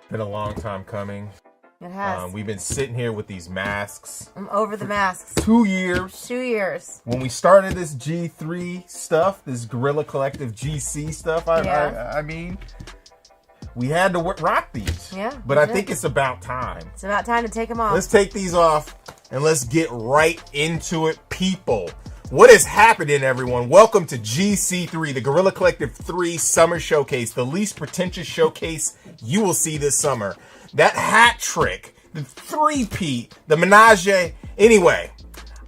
Been a long time coming. It has. We've been sitting here with these masks. I'm over the masks. 2 years. 2 years. When we started this G3 stuff, this Guerrilla Collective GC stuff, I mean, we had to rock these. Yeah. But I think it's about time. It's about time to take them off. Let's take these off and let's get right into it, people. What is happening, everyone? Welcome to GC3, the Guerrilla Collective 3 Summer Showcase, the least pretentious showcase you will see this summer. That hat trick, the three-peat, the menage. Anyway,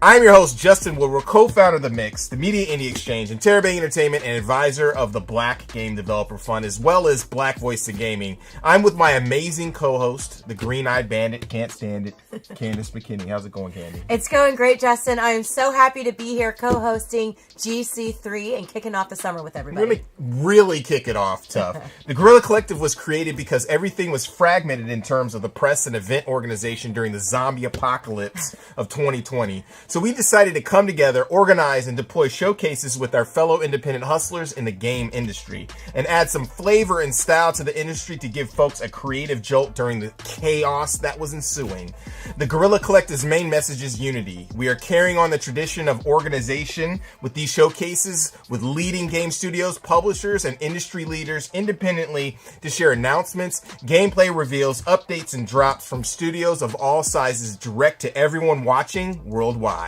I'm your host, Justin Woodward, co-founder of The Mix, the Media Indie Exchange, and Terabang Entertainment, and advisor of the Black Game Developer Fund, as well as Black Voice to Gaming. I'm with my amazing co-host, the green-eyed bandit, can't stand it, Candace McKinney. How's it going, Candy? It's going great, Justin. I am so happy to be here co-hosting GC3 and kicking off the summer with everybody. Really kick it off tough. The Guerrilla Collective was created because everything was fragmented in terms of the press and event organization during the zombie apocalypse of 2020. So we decided to come together, organize, and deploy showcases with our fellow independent hustlers in the game industry, and add some flavor and style to the industry to give folks a creative jolt during the chaos that was ensuing. The Guerrilla Collective's main message is unity. We are carrying on the tradition of organization with these showcases with leading game studios, publishers, and industry leaders independently to share announcements, gameplay reveals, updates, and drops from studios of all sizes direct to everyone watching worldwide.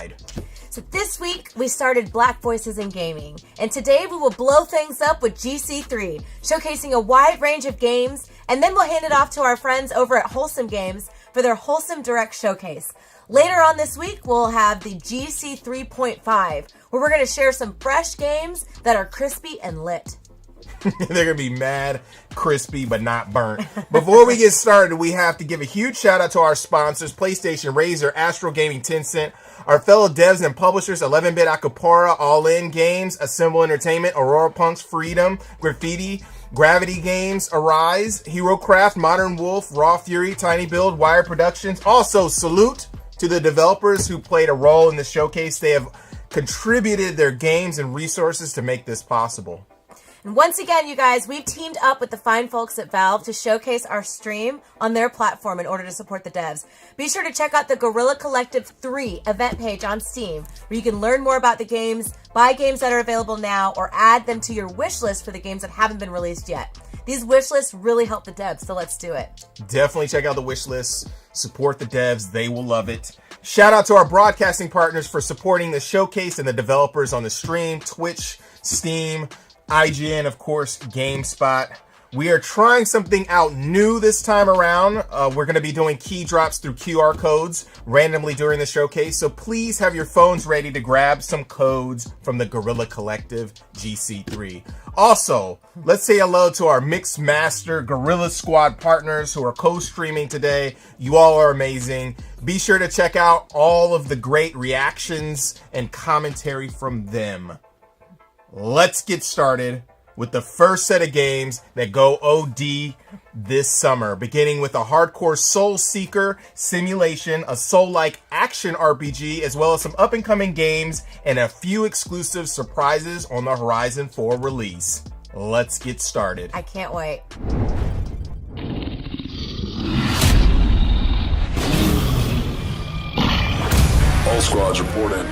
So this week, we started Black Voices in Gaming, and today we will blow things up with GC3, showcasing a wide range of games, and then we'll hand it off to our friends over at Wholesome Games for their Wholesome Direct showcase. Later on this week, we'll have the GC 3.5, where we're going to share some fresh games that are crispy and lit. They're going to be mad, crispy, but not burnt. Before we get started, we have to give a huge shout out to our sponsors, PlayStation, Razer, Astro Gaming, Tencent, our fellow devs and publishers, 11-Bit Acapora, All In Games, Assemble Entertainment, Aurora Punks, Freedom, Graffiti, Gravity Games, Arise, HeroCraft, Modern Wolf, Raw Fury, Tiny Build, Wire Productions. Also, salute to the developers who played a role in the showcase. They have contributed their games and resources to make this possible. And once again, you guys, we've teamed up with the fine folks at Valve to showcase our stream on their platform in order to support the devs. Be sure to check out the Guerrilla Collective 3 event page on Steam, where you can learn more about the games, buy games that are available now, or add them to your wish list for the games that haven't been released yet. These wish lists really help the devs, so let's do it. Definitely check out the wish lists. Support the devs. They will love it. Shout out to our broadcasting partners for supporting the showcase and the developers on the stream, Twitch, Steam, IGN, of course, GameSpot. We are trying something out new this time around. We're going to be doing key drops through QR codes randomly during the showcase. So please have your phones ready to grab some codes from the Guerrilla Collective GC3. Also, let's say hello to our Mixed Master Guerrilla Squad partners who are co-streaming today. You all are amazing. Be sure to check out all of the great reactions and commentary from them. Let's get started with the first set of games that go OD this summer, beginning with a hardcore Soul Seeker simulation, a soul-like action RPG, as well as some up-and-coming games and a few exclusive surprises on the horizon for release. Let's get started. I can't wait. All squads report in.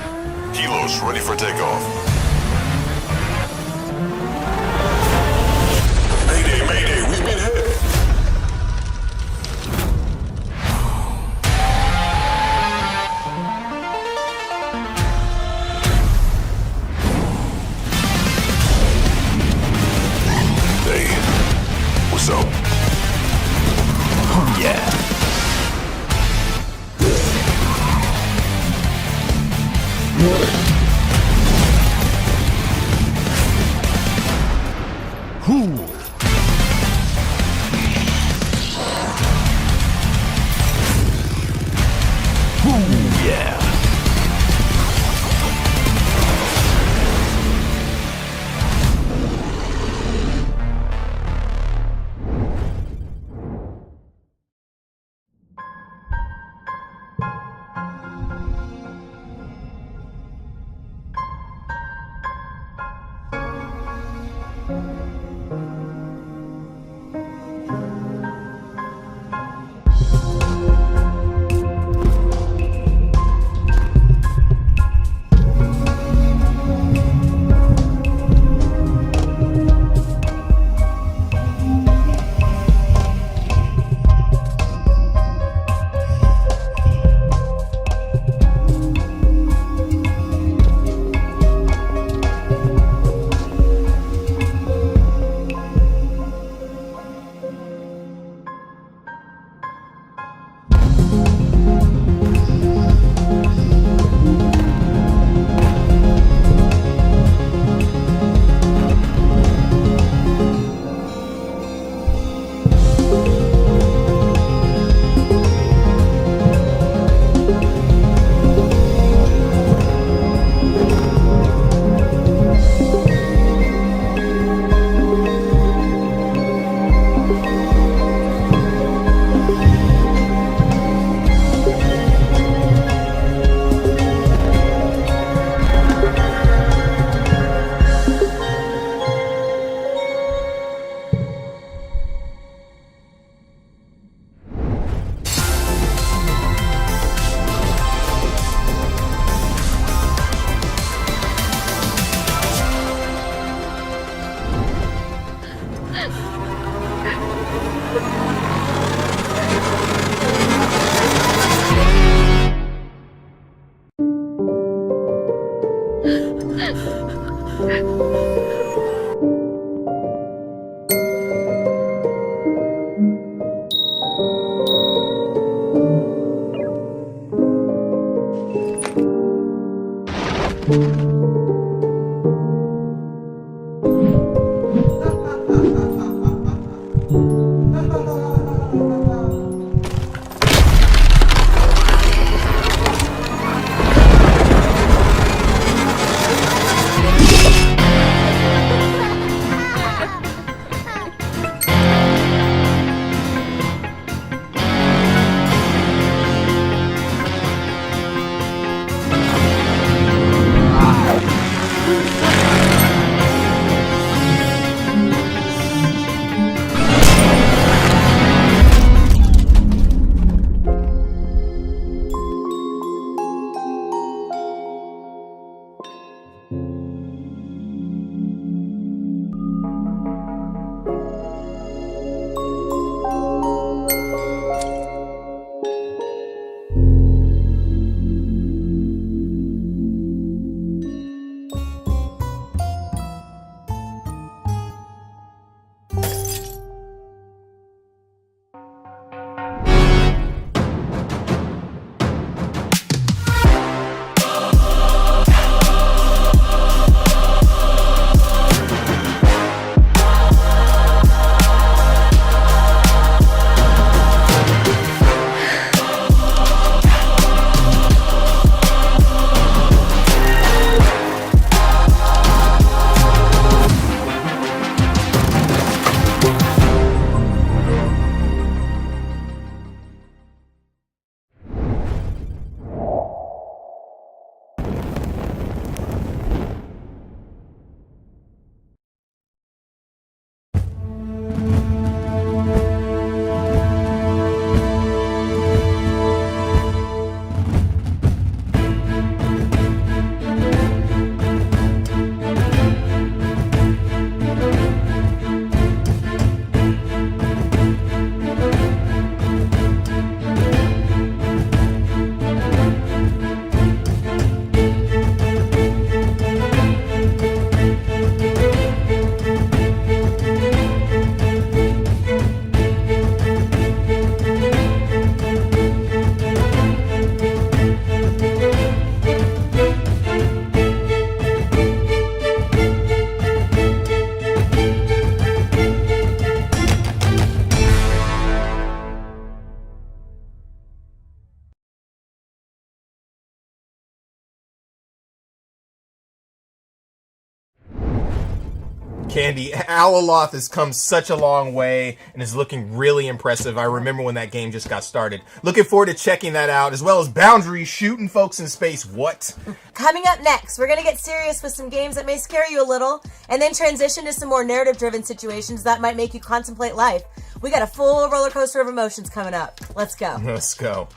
Helos ready for takeoff. Mayday, we've been hit. Hey, what's up? Oh yeah. Candy, Alaloth has come such a long way and is looking really impressive. I remember when that game just got started. Looking forward to checking that out, as well as Boundary shooting folks in space. What? Coming up next, we're going to get serious with some games that may scare you a little, and then transition to some more narrative-driven situations that might make you contemplate life. We got a full roller coaster of emotions coming up. Let's go. Let's go.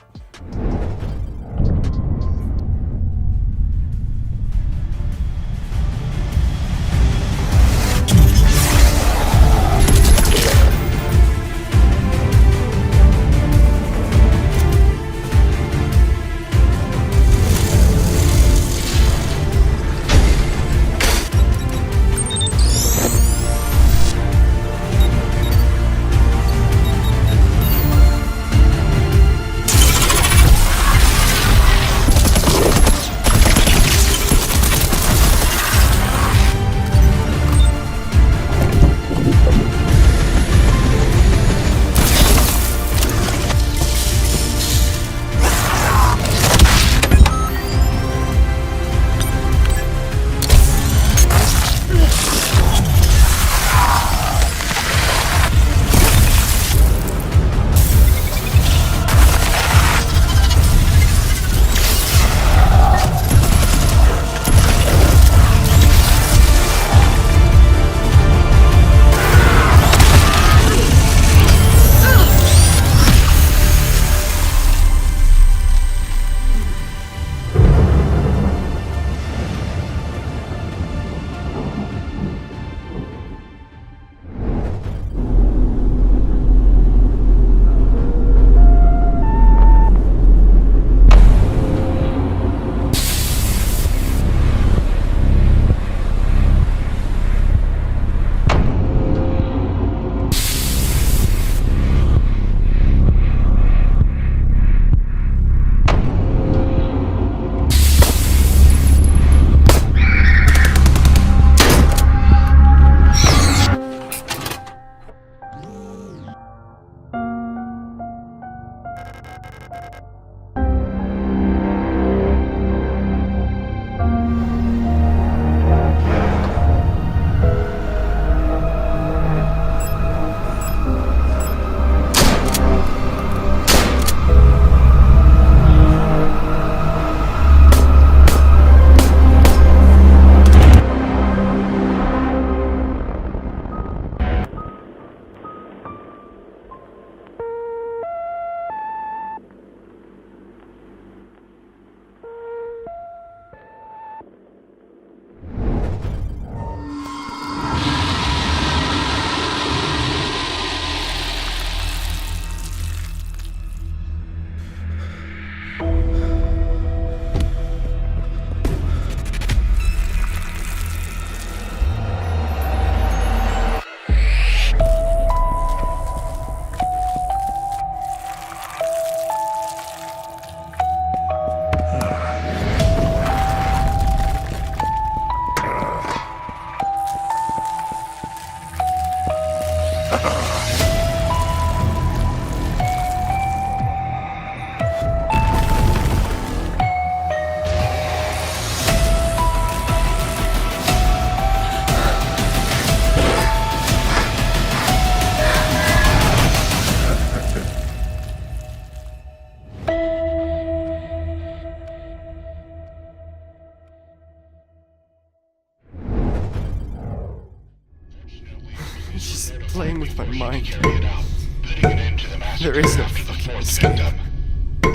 She's playing with my mind. Carry it out, putting an end to the massacre There is no after the fucking fourth escape. victim.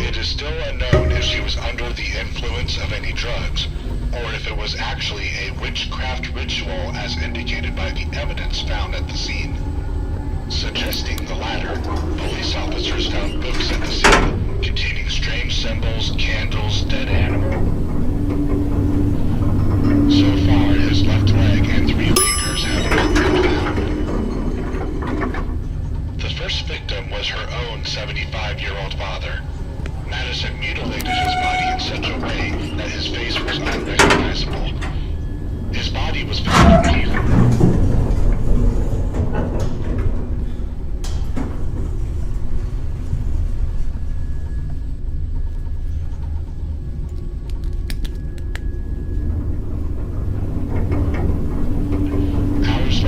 It is still unknown if she was under the influence of any drugs, or if it was actually a witchcraft ritual as indicated by the evidence found at the scene. Suggesting the latter, police officers found books at the scene containing strange symbols, candles, dead animals. So far, his left leg and 3 fingers have not been found. The first victim was her own 75-year-old father. Madison mutilated his body in such a way that his face was unrecognizable. His body was found in teeth. Hours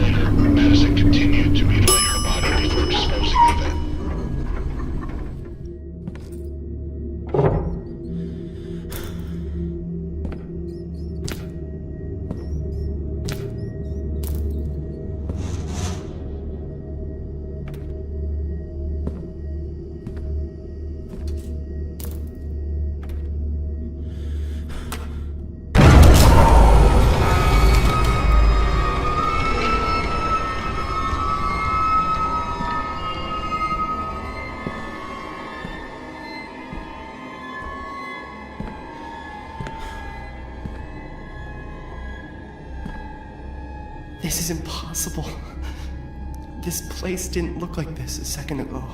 This is impossible. This place didn't look like this a second ago.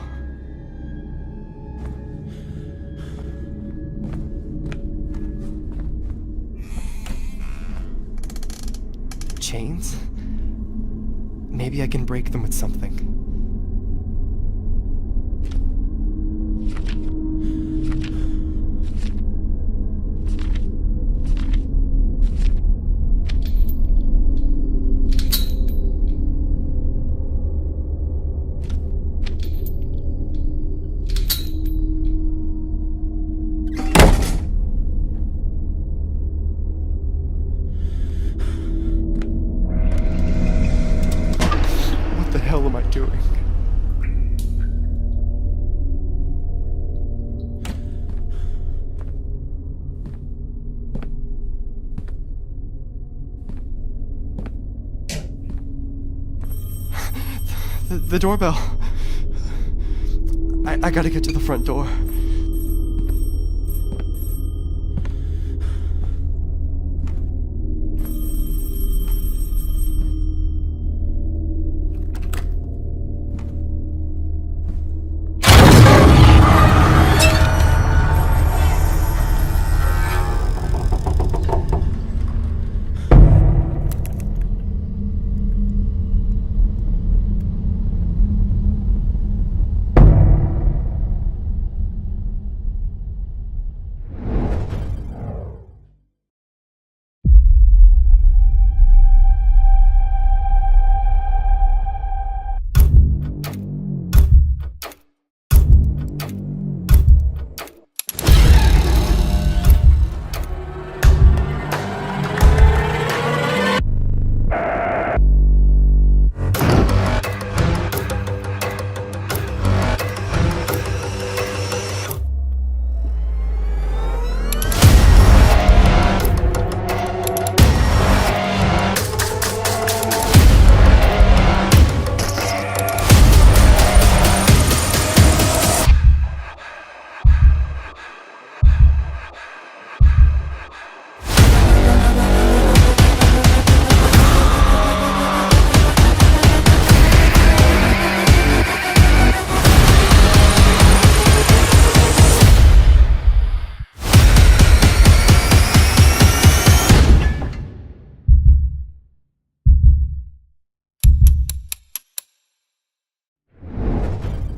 Chains? Maybe I can break them with something. The doorbell. I gotta get to the front door.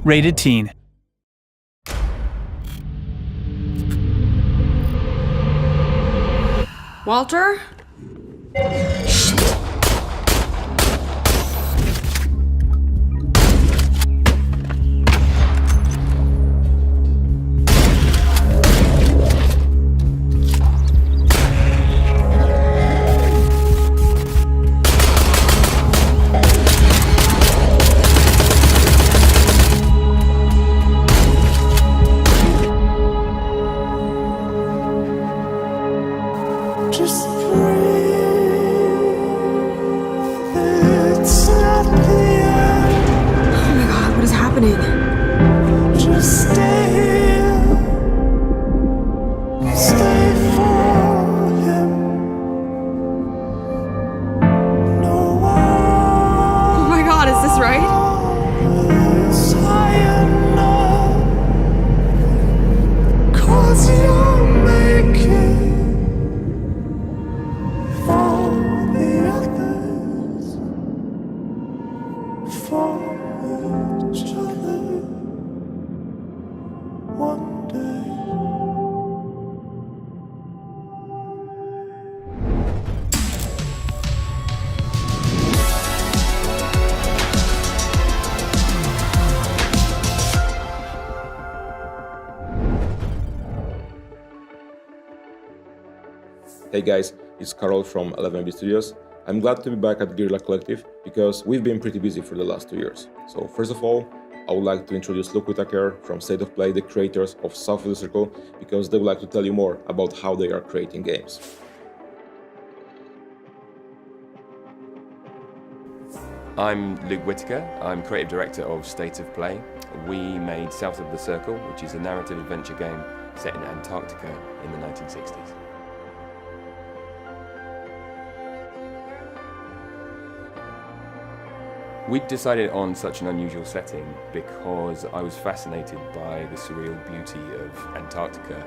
Rated Teen. Walter? Hey guys, it's Carol from 11B Studios. I'm glad to be back at Guerrilla Collective because we've been pretty busy for the last 2 years. So first of all, I would like to introduce Luke Whitaker from State of Play, the creators of South of the Circle, because they would like to tell you more about how they are creating games. I'm Luke Whitaker. I'm creative director of State of Play. We made South of the Circle, which is a narrative adventure game set in Antarctica in the 1960s. We decided on such an unusual setting because I was fascinated by the surreal beauty of Antarctica.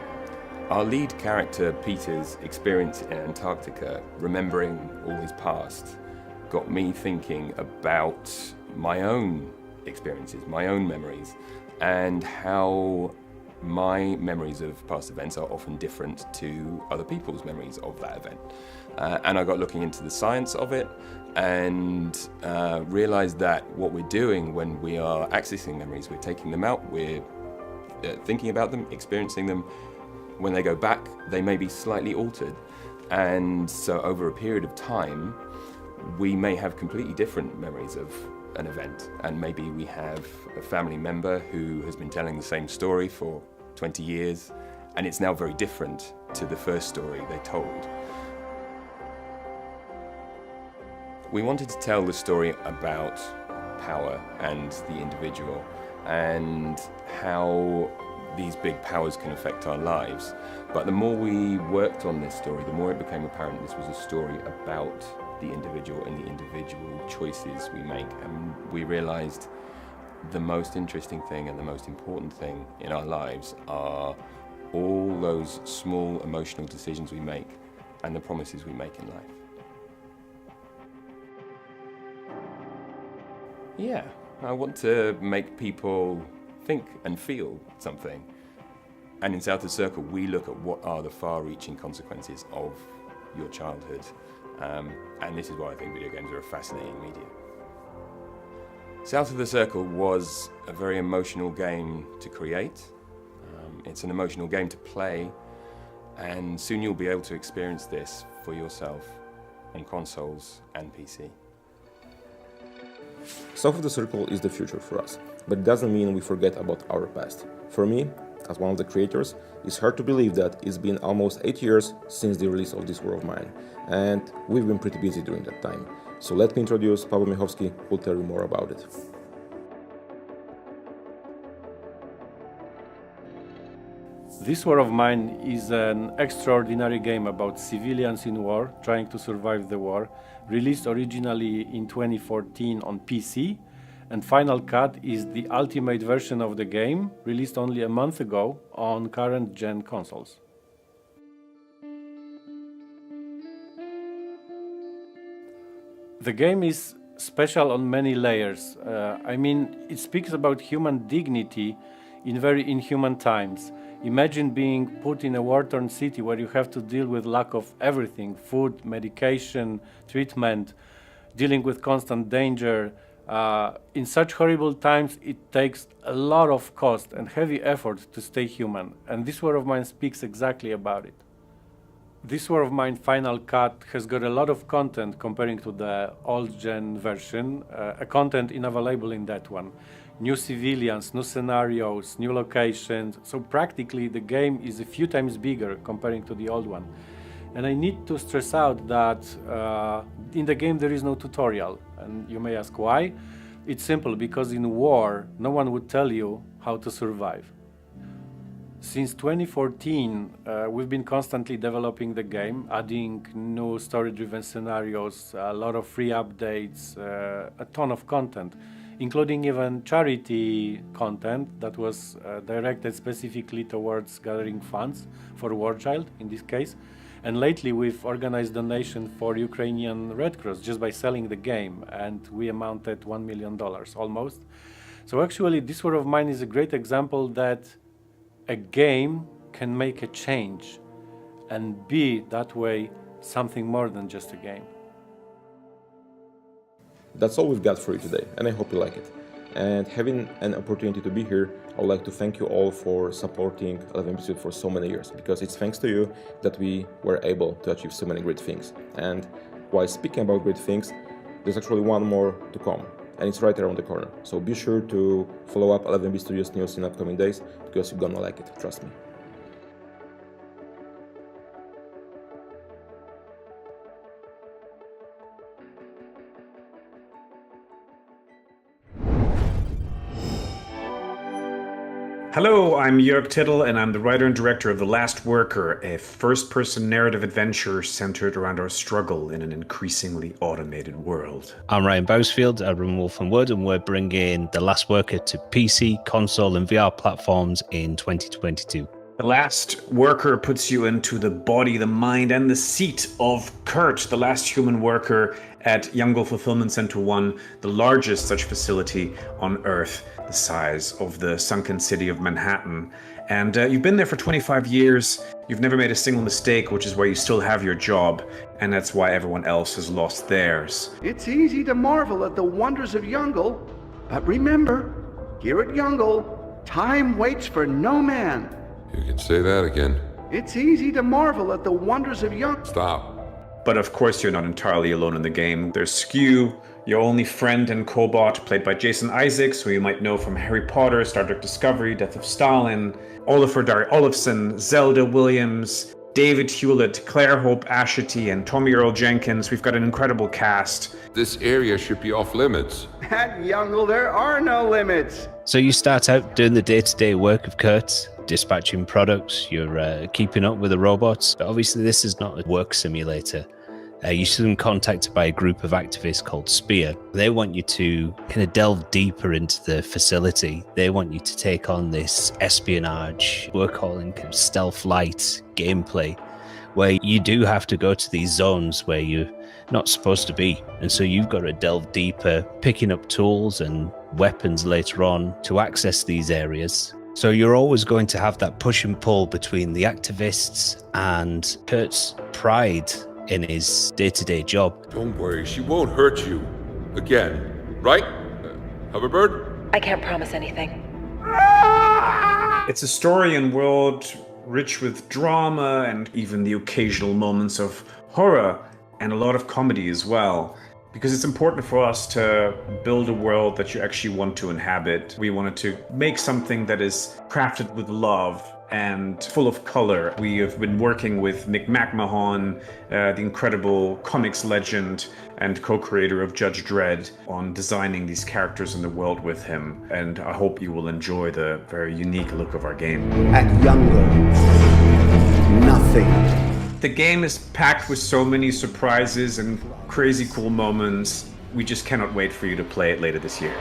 Our lead character, Peter's experience in Antarctica, remembering all his past, got me thinking about my own experiences, my own memories, and how my memories of past events are often different to other people's memories of that event. And I got looking into the science of it and realized that what we're doing when we are accessing memories, we're taking them out, we're thinking about them, experiencing them. When they go back, they may be slightly altered. And so over a period of time, we may have completely different memories of an event. And maybe we have a family member who has been telling the same story for 20 years, and it's now very different to the first story they told. We wanted to tell the story about power and the individual and how these big powers can affect our lives. But the more we worked on this story, the more it became apparent this was a story about the individual and the individual choices we make. And we realized the most interesting thing and the most important thing in our lives are all those small emotional decisions we make and the promises we make in life. Yeah, I want to make people think and feel something. And in South of the Circle, we look at what are the far-reaching consequences of your childhood. And this is why I think video games are a fascinating medium. South of the Circle was a very emotional game to create. It's an emotional game to play, and soon you'll be able to experience this for yourself on consoles and PC. South of the Circle is the future for us, but it doesn't mean we forget about our past. For me, as one of the creators, it's hard to believe that it's been almost 8 years since the release of this War of Mine, and we've been pretty busy during that time. So let me introduce Paweł Michowski, who will tell you more about it. This War of Mine is an extraordinary game about civilians in war trying to survive the war, released originally in 2014 on PC, and Final Cut is the ultimate version of the game, released only a month ago on current-gen consoles. The game is special on many layers. It speaks about human dignity in very inhuman times. Imagine being put in a war-torn city where you have to deal with lack of everything: food, medication, treatment, dealing with constant danger. In such horrible times, it takes a lot of cost and heavy effort to stay human, and this War of Mine speaks exactly about it. This War of Mine Final Cut has got a lot of content comparing to the old-gen version, a content unavailable in that one. New civilians, new scenarios, new locations, so practically the game is a few times bigger comparing to the old one. And I need to stress out that in the game there is no tutorial, and you may ask why. It's simple, because in war no one would tell you how to survive. Since 2014 we've been constantly developing the game, adding new story-driven scenarios, a lot of free updates, a ton of content, including even charity content that was directed specifically towards gathering funds for War Child in this case. And lately we've organized donation for Ukrainian Red Cross just by selling the game, and we amounted $1 million almost. So actually this War of Mine is a great example that a game can make a change and be that way something more than just a game. That's all we've got for you today, and I hope you like it. And having an opportunity to be here, I would like to thank you all for supporting 11bit for so many years, because it's thanks to you that we were able to achieve so many great things. And while speaking about great things, there's actually one more to come, and it's right around the corner. So be sure to follow up 11bit Studios news in upcoming days, because you're gonna like it, trust me. Hello, I'm Jörg Tittel, and I'm the writer and director of The Last Worker, a first-person narrative adventure centered around our struggle in an increasingly automated world. I'm Ryan Bousfield, I run Wolf and Wood, and we're bringing The Last Worker to PC, console, and VR platforms in 2022. The Last Worker puts you into the body, the mind, and the seat of Kurt, the last human worker at Youngle Fulfillment Center 1, the largest such facility on Earth, the size of the sunken city of Manhattan. And you've been there for 25 years, you've never made a single mistake, which is why you still have your job, and that's why everyone else has lost theirs. It's easy to marvel at the wonders of Youngle, but remember, here at Youngle, time waits for no man. You can say that again. It's easy to marvel at the wonders of Youngle. Stop. But of course you're not entirely alone in the game. There's Skew, your only friend and cobot, played by Jason Isaacs, who you might know from Harry Potter, Star Trek Discovery, Death of Stalin, Olafur Dar Olafsson, Zelda Williams, David Hewlett, Claire Hope Ashity, and Tommy Earl Jenkins. We've got an incredible cast. This area should be off limits. At Youngle, there are no limits. So you start out doing the day-to-day work of Kurt, dispatching products, you're keeping up with the robots. But obviously this is not a work simulator. You're soon contacted by a group of activists called Spear. They want you to kind of delve deeper into the facility. They want you to take on this espionage, we're calling kind of stealth light gameplay, where you do have to go to these zones where you're not supposed to be. And so you've got to delve deeper, picking up tools and weapons later on to access these areas. So you're always going to have that push and pull between the activists and Kurt's pride in his day-to-day job. Don't worry, she won't hurt you. Again, right? Hoverbird? I can't promise anything. It's a story and world rich with drama and even the occasional moments of horror and a lot of comedy as well. Because it's important for us to build a world that you actually want to inhabit. We wanted to make something that is crafted with love and full of color. We have been working with Nick McMahon, the incredible comics legend and co-creator of Judge Dredd, on designing these characters in the world with him. And I hope you will enjoy the very unique look of our game. At Youngle, nothing. The game is packed with so many surprises and crazy cool moments. We just cannot wait for you to play it later this year.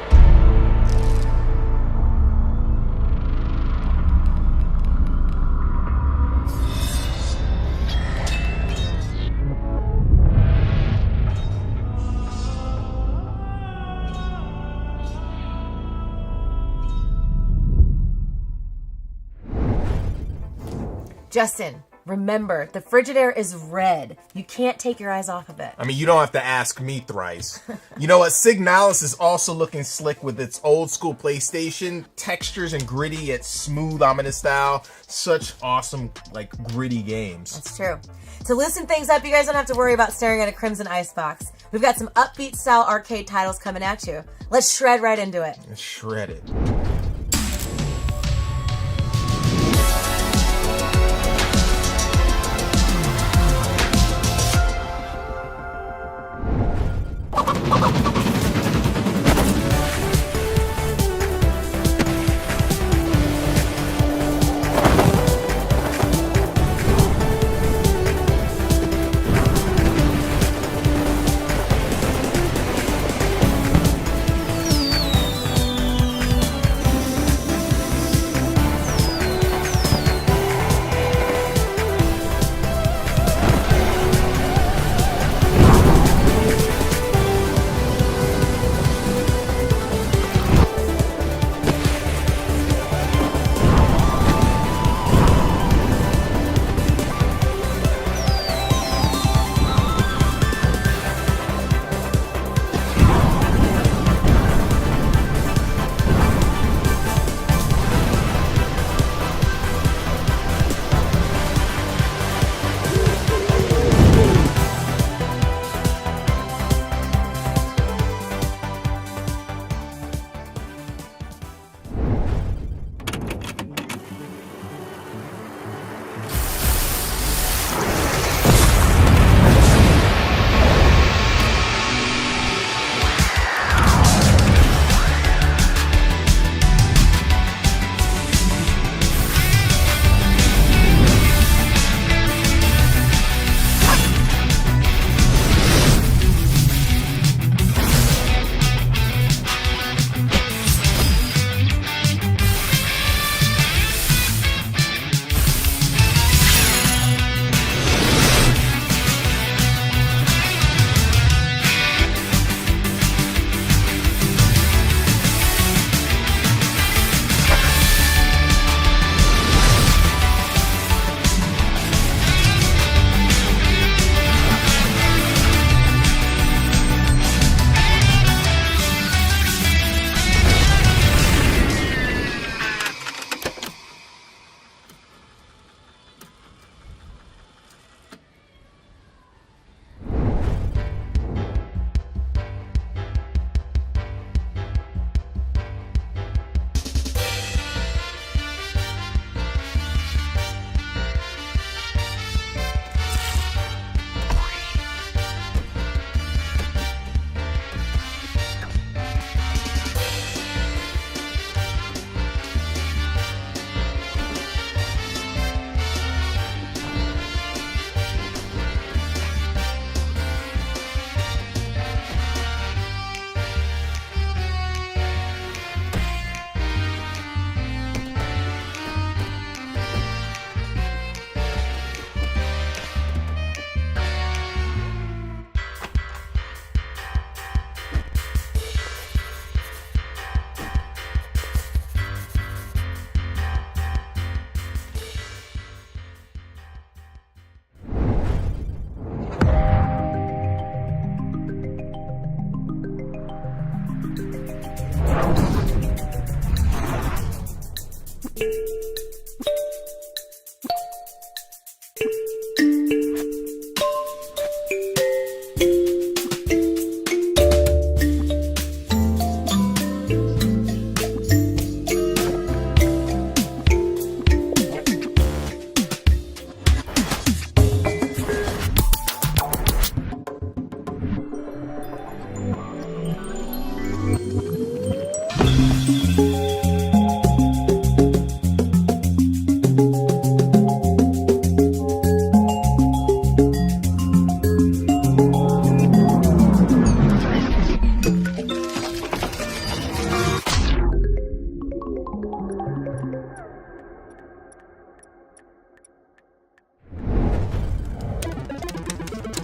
Justin, remember, the Frigidaire is red. You can't take your eyes off of it. I mean, you don't have to ask me thrice. You know what? Signalis is also looking slick with its old school PlayStation textures and gritty yet smooth, ominous style. Such awesome, like, gritty games. That's true. To loosen things up, you guys don't have to worry about staring at a crimson icebox. We've got some upbeat style arcade titles coming at you. Let's shred right into it. Shred it.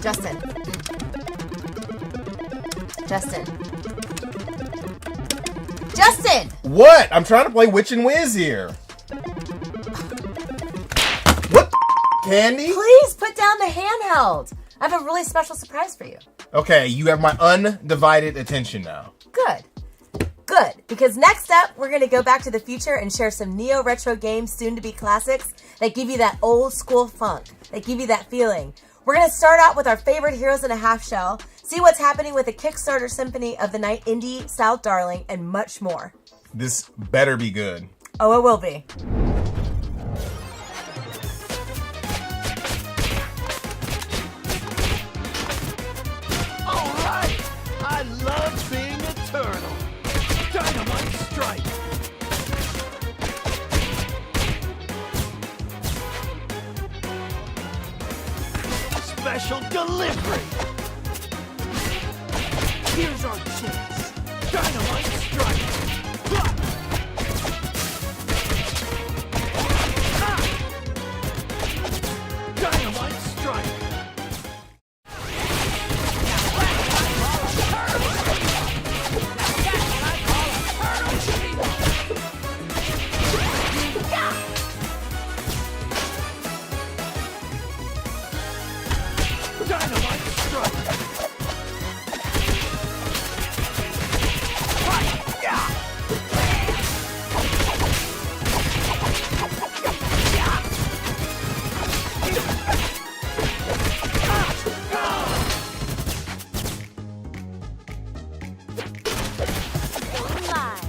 Justin. Justin! What? I'm trying to play Witch and Whiz here. What Candy? Please put down the handheld. I have a really special surprise for you. Okay, you have my undivided attention now. Good. Because next up, we're going to go back to the future and share some neo-retro games, soon-to-be classics, that give you that old-school funk, that give you that feeling. We're going to start out with our favorite Heroes in a Half Shell, see what's happening with the Kickstarter Symphony of the Night indie South Darling, and much more. This better be good. Oh, it will be. All right! I love being a turtle. Dynamite strike! Special delivery! Here's our chance. Dynamite strike! Dynamite strike! Dynamite strike!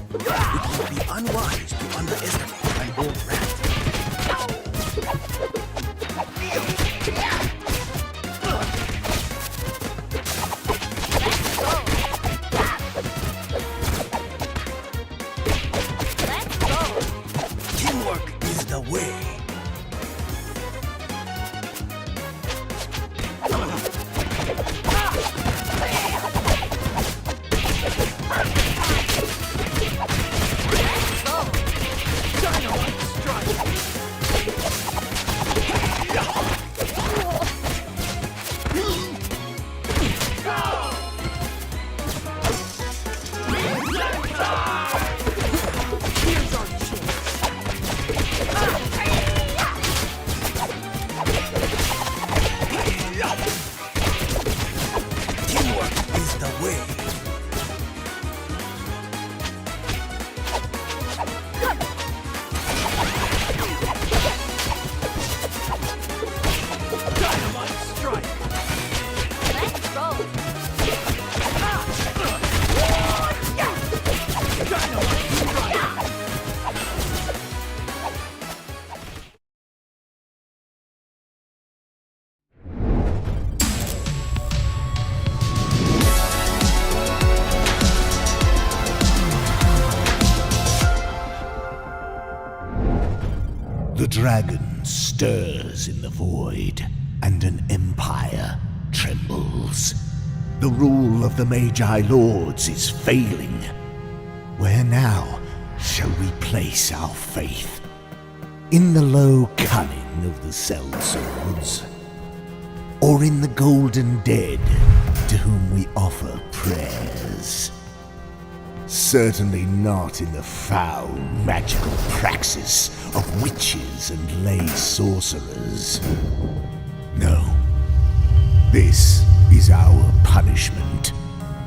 It would be unwise to underestimate my old rat. Teamwork is the way. Dynamite strike! Here's our Teamwork is the way. Dynamite strike! Let's go. Dynamite strike! The dragon stirs in the void, and an empire trembles. The rule of the Magi Lords is failing. Where now shall we place our faith? In the low cunning of the sellswords? Or in the golden dead to whom we offer prayers? Certainly not in the foul magical praxis of witches and lay sorcerers. No. This is our punishment.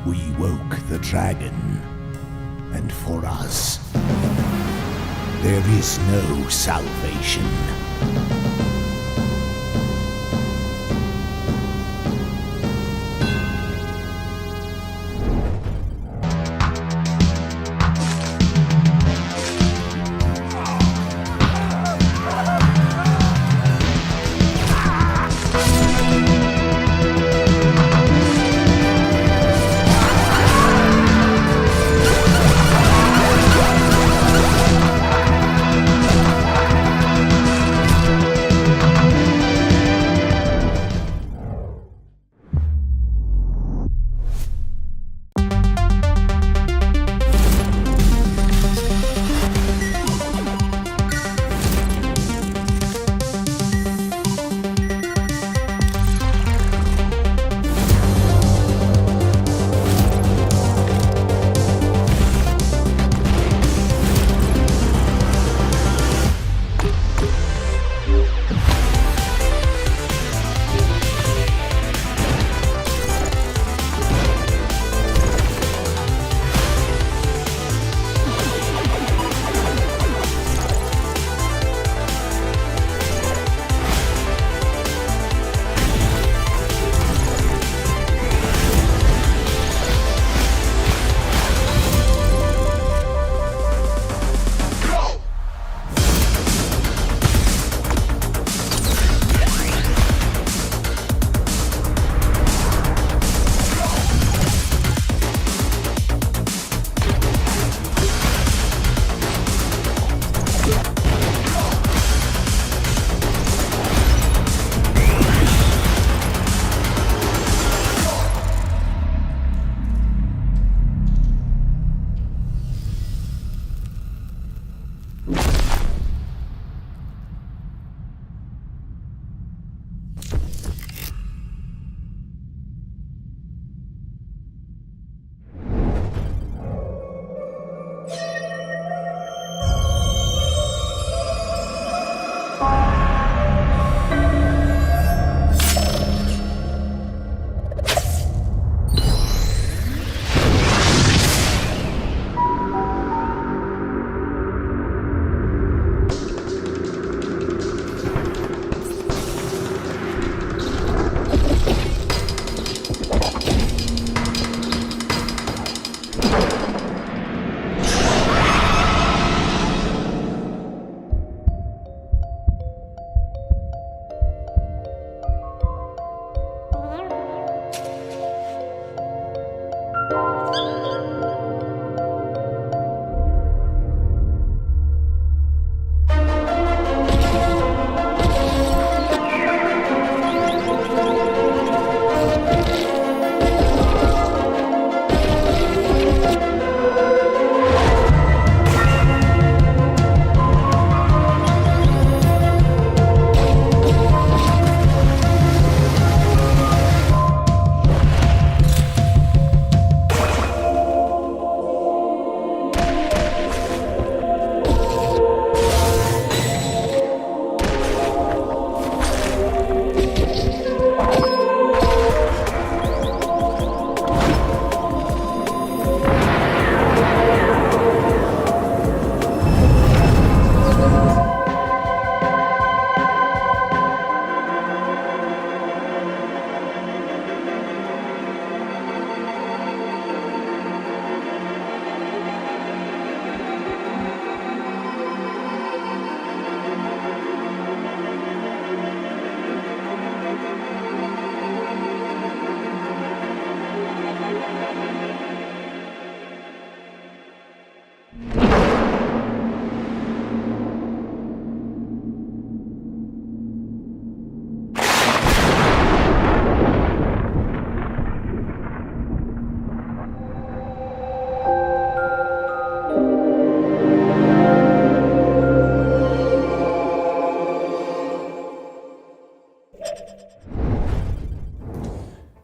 We woke the dragon. And for us, there is no salvation.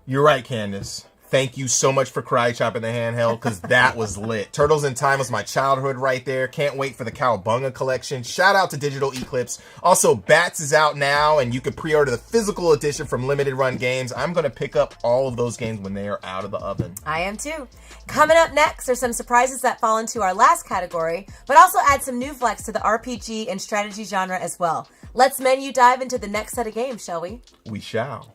You're right, Candace. Thank you so much for Karate Chopping the handheld, because that was lit. Turtles in Time was my childhood right there. Can't wait for the Cowabunga collection. Shout out to Digital Eclipse. Also, Bats is out now, and you can pre-order the physical edition from Limited Run Games. I'm going to pick up all of those games when they are out of the oven. I am too. Coming up next are some surprises that fall into our last category, but also add some new flex to the RPG and strategy genre as well. Let's menu dive into the next set of games, shall we? We shall.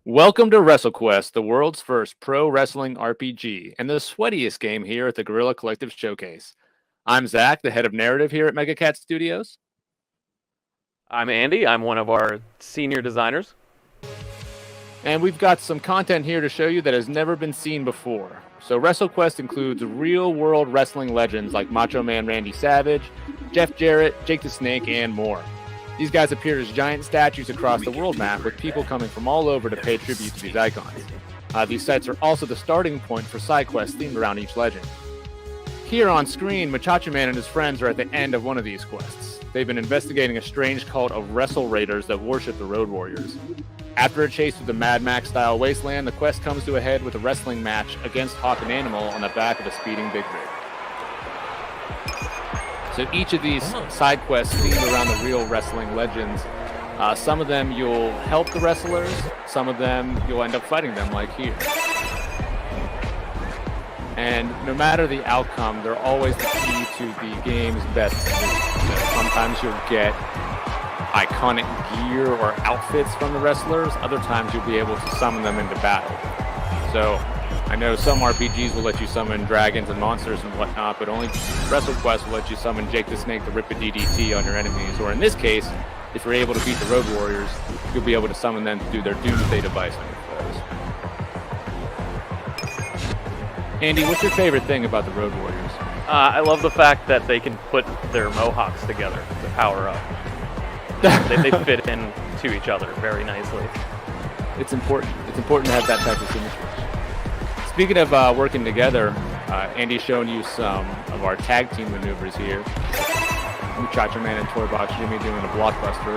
Welcome to WrestleQuest, the world's first pro wrestling RPG, and the sweatiest game here at the Guerrilla Collective Showcase. I'm Zach, the head of narrative here at MegaCat Studios. I'm Andy. I'm one of our senior designers. And we've got some content here to show you that has never been seen before. So WrestleQuest includes real-world wrestling legends like Macho Man Randy Savage, Jeff Jarrett, Jake the Snake, and more. These guys appear as giant statues across the world map, with people coming from all over to pay tribute to these icons. These sites are also the starting point for side quests themed around each legend. Here on screen, Machacha Man and his friends are at the end of one of these quests. They've been investigating a strange cult of Wrestle Raiders that worship the Road Warriors. After a chase through the Mad Max-style wasteland, the quest comes to a head with a wrestling match against Hawk and Animal on the back of a speeding big rig. So each of these side quests themed around the real wrestling legends. Some of them you'll help the wrestlers, some of them you'll end up fighting them, like here. And no matter the outcome, they're always the key to the game's best moves. So sometimes you'll get iconic gear or outfits from the wrestlers, other times you'll be able to summon them into battle. So I know some RPGs will let you summon dragons and monsters and whatnot, but only WrestleQuest will let you summon Jake the Snake to rip a DDT on your enemies. Or in this case, if you're able to beat the Road Warriors, you'll be able to summon them to do their Doomsday device on your foes. Andy, what's your favorite thing about the Road Warriors? I love the fact that they can put their mohawks together to power up. they fit in to each other very nicely. It's important. It's important to have that type of symmetry. Speaking of working together, Andy's showing you some of our tag team maneuvers here. Muchacho Man and Toybox Jimmy doing a blockbuster.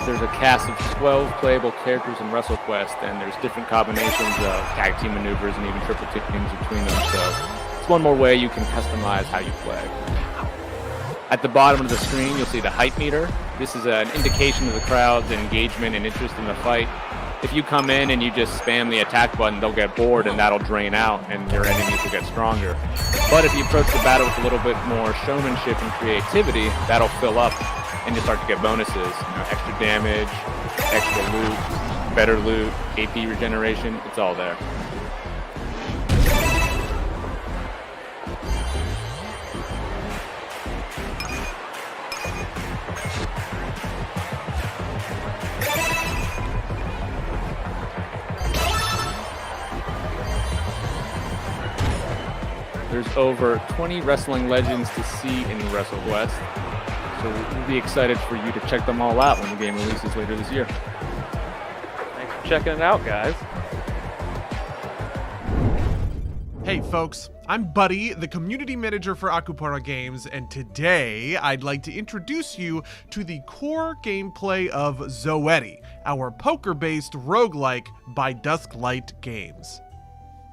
There's a cast of 12 playable characters in WrestleQuest, and there's different combinations of tag team maneuvers and even triple teams between them, so it's one more way you can customize how you play. At the bottom of the screen, you'll see the hype meter. This is an indication of the crowd's engagement and interest in the fight. If you come in and you just spam the attack button, they'll get bored and that'll drain out and your enemies will get stronger. But if you approach the battle with a little bit more showmanship and creativity, that'll fill up and you'll start to get bonuses. Extra damage, extra loot, better loot, AP regeneration, it's all there. There's over 20 wrestling legends to see in WrestleQuest, so we'll be excited for you to check them all out when the game releases later this year. Thanks for checking it out, guys. Hey folks, I'm Buddy, the community manager for Akupara Games, and today I'd like to introduce you to the core gameplay of Zoetti, our poker-based roguelike by Dusklight Games.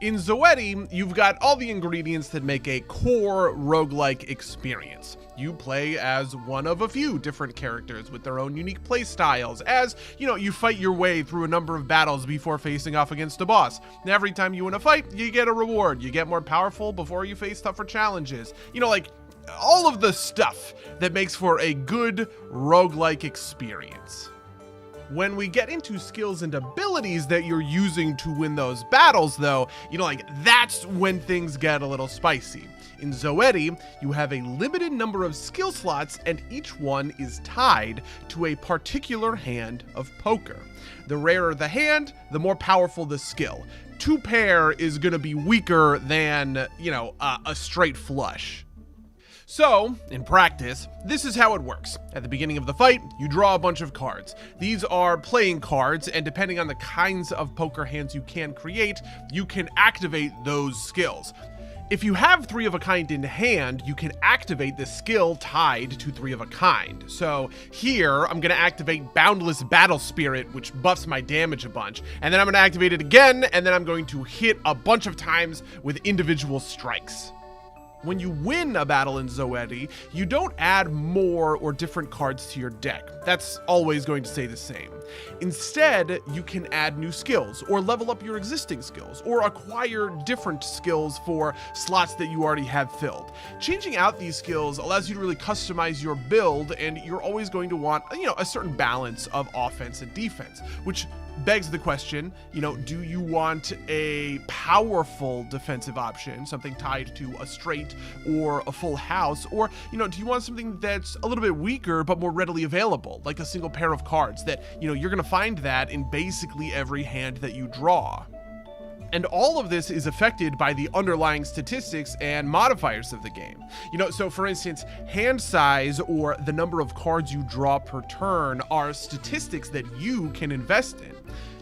In Zoetti, you've got all the ingredients that make a core roguelike experience. You play as one of a few different characters with their own unique play styles, as, you fight your way through a number of battles before facing off against a boss. And every time you win a fight, you get a reward. You get more powerful before you face tougher challenges. All of the stuff that makes for a good roguelike experience. When we get into skills and abilities that you're using to win those battles, though, that's when things get a little spicy. In Zoetti, you have a limited number of skill slots, and each one is tied to a particular hand of poker. The rarer the hand, the more powerful the skill. 2 pair is going to be weaker than, a straight flush. So, in practice, this is how it works. At the beginning of the fight, you draw a bunch of cards. These are playing cards, and depending on the kinds of poker hands you can create, you can activate those skills. If you have 3 of a kind in hand, you can activate this skill tied to 3 of a kind. So here, I'm going to activate Boundless Battle Spirit, which buffs my damage a bunch. And then I'm going to activate it again, and then I'm going to hit a bunch of times with individual strikes. When you win a battle in Zoetti, you don't add more or different cards to your deck. That's always going to stay the same. Instead, you can add new skills, or level up your existing skills, or acquire different skills for slots that you already have filled. Changing out these skills allows you to really customize your build, and you're always going to want, a certain balance of offense and defense, which begs the question, do you want a powerful defensive option, something tied to a straight or a full house, or, do you want something that's a little bit weaker but more readily available, like a single pair of cards that, you're going to find that in basically every hand that you draw. And all of this is affected by the underlying statistics and modifiers of the game. So for instance, hand size or the number of cards you draw per turn are statistics that you can invest in.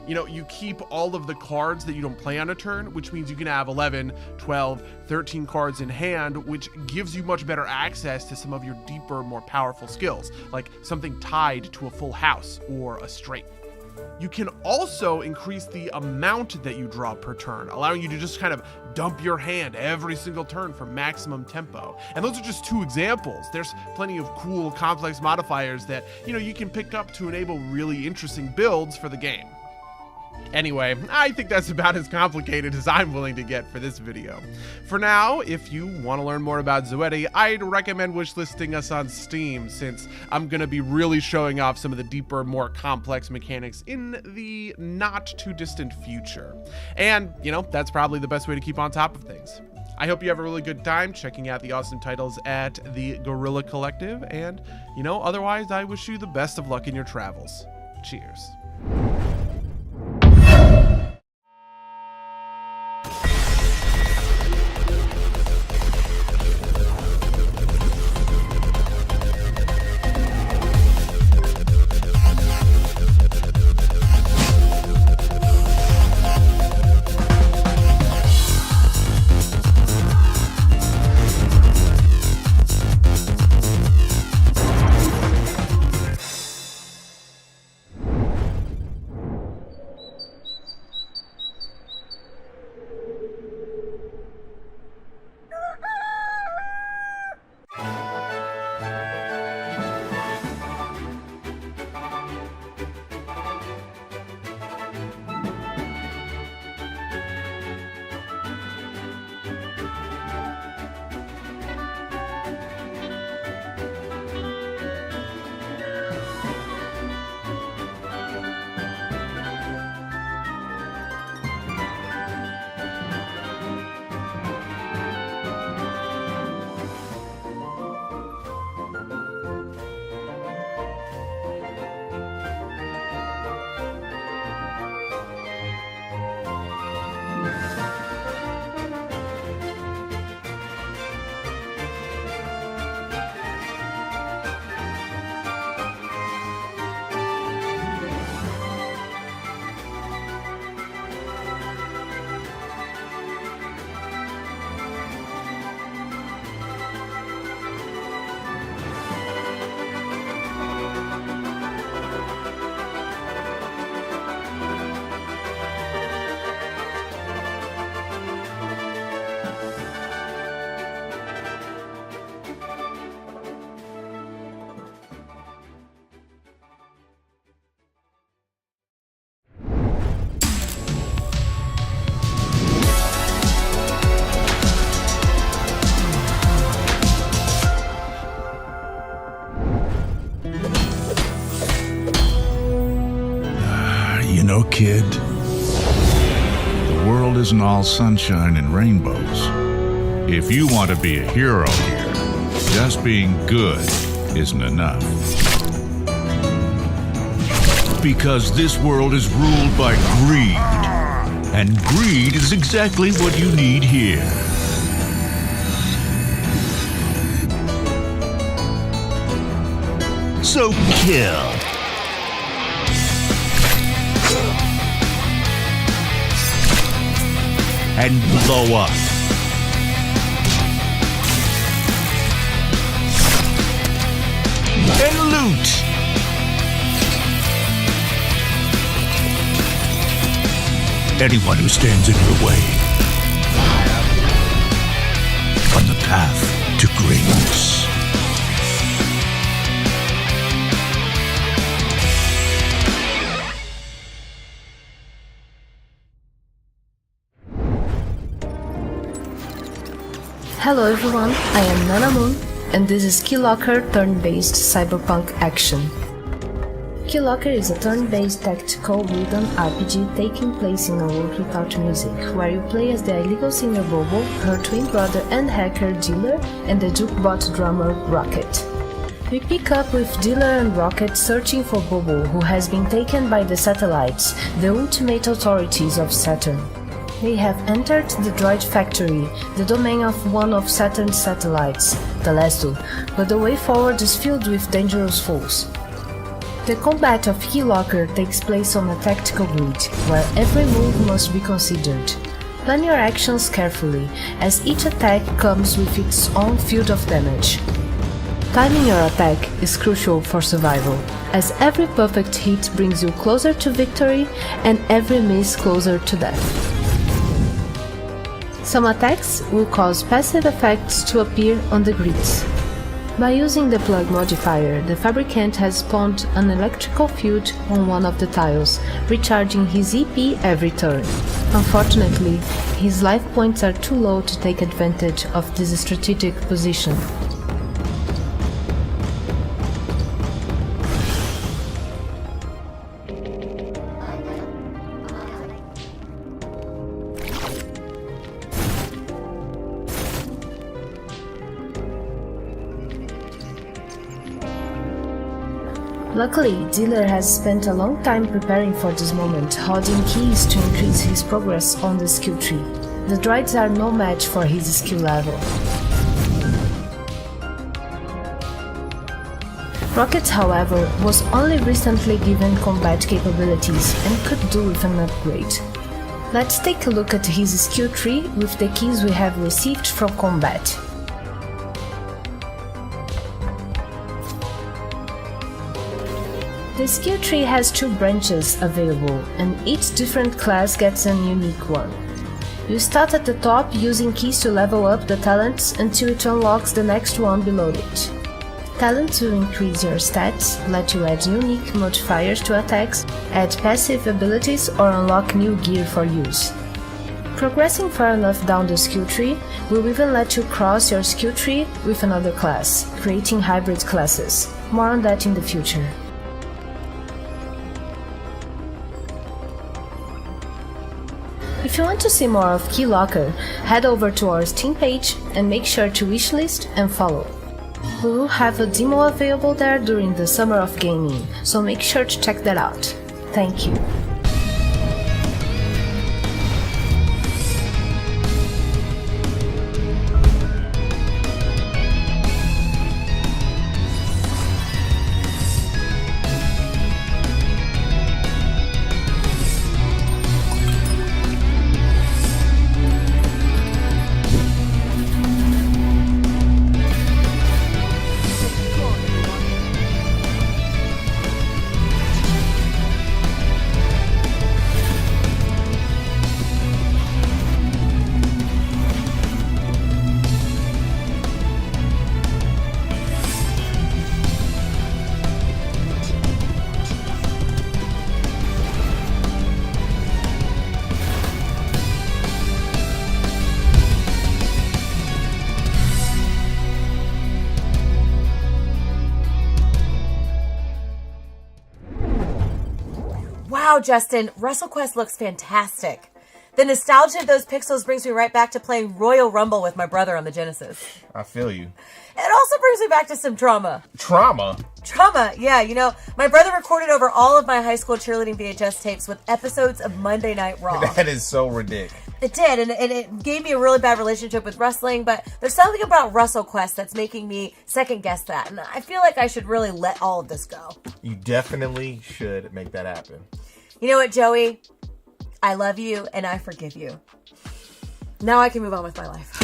You keep all of the cards that you don't play on a turn, which means you can have 11, 12, 13 cards in hand, which gives you much better access to some of your deeper, more powerful skills, like something tied to a full house or a straight. You can also increase the amount that you draw per turn, allowing you to just kind of dump your hand every single turn for maximum tempo. And those are just 2 examples. There's plenty of cool, complex modifiers that, you can pick up to enable really interesting builds for the game. Anyway, I think that's about as complicated as I'm willing to get for this video. For now, if you want to learn more about Zoetti, I'd recommend wishlisting us on Steam, since I'm going to be really showing off some of the deeper, more complex mechanics in the not-too-distant future. And, that's probably the best way to keep on top of things. I hope you have a really good time checking out the awesome titles at the Guerrilla Collective, and, otherwise, I wish you the best of luck in your travels. Cheers. Kid, the world isn't all sunshine and rainbows. If you want to be a hero here, just being good isn't enough. Because this world is ruled by greed, and greed is exactly what you need here. So kill. And blow up. and loot. Anyone who stands in your way on the path to greatness. Hello everyone, I am Nana Moon, and this is Keylocker turn-based cyberpunk action. Keylocker is a turn-based tactical rhythm RPG taking place in a world without music, where you play as the illegal singer Bobo, her twin brother and hacker Dealer, and the jukebot drummer Rocket. We pick up with Dealer and Rocket searching for Bobo, who has been taken by the satellites, the ultimate authorities of Saturn. They have entered the droid factory, the domain of one of Saturn's satellites, Telesto, but the way forward is filled with dangerous foes. The combat of Keylocker takes place on a tactical grid, where every move must be considered. Plan your actions carefully, as each attack comes with its own field of damage. Timing your attack is crucial for survival, as every perfect hit brings you closer to victory and every miss closer to death. Some attacks will cause passive effects to appear on the grids. By using the plug modifier, the fabricant has spawned an electrical field on one of the tiles, recharging his EP every turn. Unfortunately, his life points are too low to take advantage of this strategic position. Luckily, Dealer has spent a long time preparing for this moment, holding keys to increase his progress on the skill tree. The droids are no match for his skill level. Rocket, however, was only recently given combat capabilities and could do with an upgrade. Let's take a look at his skill tree with the keys we have received from combat. The skill tree has 2 branches available, and each different class gets an unique one. You start at the top using keys to level up the talents until it unlocks the next one below it. Talents will increase your stats, let you add unique modifiers to attacks, add passive abilities, or unlock new gear for use. Progressing far enough down the skill tree will even let you cross your skill tree with another class, creating hybrid classes. More on that in the future. If you want to see more of Keylocker, head over to our Steam page and make sure to wishlist and follow. We will have a demo available there during the Summer of Gaming, so make sure to check that out. Thank you. Wow, Justin, WrestleQuest looks fantastic. The nostalgia of those pixels brings me right back to playing Royal Rumble with my brother on the Genesis. I feel you. It also brings me back to some trauma. Trauma? Trauma, yeah. You know, my brother recorded over all of my high school cheerleading VHS tapes with episodes of Monday Night Raw. That is so ridiculous. It did, and it gave me a really bad relationship with wrestling, but there's something about WrestleQuest that's making me second guess that, and I feel like I should really let all of this go. You definitely should make that happen. You know what, Joey? I love you, and I forgive you. Now I can move on with my life.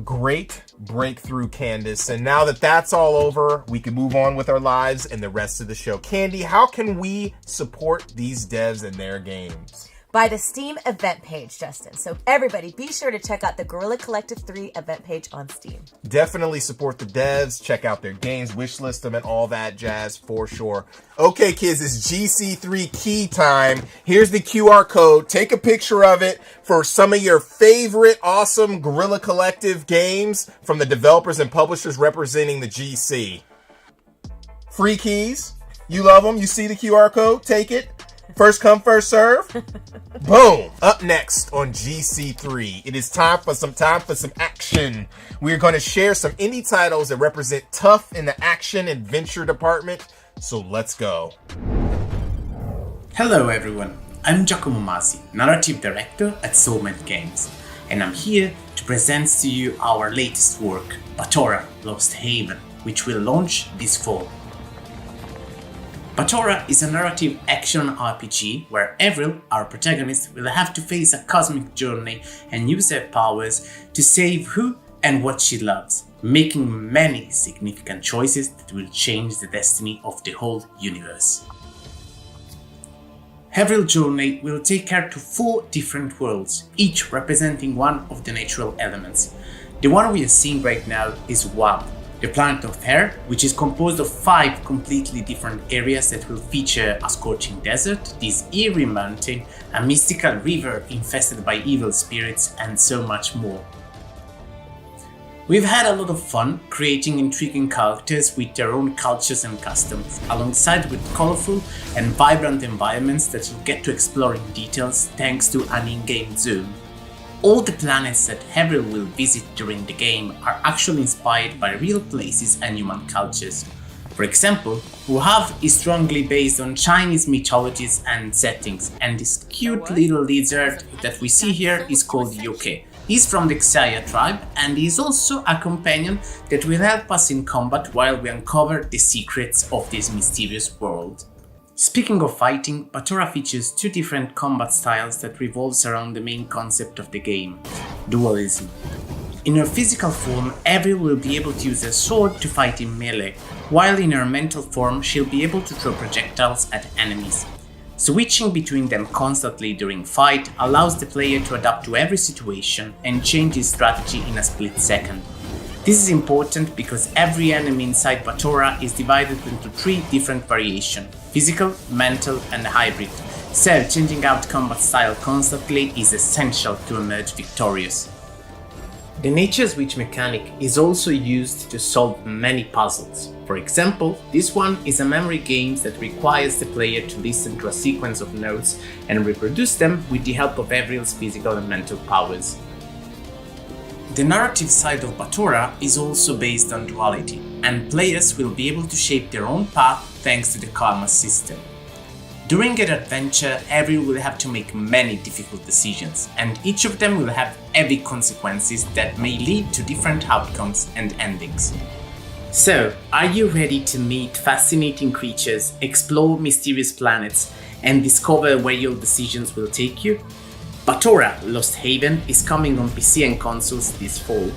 Great breakthrough, Candace. And now that that's all over, we can move on with our lives and the rest of the show. Candy, how can we support these devs and their games? By the Steam event page, Justin. So everybody, be sure to check out the Guerrilla Collective 3 event page on Steam. Definitely support the devs, check out their games, wishlist them, and all that jazz for sure. Okay, kids, it's GC3 key time. Here's the QR code. Take a picture of it for some of your favorite awesome Guerrilla Collective games from the developers and publishers representing the GC. Free keys. You love them. You see the QR code. Take it. First come, first serve. Boom. Up next on GC3, it is time for some action. We're going to share some indie titles that represent tough in the action adventure department. So let's go. Hello everyone, I'm Giacomo Masi, Narrative Director at Wholesome Games, and I'm here to present to you our latest work, Batora Lost Haven, which will launch this fall. Batora is a narrative action RPG where Avril, our protagonist, will have to face a cosmic journey and use her powers to save who and what she loves, making many significant choices that will change the destiny of the whole universe. Avril's journey will take her to 4 different worlds, each representing one of the natural elements. The one we are seeing right now is Wab, the planet of air, which is composed of 5 completely different areas that will feature a scorching desert, this eerie mountain, a mystical river infested by evil spirits, and so much more. We've had a lot of fun creating intriguing characters with their own cultures and customs, alongside with colorful and vibrant environments that you'll get to explore in details thanks to an in-game zone. All the planets that Avril will visit during the game are actually inspired by real places and human cultures. For example, Wuhav is strongly based on Chinese mythologies and settings, and this cute little lizard that we see here is called Yoke. He's from the Xia tribe, and he's also a companion that will help us in combat while we uncover the secrets of this mysterious world. Speaking of fighting, Batora features 2 different combat styles that revolves around the main concept of the game, dualism. In her physical form, Avril will be able to use a sword to fight in melee, while in her mental form she'll be able to throw projectiles at enemies. Switching between them constantly during fight allows the player to adapt to every situation and change his strategy in a split second. This is important because every enemy inside Batora is divided into 3 different variations: physical, mental, and hybrid, so changing out combat style constantly is essential to emerge victorious. The nature switch mechanic is also used to solve many puzzles. For example, this one is a memory game that requires the player to listen to a sequence of notes and reproduce them with the help of Avril's physical and mental powers. The narrative side of Batora is also based on duality, and players will be able to shape their own path thanks to the karma system. During an adventure, Avril will have to make many difficult decisions, and each of them will have heavy consequences that may lead to different outcomes and endings. So, are you ready to meet fascinating creatures, explore mysterious planets, and discover where your decisions will take you? Batora Lost Haven is coming on PC and consoles this fall.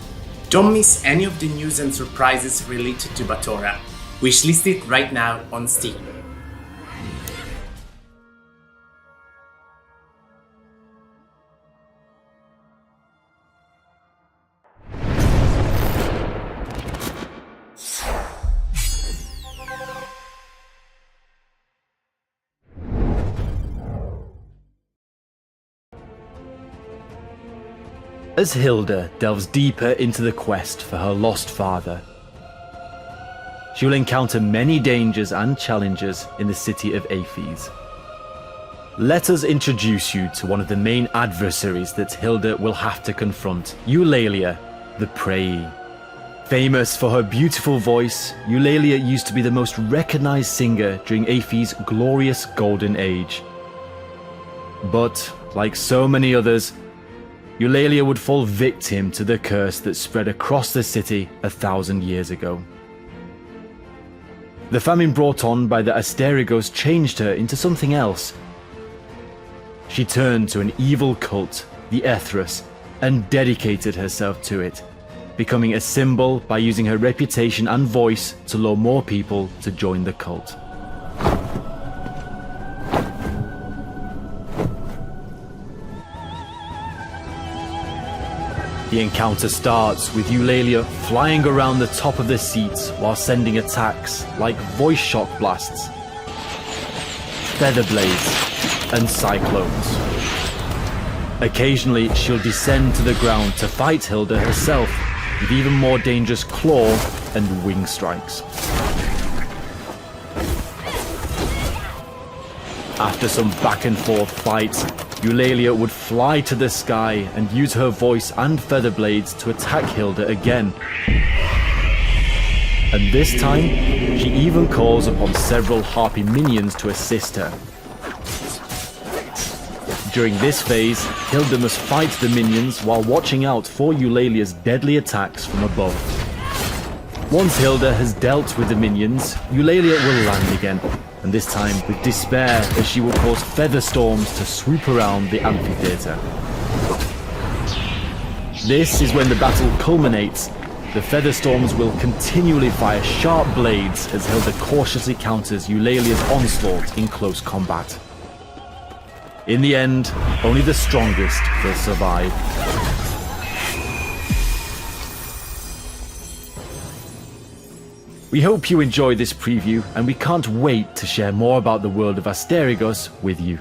Don't miss any of the news and surprises related to Batora. Wishlist it right now on Steam. As Hilda delves deeper into the quest for her lost father, she will encounter many dangers and challenges in the city of Aphes. Let us introduce you to one of the main adversaries that Hilda will have to confront, Eulalia, the Prey. Famous for her beautiful voice, Eulalia used to be the most recognized singer during Aphes' glorious golden age. But, like so many others, Eulalia would fall victim to the curse that spread across the city 1,000 years ago. The famine brought on by the Asterigos changed her into something else. She turned to an evil cult, the Ethras, and dedicated herself to it. becoming a symbol by using her reputation and voice to lure more people to join the cult. The encounter starts with Eulalia flying around the top of the seats while sending attacks like voice shock blasts, feather blades, and cyclones. Occasionally, she'll descend to the ground to fight Hilda herself with even more dangerous claw and wing strikes. After some back and forth fights, Eulalia would fly to the sky and use her voice and feather blades to attack Hilda again. And this time, she even calls upon several harpy minions to assist her. During this phase, Hilda must fight the minions while watching out for Eulalia's deadly attacks from above. Once Hilda has dealt with the minions, Eulalia will land again, and this time with despair as she will cause feather storms to swoop around the amphitheater. This is when the battle culminates. The feather storms will continually fire sharp blades as Hilda cautiously counters Eulalia's onslaught in close combat. In the end, only the strongest will survive. We hope you enjoyed this preview, and we can't wait to share more about the world of Asterigos with you.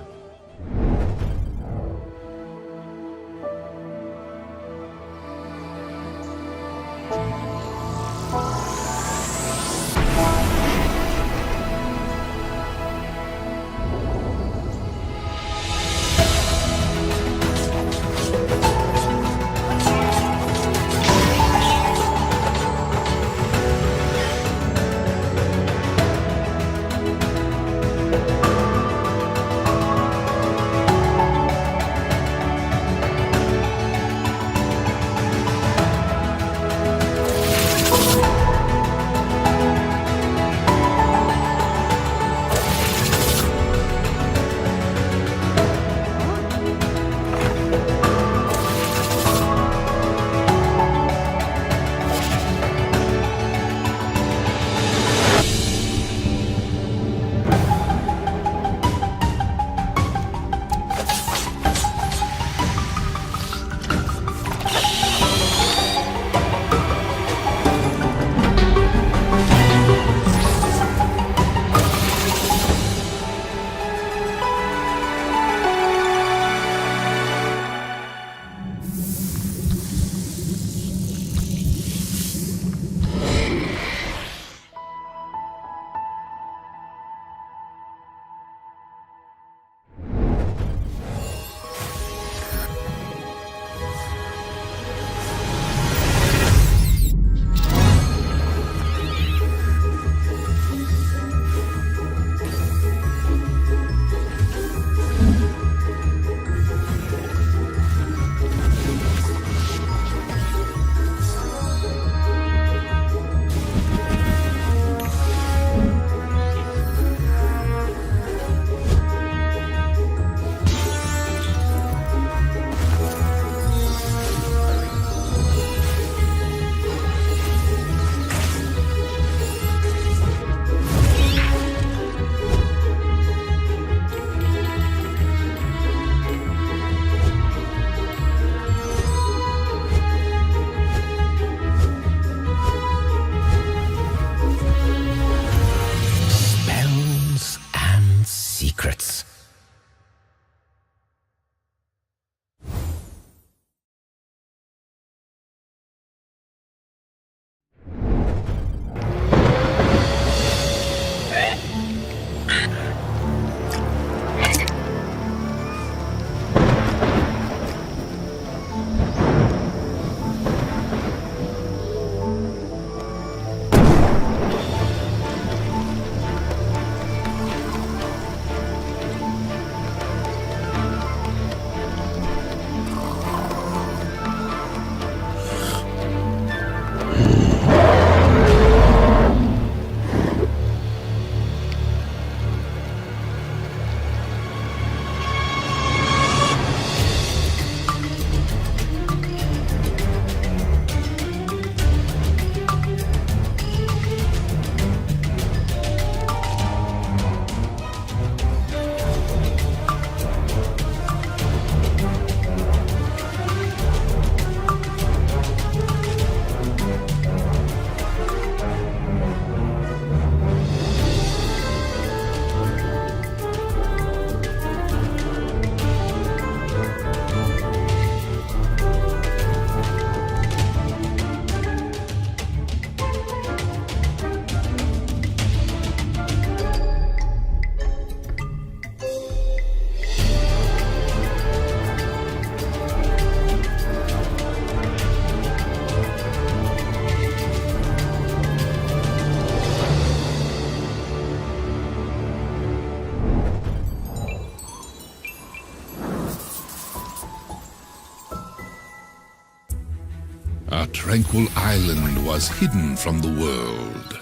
tranquil island was hidden from the world.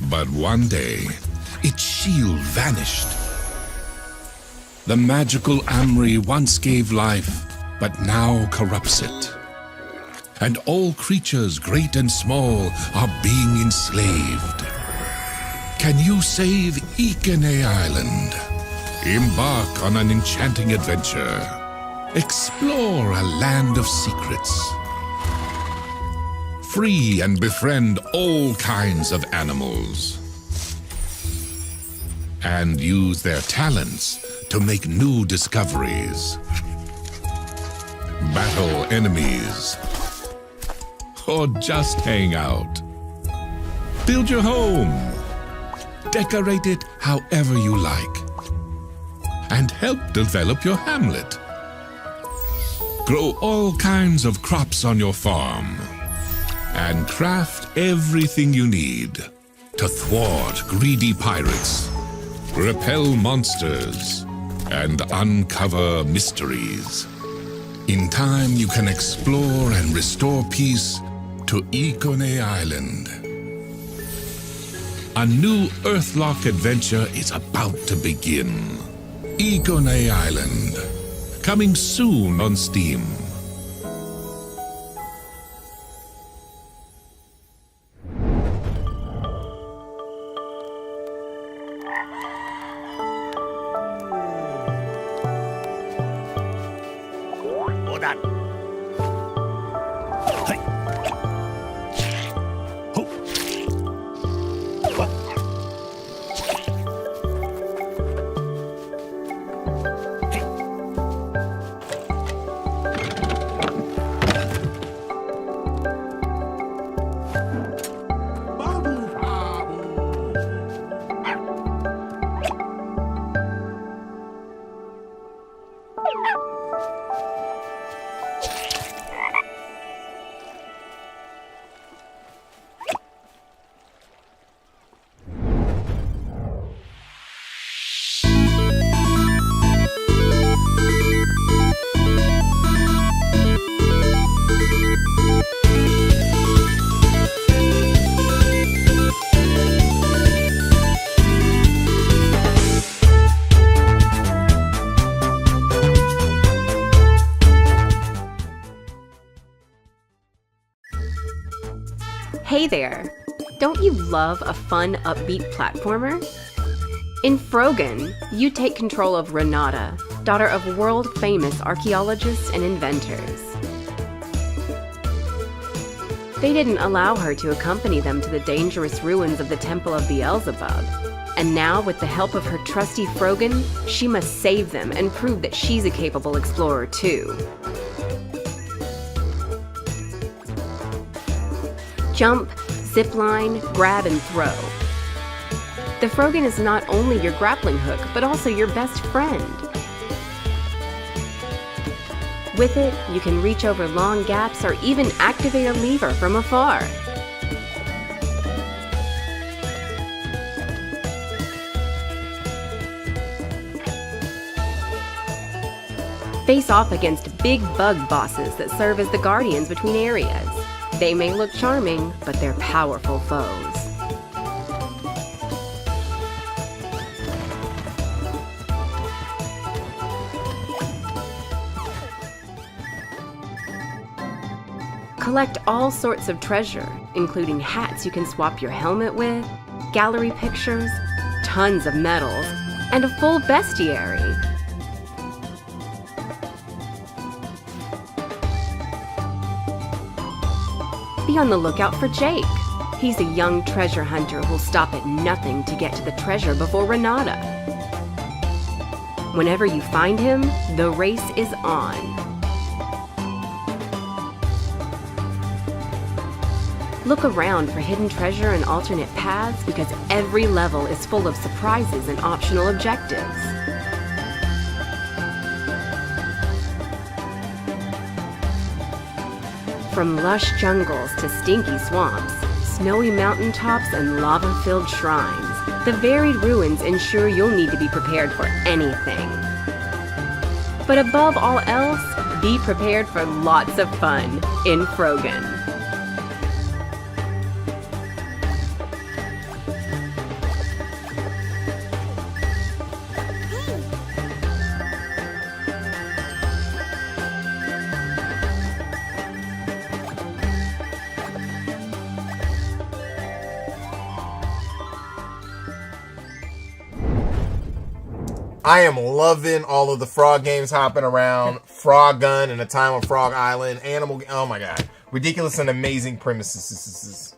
But one day, its shield vanished. The magical Amri once gave life, but now corrupts it. And all creatures, great and small, are being enslaved. Can you save Ikene Island? Embark on an enchanting adventure. Explore a land of secrets. Free and befriend all kinds of animals. And use their talents to make new discoveries. Battle enemies. Or just hang out. Build your home. Decorate it however you like. And help develop your hamlet. Grow all kinds of crops on your farm. And craft everything you need to thwart greedy pirates, repel monsters, and uncover mysteries. In time, you can explore and restore peace to Ikone Island. A new Earthlock adventure is about to begin. Ikone Island, coming soon on Steam. Hey there! Don't you love a fun, upbeat platformer? In Frogan, you take control of Renata, daughter of world-famous archaeologists and inventors. They didn't allow her to accompany them to the dangerous ruins of the Temple of Beelzebub, and now, with the help of her trusty Frogan, she must save them and prove that she's a capable explorer too. Jump, zipline, grab, and throw. The Frogan is not only your grappling hook, but also your best friend. With it, you can reach over long gaps or even activate a lever from afar. Face off against big bug bosses that serve as the guardians between areas. They may look charming, but they're powerful foes. Collect all sorts of treasure, including hats you can swap your helmet with, gallery pictures, tons of medals, and a full bestiary. Be on the lookout for Jake. He's a young treasure hunter who'll stop at nothing to get to the treasure before Renata. Whenever you find him, the race is on. Look around for hidden treasure and alternate paths because every level is full of surprises and optional objectives. From lush jungles to stinky swamps, snowy mountaintops and lava-filled shrines, the varied ruins ensure you'll need to be prepared for anything. But above all else, be prepared for lots of fun in Frogan. I am loving all of the frog games hopping around. Frog Gun and A Time on Frog Island. Animal. Oh my god. Ridiculous and amazing premises.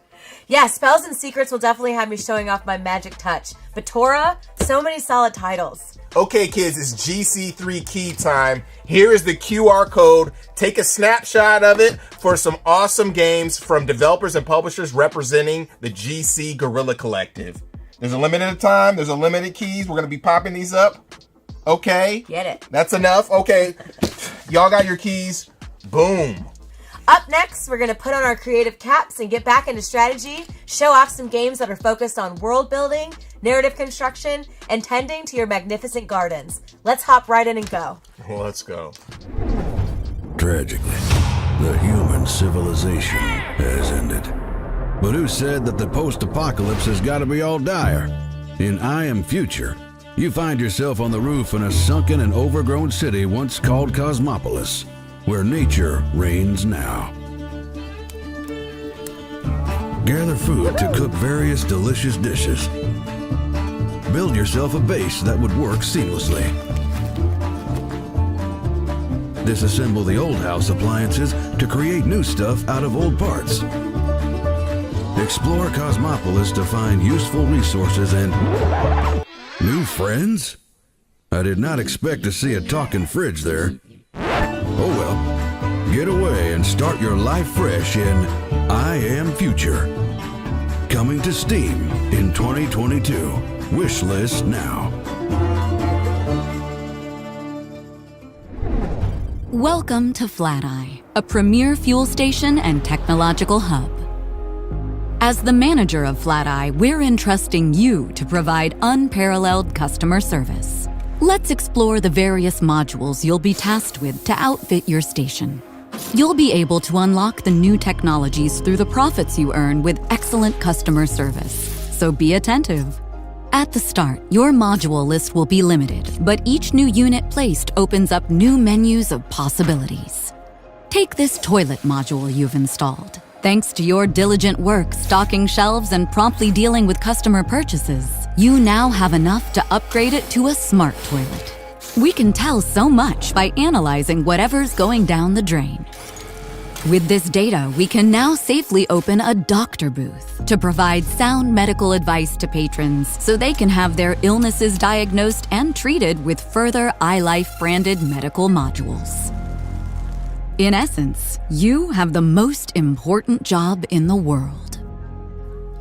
Yeah, Spells and Secrets will definitely have me showing off my magic touch. But Tora, so many solid titles. Okay, kids, it's GC3 key time. Here is the QR code. Take a snapshot of it for some awesome games from developers and publishers representing the GC Guerrilla Collective. There's a limited time. There's a limited keys. We're going to be popping these up. Okay. Get it. That's enough. Okay. Y'all got your keys. Boom. Up next, we're going to put on our creative caps and get back into strategy, show off some games that are focused on world building, narrative construction, and tending to your magnificent gardens. Let's hop right in and go. Let's go. Tragically, the human civilization has ended. But who said that the post-apocalypse has got to be all dire? In I Am Future, you find yourself on the roof in a sunken and overgrown city once called Cosmopolis, where nature reigns now. Gather food to cook various delicious dishes. Build yourself a base that would work seamlessly. Disassemble the old house appliances to create new stuff out of old parts. Explore Cosmopolis to find useful resources and new friends? I did not expect to see a talking fridge there. Oh well, get away and start your life fresh in I Am Future. Coming to Steam in 2022. Wishlist now. Welcome to Flat-Eye, a premier fuel station and technological hub. As the manager of Flat-Eye, we're entrusting you to provide unparalleled customer service. Let's explore the various modules you'll be tasked with to outfit your station. You'll be able to unlock the new technologies through the profits you earn with excellent customer service, so be attentive. At the start, your module list will be limited, but each new unit placed opens up new menus of possibilities. Take this toilet module you've installed. Thanks to your diligent work stocking shelves and promptly dealing with customer purchases, you now have enough to upgrade it to a smart toilet. We can tell so much by analyzing whatever's going down the drain. With this data, we can now safely open a doctor booth to provide sound medical advice to patrons so they can have their illnesses diagnosed and treated with further iLife branded medical modules. In essence, you have the most important job in the world.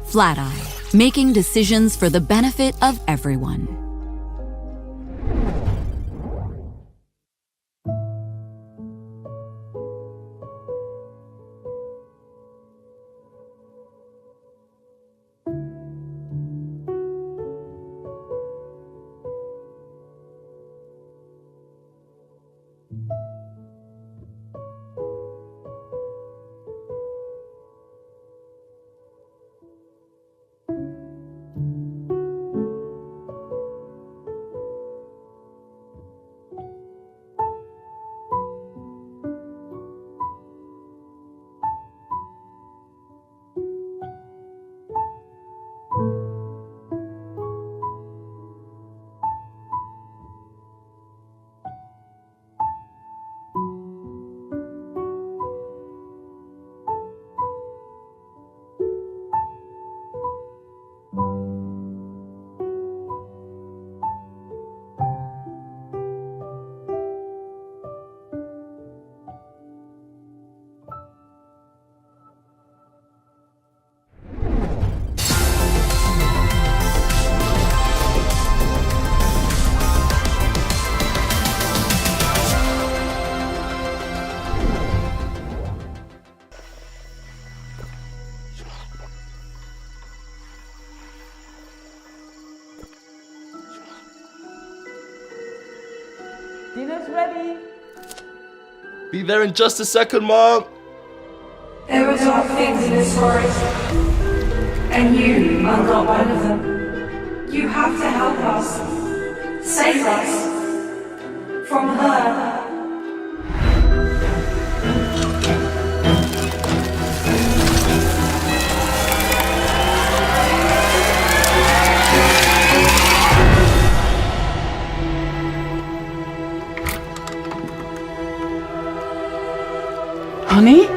Flat-Eye, making decisions for the benefit of everyone. Dinner's ready. Be there in just a second, Mom. There were dark things in this forest, and you are not one of them. You have to help us. Save us. From her. Honey?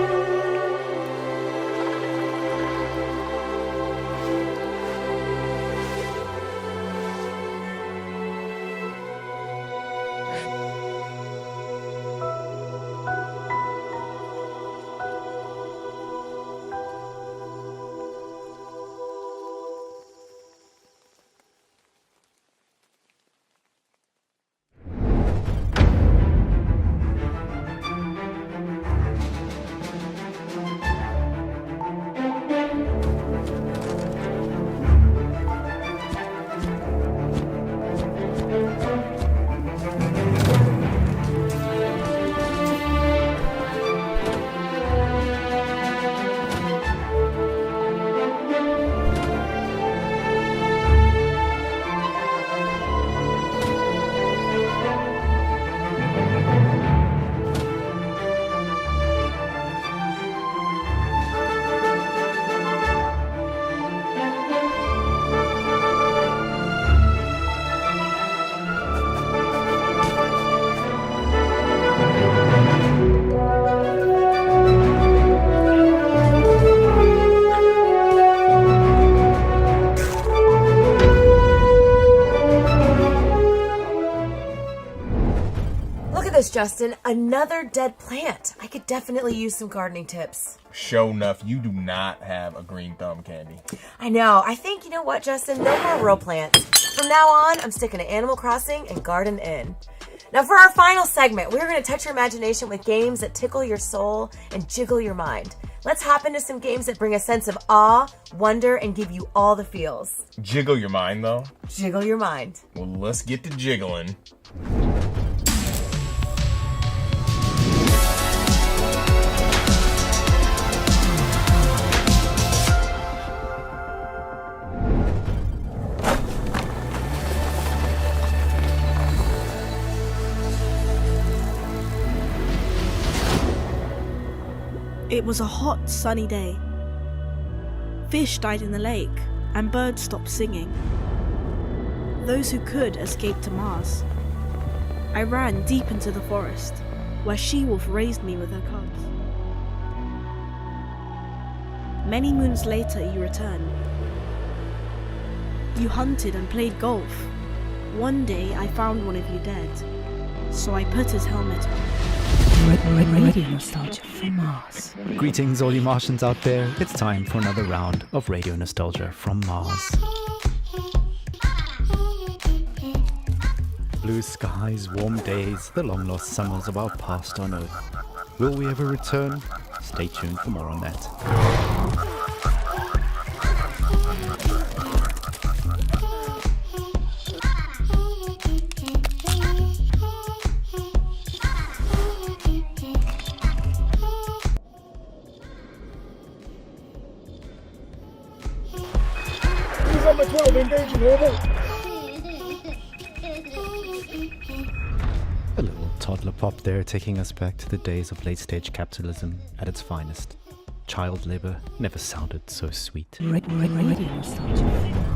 Justin, another dead plant. I could definitely use some gardening tips. Sure enough, you do not have a green thumb, Candy. I know. I think, you know what, Justin? No more real plants. From now on, I'm sticking to Animal Crossing and Garden Inn. Now, for our final segment, we're going to touch your imagination with games that tickle your soul and jiggle your mind. Let's hop into some games that bring a sense of awe, wonder, and give you all the feels. Jiggle your mind, though? Jiggle your mind. Well, let's get to jiggling. It was a hot, sunny day. Fish died in the lake, and birds stopped singing. Those who could escaped to Mars. I ran deep into the forest, where She-Wolf raised me with her cubs. Many moons later, you returned. You hunted and played golf. One day, I found one of you dead, so I put his helmet on. Radio Nostalgia from Mars. Greetings, all you Martians out there. It's time for another round of Radio Nostalgia from Mars. Blue skies, warm days, the long-lost summers of our past on Earth. Will we ever return? Stay tuned for more on that. Number 12, engaging order. A little toddler pop there, taking us back to the days of late-stage capitalism at its finest. Child labor never sounded so sweet. Radio Nostalgia.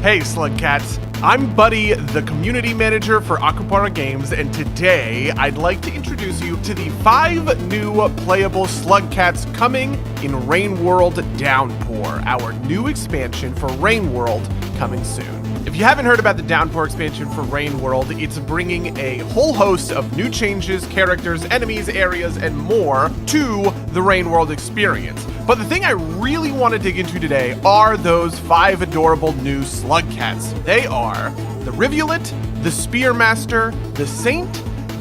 Hey Slugcats, I'm Buddy, the community manager for Akupara Games, and today I'd like to introduce you to the 5 new playable Slugcats coming in Rain World Downpour, our new expansion for Rain World coming soon. If you haven't heard about the Downpour expansion for Rain World, it's bringing a whole host of new changes, characters, enemies, areas, and more to the Rain World experience. But the thing I really want to dig into today are those 5 adorable new Slugcats. They are the Rivulet, the Spearmaster, the Saint,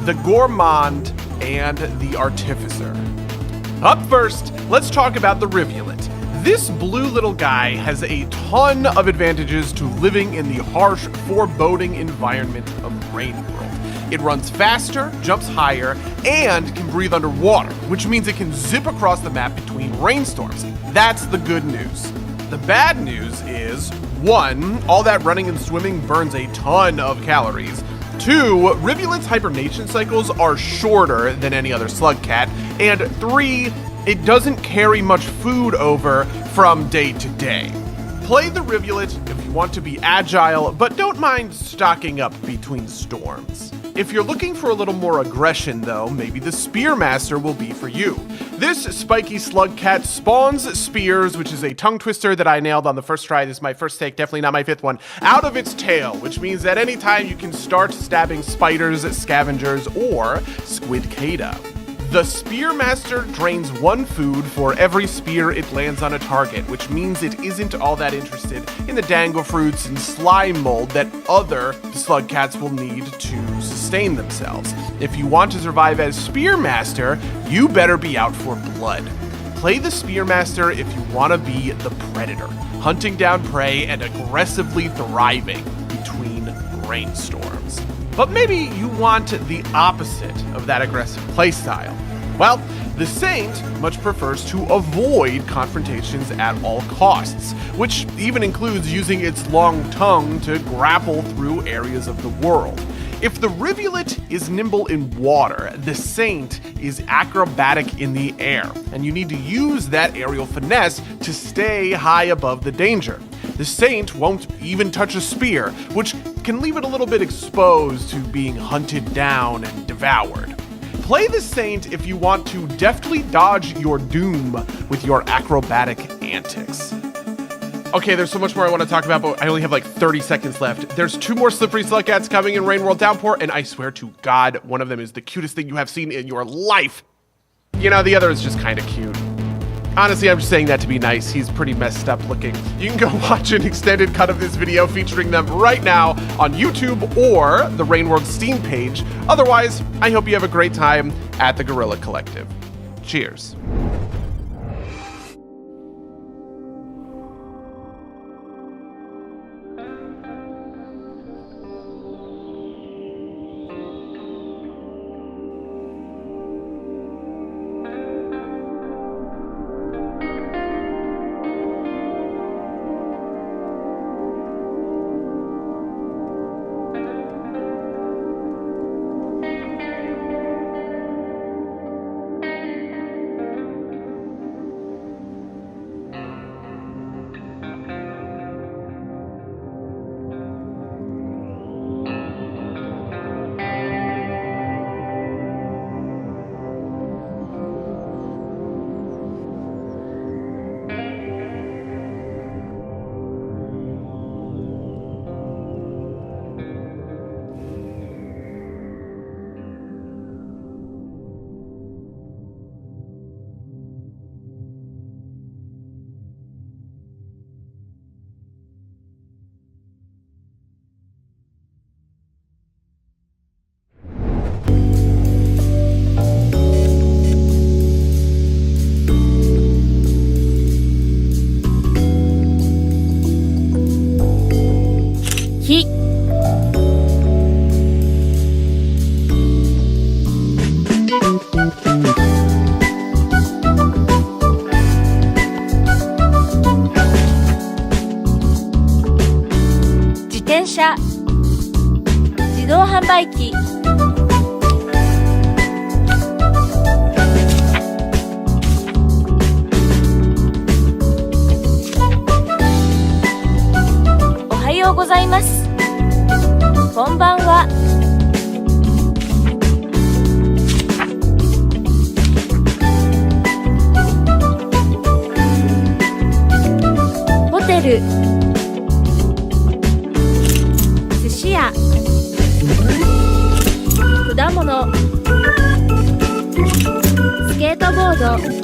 the Gourmand, and the Artificer. Up first, let's talk about the Rivulet. This blue little guy has a ton of advantages to living in the harsh, foreboding environment of Rain World. It runs faster, jumps higher, and can breathe underwater, which means it can zip across the map between rainstorms. That's the good news. The bad news is, 1, all that running and swimming burns a ton of calories. 2, Rivulet's hibernation cycles are shorter than any other Slugcat. And 3, it doesn't carry much food over from day to day. Play the Rivulet if you want to be agile, but don't mind stocking up between storms. If you're looking for a little more aggression though, maybe the Spearmaster will be for you. This spiky Slugcat spawns spears, which is a tongue twister that I nailed on the first try. This is my first take, definitely not my 5th one, out of its tail, which means that anytime you can start stabbing spiders, scavengers, or squidcada. The Spearmaster drains 1 food for every spear it lands on a target, which means it isn't all that interested in the dango fruits and slime mold that other Slugcats will need to sustain themselves. If you want to survive as Spearmaster, you better be out for blood. Play the Spearmaster if you want to be the Predator, hunting down prey and aggressively thriving between rainstorms. But maybe you want the opposite of that aggressive playstyle. Well, the Saint much prefers to avoid confrontations at all costs, which even includes using its long tongue to grapple through areas of the world. If the Rivulet is nimble in water, the Saint is acrobatic in the air, and you need to use that aerial finesse to stay high above the danger. The Saint won't even touch a spear, which can leave it a little bit exposed to being hunted down and devoured. Play the Saint if you want to deftly dodge your doom with your acrobatic antics. Okay, there's so much more I want to talk about, but I only have like 30 seconds left. There's 2 more slippery Slugcats coming in Rain World Downpour, and I swear to God, one of them is the cutest thing you have seen in your life. You know, the other is just kind of cute. Honestly, I'm just saying that to be nice. He's pretty messed up looking. You can go watch an extended cut of this video featuring them right now on YouTube or the Rain World Steam page. Otherwise, I hope you have a great time at the Guerrilla Collective. Cheers. Zidensha. 自動販売機。おはよようございます。こんばんは。ホテル、寿司屋、果物、スケートボード、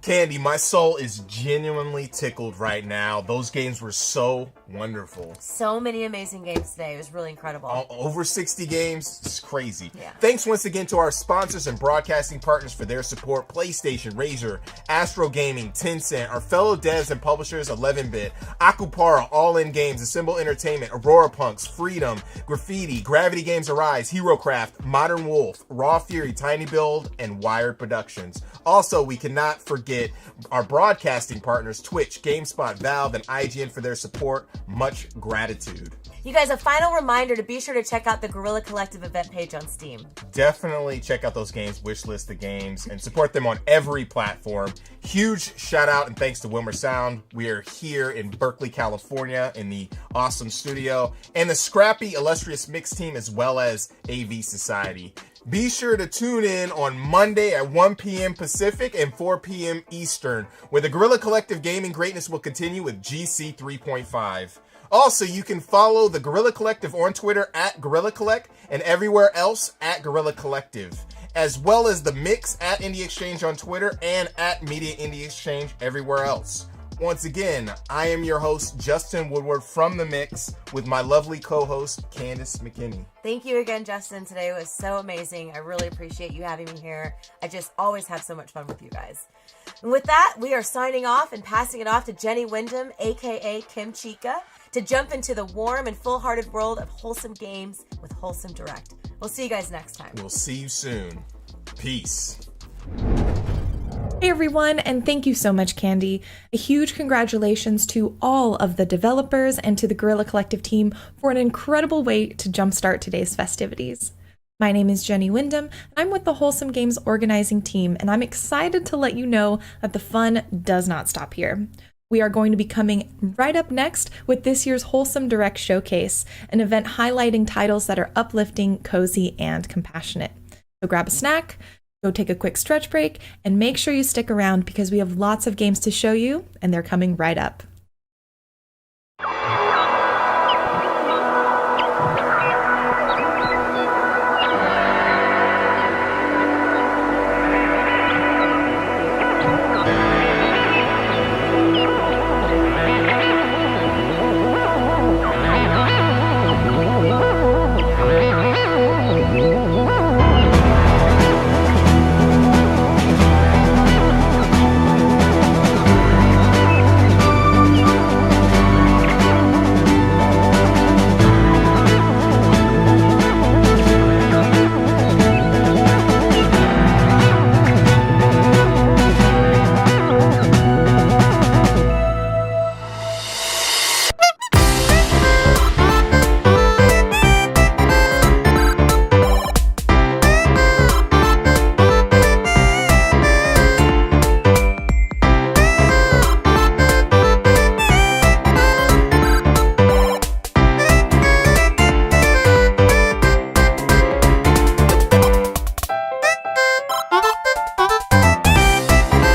Candy, my soul is genuinely tickled right now. Those games were so wonderful. So many amazing games today. It was really incredible. Over 60 games. It's crazy. Yeah. Thanks once again to our sponsors and broadcasting partners for their support. PlayStation, Razer, Astro Gaming, Tencent, our fellow devs and publishers, 11-Bit, Akupara, All In Games, Assemble Entertainment, Aurora Punks, Freedom, Graffiti, Gravity Games Arise, HeroCraft, Modern Wolf, Raw Fury, Tiny Build, and Wired Productions. Also, we cannot forget our broadcasting partners, Twitch, GameSpot, Valve, and IGN for their support. Much gratitude. You guys, a final reminder to be sure to check out the Guerrilla Collective event page on Steam. Definitely check out those games, wishlist the games, and support them on every platform. Huge shout out and thanks to Wilmer Sound. We are here in Berkeley, California in the awesome studio, and the scrappy, illustrious mix team as well as AV Society. Be sure to tune in on Monday at 1 p.m. Pacific and 4 p.m. Eastern, where the Guerrilla Collective gaming greatness will continue with GC 3.5. Also, you can follow the Guerrilla Collective on Twitter at Guerrilla Collect and everywhere else at Guerrilla Collective, as well as the Mix at Indie Exchange on Twitter and at Media Indie Exchange everywhere else. Once again, I am your host, Justin Woodward from The Mix, with my lovely co-host, Candace McKinney. Thank you again, Justin. Today was so amazing. I really appreciate you having me here. I just always have so much fun with you guys. And with that, we are signing off and passing it off to Jenny Wyndham, aka Kim Chica, to jump into the warm and full-hearted world of Wholesome Games with Wholesome Direct. We'll see you guys next time. We'll see you soon. Peace. Hey everyone, and thank you so much, Candy. A huge congratulations to all of the developers and to the Guerrilla Collective team for an incredible way to jumpstart today's festivities. My name is Jenny Wyndham, and I'm with the Wholesome Games organizing team, and I'm excited to let you know that the fun does not stop here. We are going to be coming right up next with this year's Wholesome Direct Showcase, an event highlighting titles that are uplifting, cozy, and compassionate. So grab a snack, go take a quick stretch break, and make sure you stick around because we have lots of games to show you, and they're coming right up.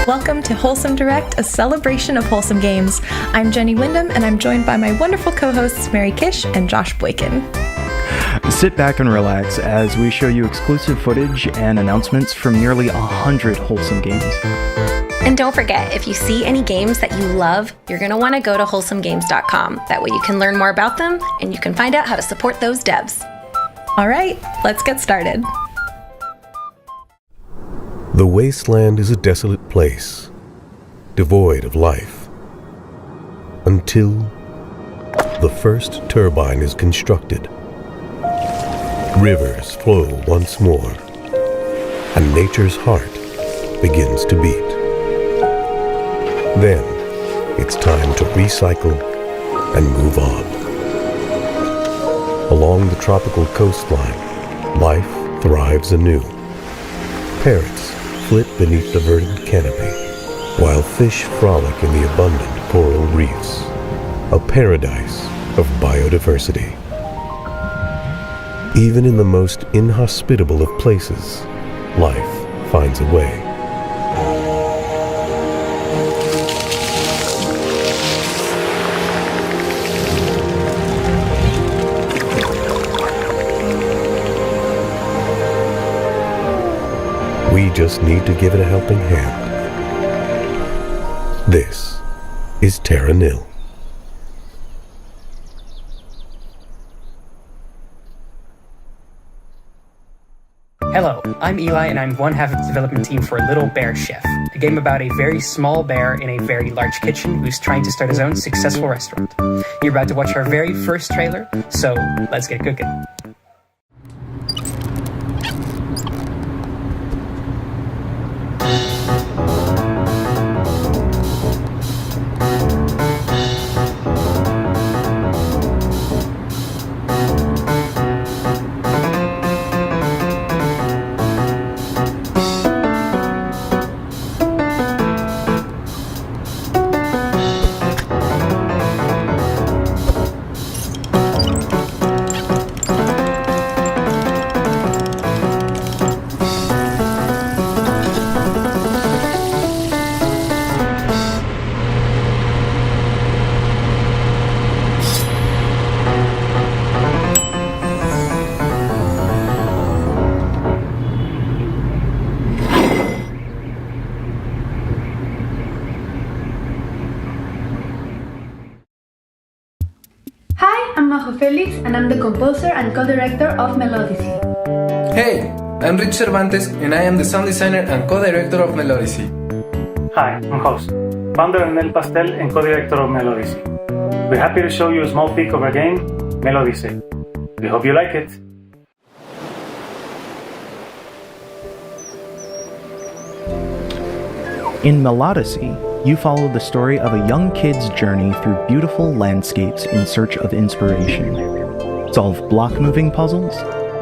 Welcome to Wholesome Direct, a celebration of wholesome games. I'm Jenny Wyndham, and I'm joined by my wonderful co-hosts Mary Kish and Josh Boykin. Sit back and relax as we show you exclusive footage and announcements from nearly 100 Wholesome games. And don't forget, if you see any games that you love, you're going to want to go to wholesomegames.com. That way you can learn more about them, and you can find out how to support those devs. All right, let's get started. The wasteland is a desolate place, devoid of life, until the first turbine is constructed. Rivers flow once more, and nature's heart begins to beat. Then, it's time to recycle and move on. Along the tropical coastline, life thrives anew. Parrots flit beneath the verdant canopy, while fish frolic in the abundant coral reefs. A paradise of biodiversity. Even in the most inhospitable of places, life finds a way. We just need to give it a helping hand. This is Terra Nil. Hello, I'm Eli and I'm one half of the development team for Little Bear Chef, a game about a very small bear in a very large kitchen who's trying to start his own successful restaurant. You're about to watch our very first trailer, so let's get cooking. Felix, and I'm the composer and co-director of Melodicy. Hey, I'm Rich Cervantes, and I am the sound designer and co-director of Melodicy. Hi, I'm Host, founder of Nel Pastel and co-director of Melodicy. We're happy to show you a small peek of our game, Melodicy. We hope you like it. In Melodicy, you follow the story of a young kid's journey through beautiful landscapes in search of inspiration. Solve block-moving puzzles,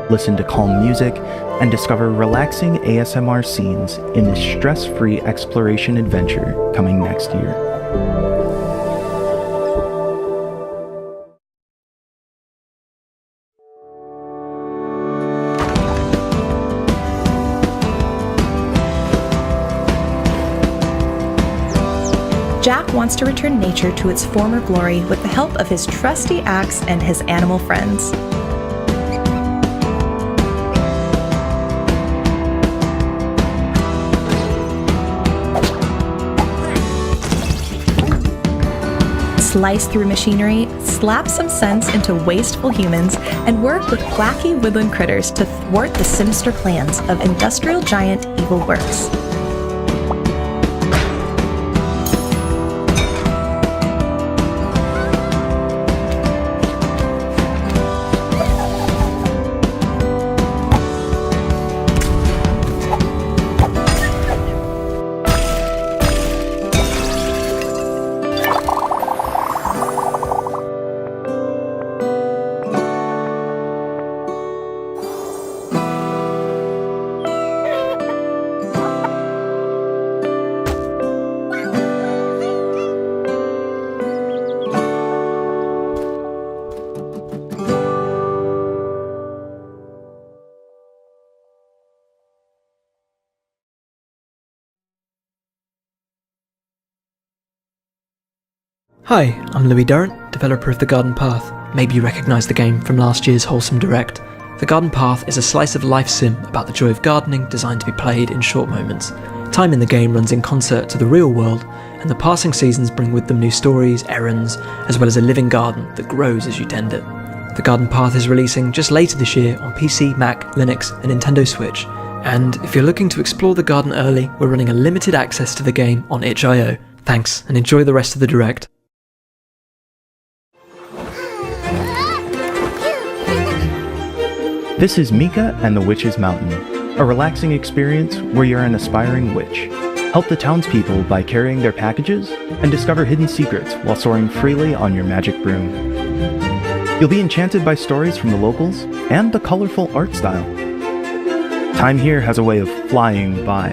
listen to calm music, and discover relaxing ASMR scenes in this stress-free exploration adventure coming next year. Jack wants to return nature to its former glory with the help of his trusty axe and his animal friends. Slice through machinery, slap some sense into wasteful humans, and work with wacky woodland critters to thwart the sinister plans of industrial giant Evil Works. Hi, I'm Louis Durrant, developer of The Garden Path. Maybe you recognise the game from last year's Wholesome Direct. The Garden Path is a slice-of-life sim about the joy of gardening designed to be played in short moments. Time in the game runs in concert to the real world, and the passing seasons bring with them new stories, errands, as well as a living garden that grows as you tend it. The Garden Path is releasing just later this year on PC, Mac, Linux, and Nintendo Switch. And if you're looking to explore the garden early, we're running a limited access to the game on itch.io. Thanks, and enjoy the rest of the Direct. This is Mika and the Witch's Mountain, a relaxing experience where you're an aspiring witch. Help the townspeople by carrying their packages and discover hidden secrets while soaring freely on your magic broom. You'll be enchanted by stories from the locals and the colorful art style. Time here has a way of flying by.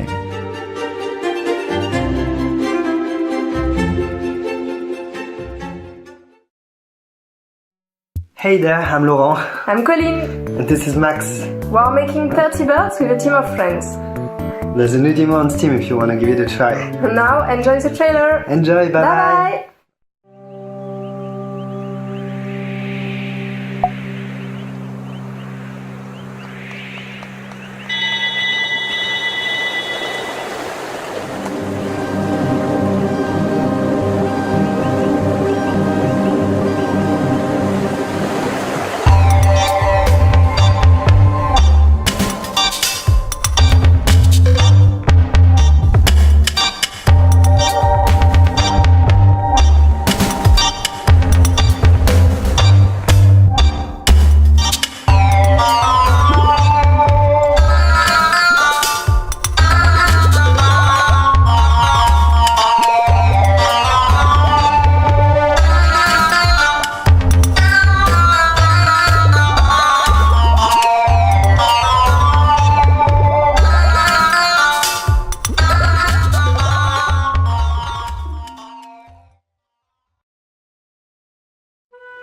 Hey there, I'm Laurent. I'm Colline. And this is Max. We're making 30 birds with a team of friends. There's a new demo on Steam if you want to give it a try. Now, enjoy the trailer. Enjoy, bye-bye. Bye-bye.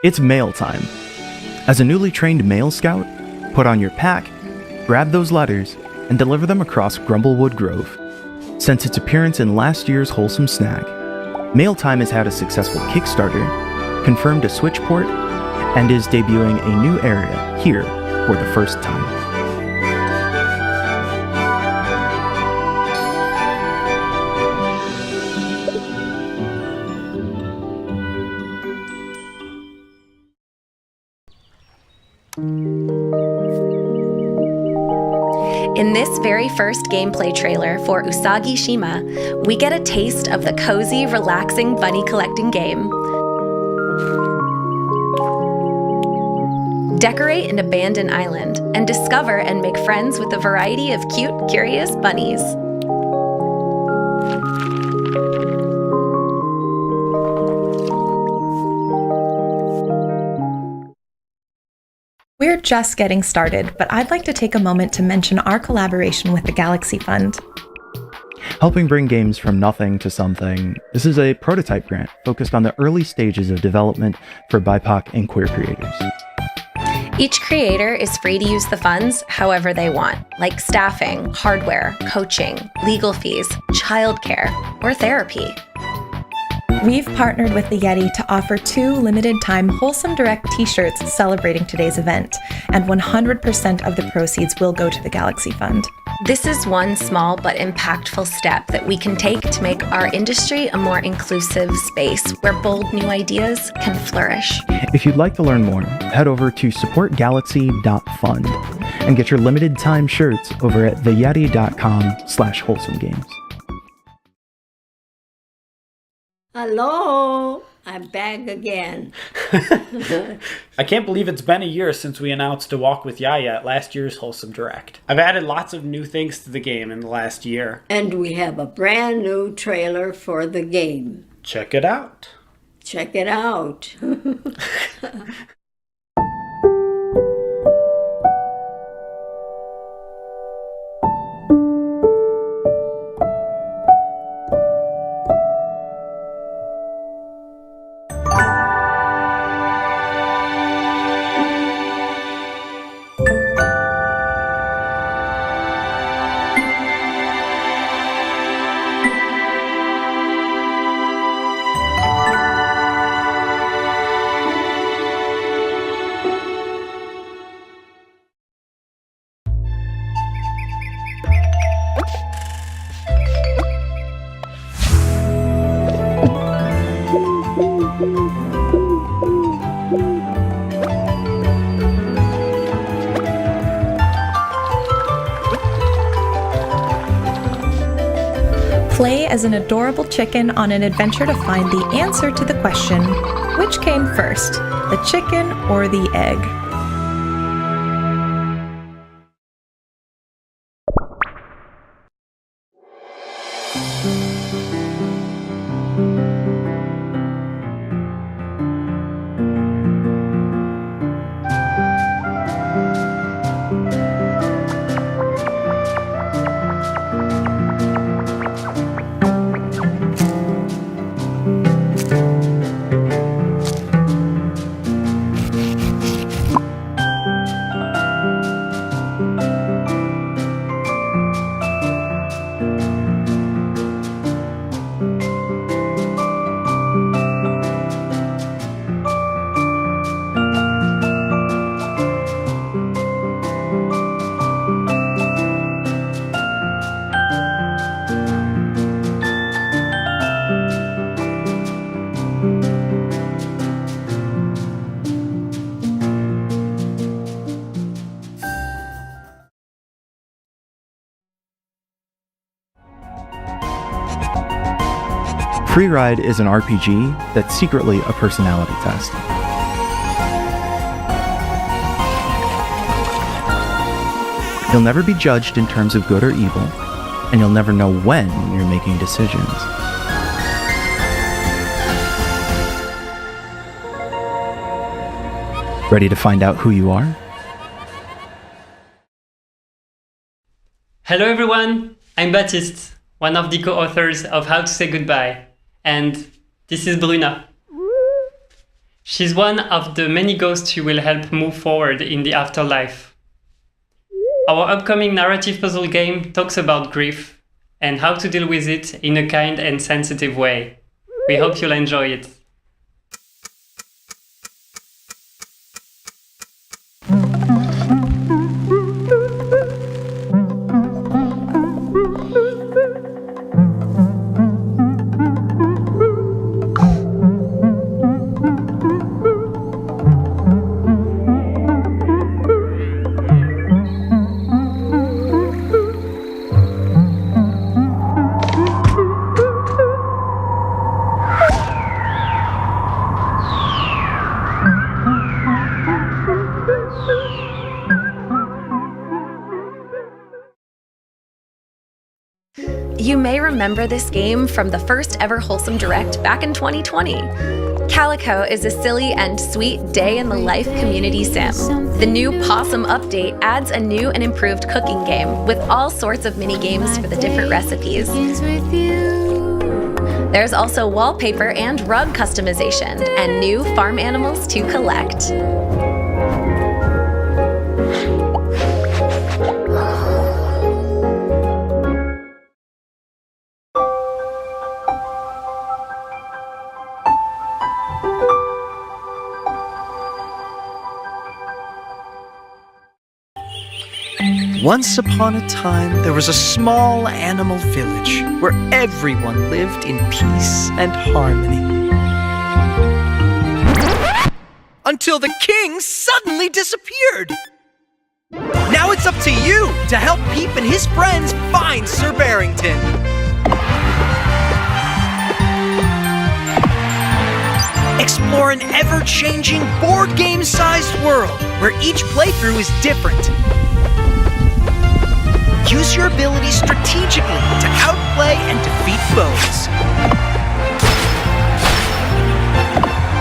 It's mail time. As a newly trained mail scout, put on your pack, grab those letters, and deliver them across Grumblewood Grove. Since its appearance in last year's Wholesome Snag, Mail Time has had a successful Kickstarter, confirmed a Switch port, and is debuting a new area here for the first time. In this very first gameplay trailer for Usagi Shima, we get a taste of the cozy, relaxing bunny collecting game. Decorate an abandoned island and discover and make friends with a variety of cute, curious bunnies. We're just getting started, but I'd like to take a moment to mention our collaboration with the Galaxy Fund. Helping bring games from nothing to something, this is a prototype grant focused on the early stages of development for BIPOC and queer creators. Each creator is free to use the funds however they want, like staffing, hardware, coaching, legal fees, childcare, or therapy. We've partnered with the Yeti to offer 2 limited-time Wholesome Direct t-shirts celebrating today's event, and 100% of the proceeds will go to the Galaxy Fund. This is one small but impactful step that we can take to make our industry a more inclusive space where bold new ideas can flourish. If you'd like to learn more, head over to supportgalaxy.fund and get your limited-time shirts over at theyeti.com/wholesomegames. Hello, I'm back again. I can't believe it's been a year since we announced a walk with Yaya at last year's Wholesome Direct. I've added lots of new things to the game in the last year. And we have a brand new trailer for the game. Check it out. Check it out. Play as an adorable chicken on an adventure to find the answer to the question, which came first, the chicken or the egg? Free Ride is an RPG that's secretly a personality test. You'll never be judged in terms of good or evil, and you'll never know when you're making decisions. Ready to find out who you are? Hello everyone, I'm Baptiste, one of the co-authors of How to Say Goodbye, and this is Bruna. She's one of the many ghosts who will help move forward in the afterlife. Our upcoming narrative puzzle game talks about grief and how to deal with it in a kind and sensitive way. We hope you'll enjoy it. You may remember this game from the first ever Wholesome Direct back in 2020. Calico is a silly and sweet day-in-the-life community sim. The new Possum update adds a new and improved cooking game with all sorts of mini-games for the different recipes. There's also wallpaper and rug customization and new farm animals to collect. Once upon a time, there was a small animal village where everyone lived in peace and harmony. Until the king suddenly disappeared! Now it's up to you to help Peep and his friends find Sir Barrington. Explore an ever-changing board game-sized world where each playthrough is different. Use your abilities strategically to outplay and defeat foes.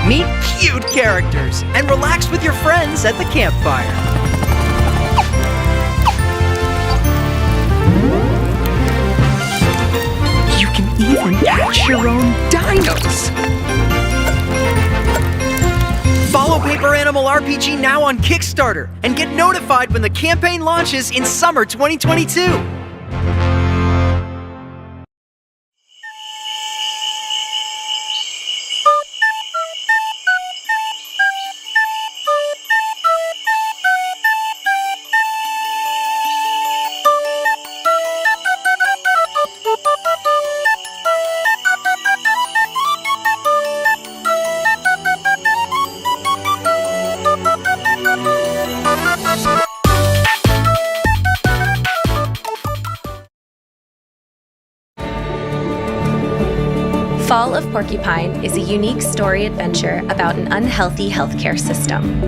Meet cute characters and relax with your friends at the campfire. You can even catch your own dinos. Follow Paper Animal RPG now on Kickstarter and get notified when the campaign launches in summer 2022. Fall of Porcupine is a unique story adventure about an unhealthy healthcare system.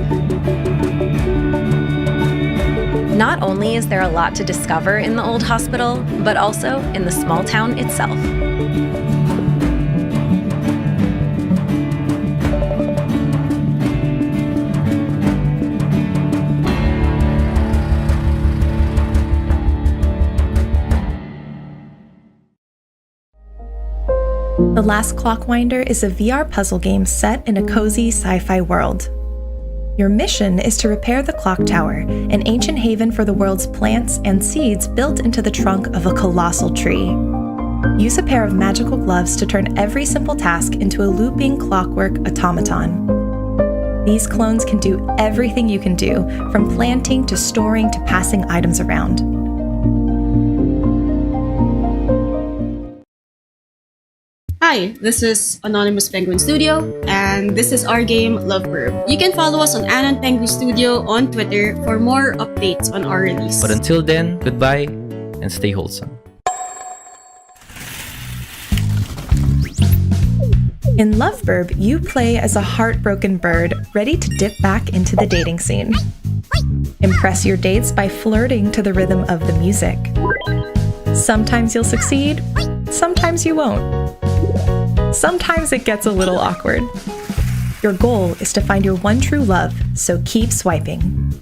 Not only is there a lot to discover in the old hospital, but also in the small town itself. The Last Clockwinder is a VR puzzle game set in a cozy sci-fi world. Your mission is to repair the clock tower, an ancient haven for the world's plants and seeds built into the trunk of a colossal tree. Use a pair of magical gloves to turn every simple task into a looping clockwork automaton. These clones can do everything you can do, from planting to storing to passing items around. Hi, this is Anonymous Penguin Studio, and this is our game Love Verb. You can follow us on Anon Penguin Studio on Twitter for more updates on our release. But until then, goodbye and stay wholesome. In Loveburb, you play as a heartbroken bird ready to dip back into the dating scene. Impress your dates by flirting to the rhythm of the music. Sometimes you'll succeed, sometimes you won't. Sometimes it gets a little awkward. Your goal is to find your one true love, so keep swiping.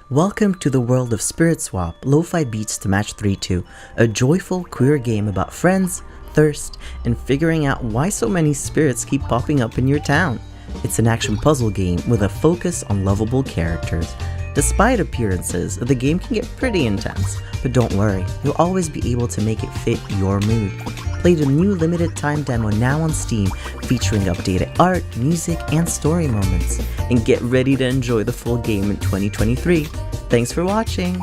Welcome to the world of Spirit Swap, Lo-Fi Beats to Match 3-2, a joyful queer game about friends, thirst, and figuring out why so many spirits keep popping up in your town. It's an action puzzle game with a focus on lovable characters. Despite appearances, the game can get pretty intense, but don't worry, you'll always be able to make it fit your mood. Play the new limited time demo now on Steam, featuring updated art, music, and story moments. And get ready to enjoy the full game in 2023. Thanks for watching!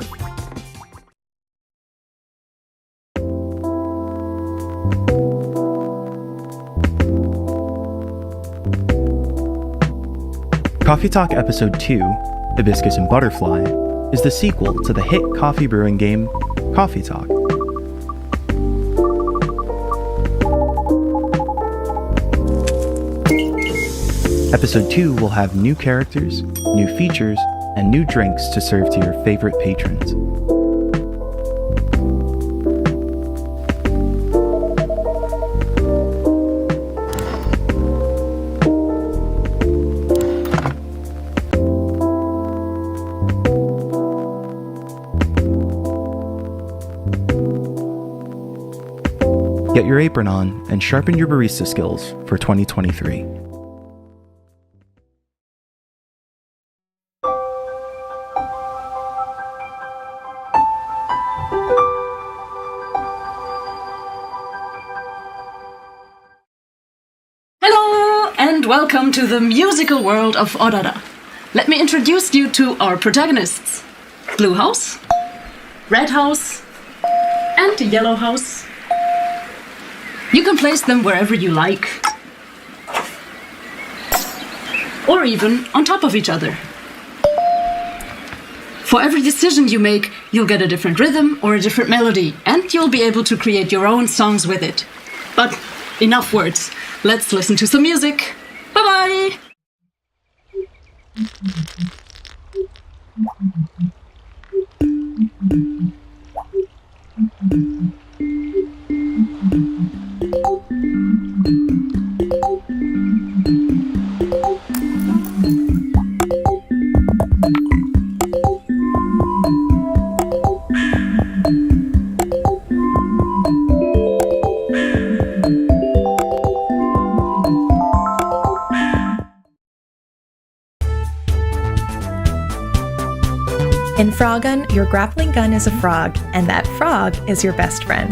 Coffee Talk Episode 2, Hibiscus and Butterfly, is the sequel to the hit coffee brewing game, Coffee Talk. Episode 2 will have new characters, new features, and new drinks to serve to your favorite patrons. Get your apron on and sharpen your barista skills for 2023. Hello and welcome to the musical world of Aurora. Let me introduce you to our protagonists. Blue House, Red House, and Yellow House. You can place them wherever you like. Or even on top of each other. For every decision you make, you'll get a different rhythm or a different melody, and you'll be able to create your own songs with it. But enough words. Let's listen to some music. Bye-bye! In Frogun, your grappling gun is a frog, and that frog is your best friend.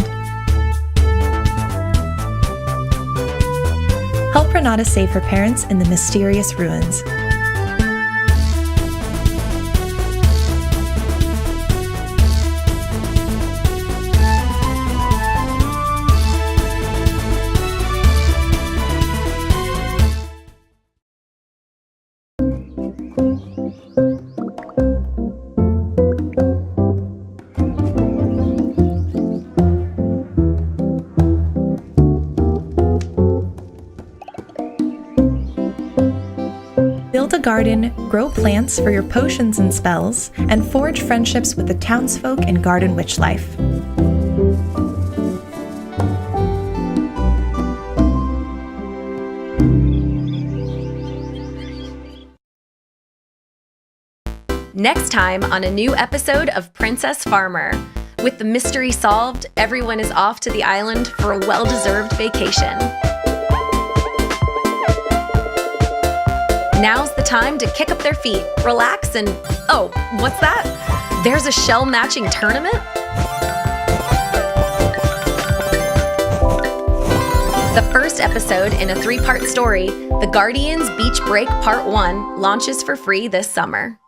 Help Renata save her parents in the mysterious ruins. Build a garden, grow plants for your potions and spells, and forge friendships with the townsfolk and garden witch life. Next time on a new episode of Princess Farmer. With the mystery solved, everyone is off to the island for a well-deserved vacation. Now's the time to kick up their feet, relax, and oh, what's that? There's a shell matching tournament? The first episode in a 3-part story, The Guardians Beach Break Part 1, launches for free this summer.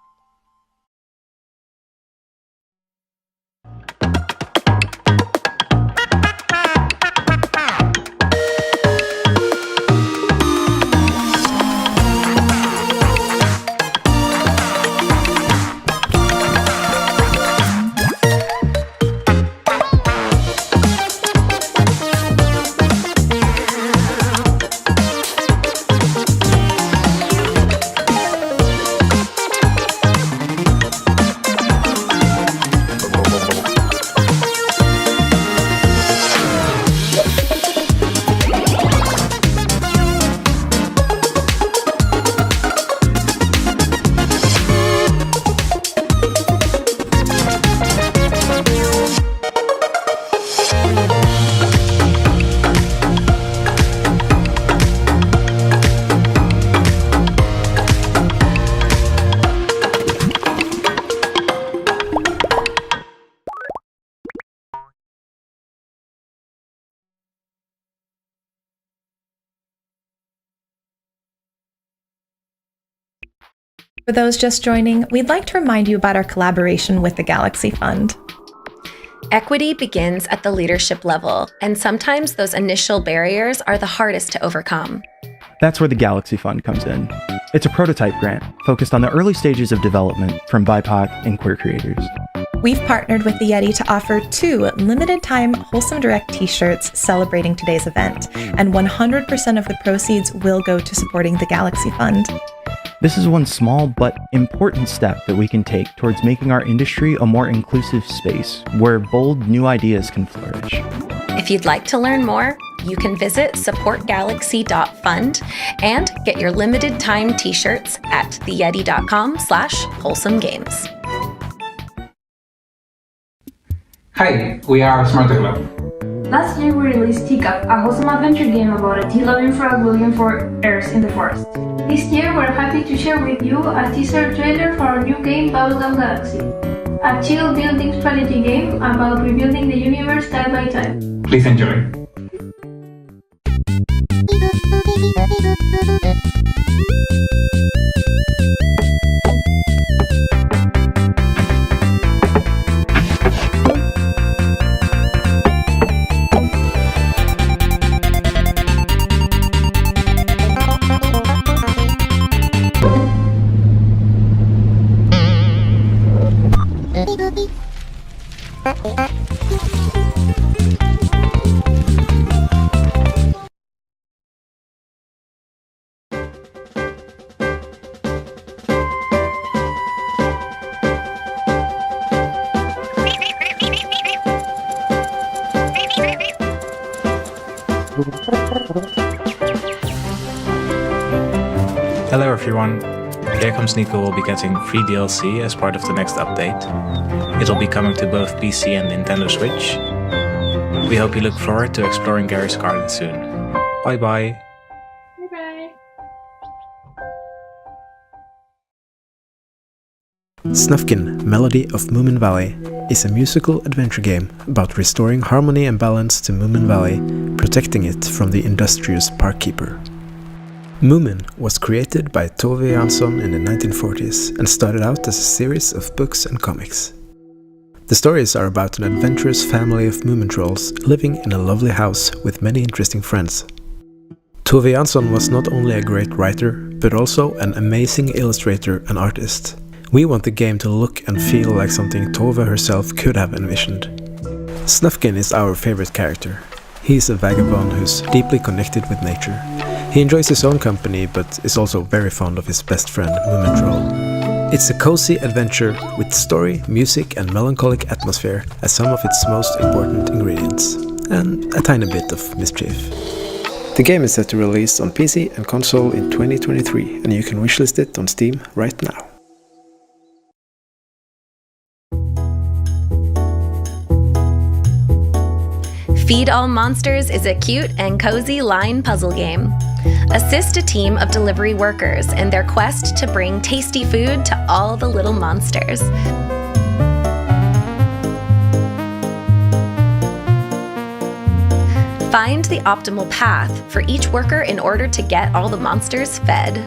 For those just joining, we'd like to remind you about our collaboration with the Galaxy Fund. Equity begins at the leadership level, and sometimes those initial barriers are the hardest to overcome. That's where the Galaxy Fund comes in. It's a prototype grant focused on the early stages of development from BIPOC and queer creators. We've partnered with the Yeti to offer 2 limited-time Wholesome Direct t-shirts celebrating today's event, and 100% of the proceeds will go to supporting the Galaxy Fund. This is one small but important step that we can take towards making our industry a more inclusive space where bold new ideas can flourish. If you'd like to learn more, you can visit supportgalaxy.fund and get your limited time t-shirts at theyeti.com/wholesomegames. Hi, we are Smarter Club. Last year we released Teacup, a wholesome adventure game about a tea-loving frog looking for heirs in the forest. This year we're happy to share with you a teaser trailer for our new game Bubblegum Galaxy, a chill building strategy game about rebuilding the universe tile by tile. Please enjoy. Hello everyone, Here Comes Nico will be getting free DLC as part of the next update. It'll be coming to both PC and Nintendo Switch. We hope you look forward to exploring Gary's Garden soon. Bye bye! Snufkin, Melody of Moomin Valley, is a musical adventure game about restoring harmony and balance to Moomin Valley, protecting it from the industrious parkkeeper. Moomin was created by Tove Jansson in the 1940s and started out as a series of books and comics. The stories are about an adventurous family of Moomin trolls living in a lovely house with many interesting friends. Tove Jansson was not only a great writer, but also an amazing illustrator and artist. We want the game to look and feel like something Tove herself could have envisioned. Snufkin is our favorite character. He is a vagabond who's deeply connected with nature. He enjoys his own company, but is also very fond of his best friend, Moomin Troll. It's a cozy adventure with story, music and melancholic atmosphere as some of its most important ingredients, and a tiny bit of mischief. The game is set to release on PC and console in 2023, and you can wishlist it on Steam right now. Feed All Monsters is a cute and cozy line puzzle game. Assist a team of delivery workers in their quest to bring tasty food to all the little monsters. Find the optimal path for each worker in order to get all the monsters fed.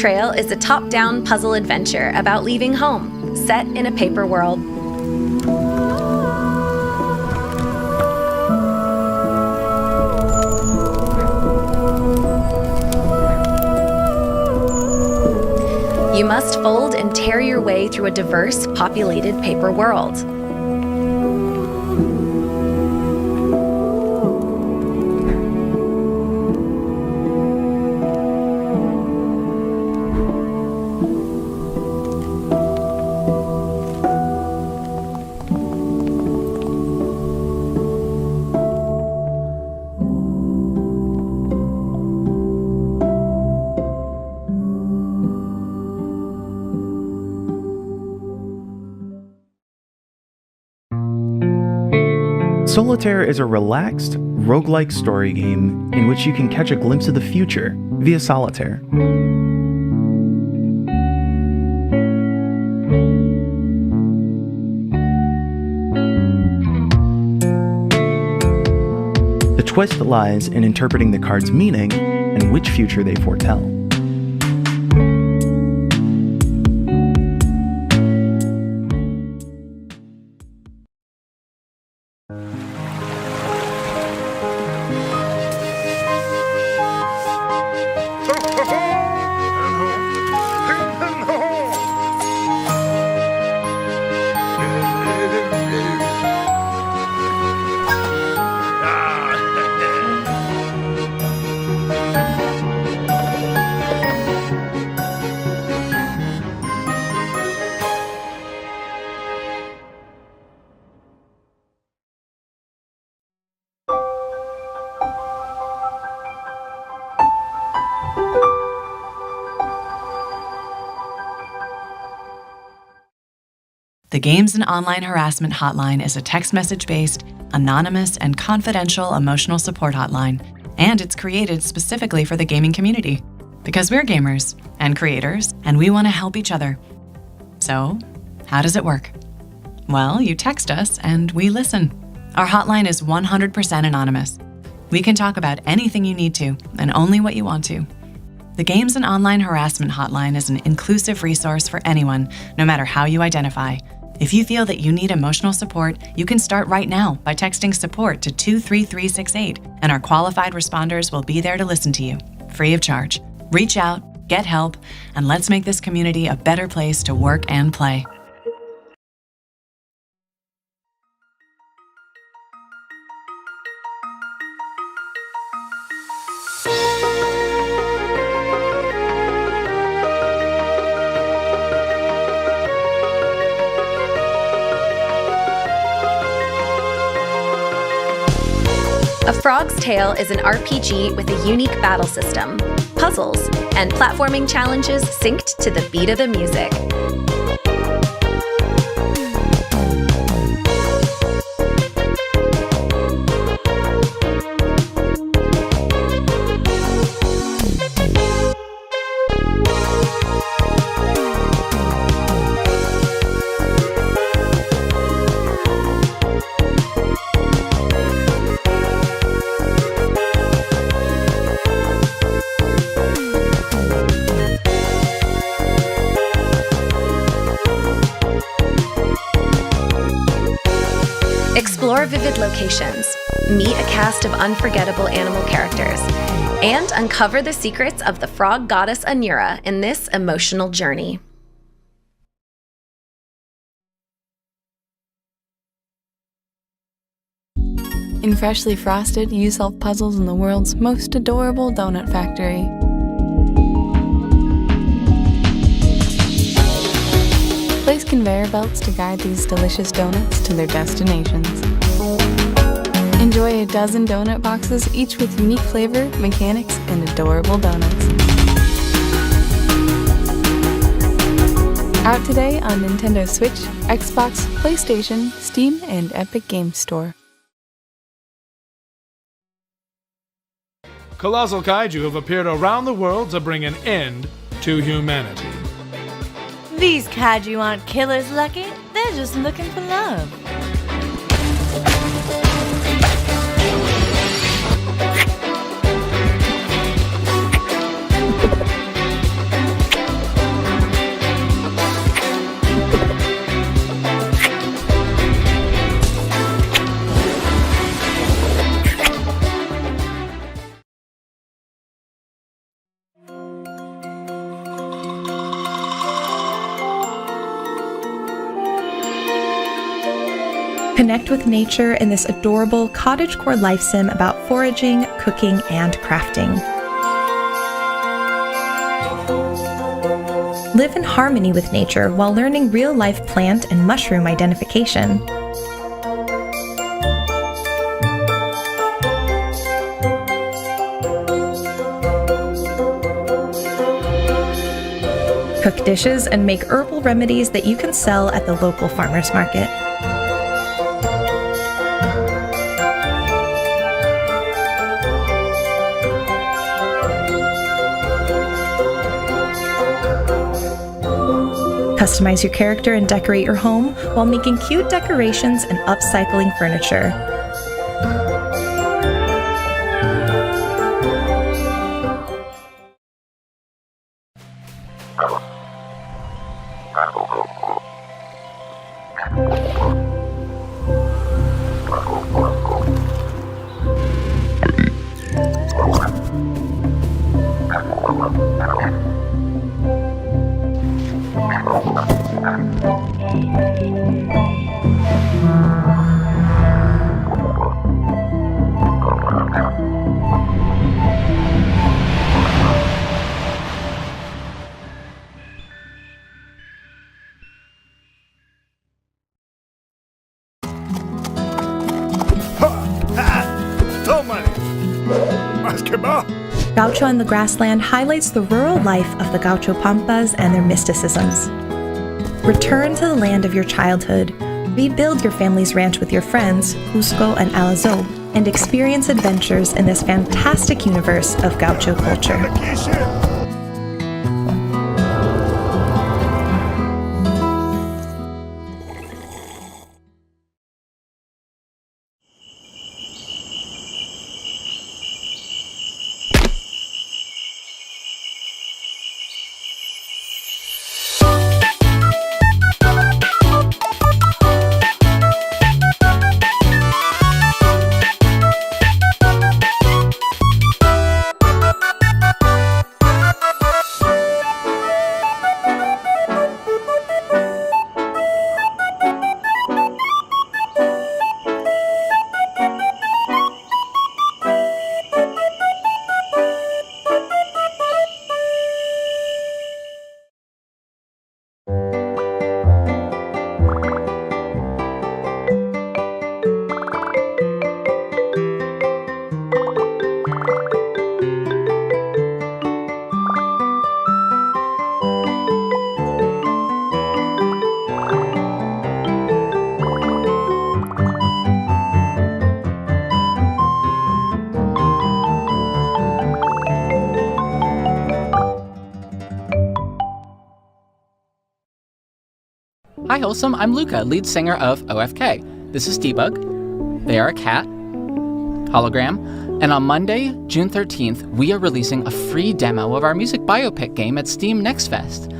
Trail is a top-down puzzle adventure about leaving home, set in a paper world. You must fold and tear your way through a diverse, populated paper world. Solitaire is a relaxed, roguelike story game in which you can catch a glimpse of the future via Solitaire. The twist lies in interpreting the card's meaning and which future they foretell. The Games and Online Harassment Hotline is a text message-based, anonymous, and confidential emotional support hotline, and it's created specifically for the gaming community. Because we're gamers and creators, and we want to help each other. So, how does it work? Well, you text us and we listen. Our hotline is 100% anonymous. We can talk about anything you need to, and only what you want to. The Games and Online Harassment Hotline is an inclusive resource for anyone, no matter how you identify. If you feel that you need emotional support, you can start right now by texting support to 23368, and our qualified responders will be there to listen to you, free of charge. Reach out, get help, and let's make this community a better place to work and play. A Frog's Tale is an RPG with a unique battle system, puzzles, and platforming challenges synced to the beat of the music. Explore vivid locations, meet a cast of unforgettable animal characters, and uncover the secrets of the frog goddess Anura in this emotional journey. In Freshly Frosted, you solve puzzles in the world's most adorable donut factory. Place conveyor belts to guide these delicious donuts to their destinations. Enjoy a dozen donut boxes, each with unique flavor, mechanics, and adorable donuts. Out today on Nintendo Switch, Xbox, PlayStation, Steam, and Epic Games Store. Colossal kaiju have appeared around the world to bring an end to humanity. These kaiju aren't killers, Lucky. They're just looking for love. Connect with nature in this adorable cottagecore life sim about foraging, cooking, and crafting. Live in harmony with nature while learning real-life plant and mushroom identification. Cook dishes and make herbal remedies that you can sell at the local farmers market. Customize your character and decorate your home while making cute decorations and upcycling furniture. Gaucho in the Grassland highlights the rural life of the Gaucho Pampas and their mysticisms. Return to the land of your childhood, rebuild your family's ranch with your friends, Cusco and Alazo, and experience adventures in this fantastic universe of Gaucho culture. Hi Wholesome, I'm Luca, lead singer of OFK. This is Debug. They are a cat. Hologram. And on Monday, June 13th, we are releasing a free demo of our music biopic game at Steam Next Fest.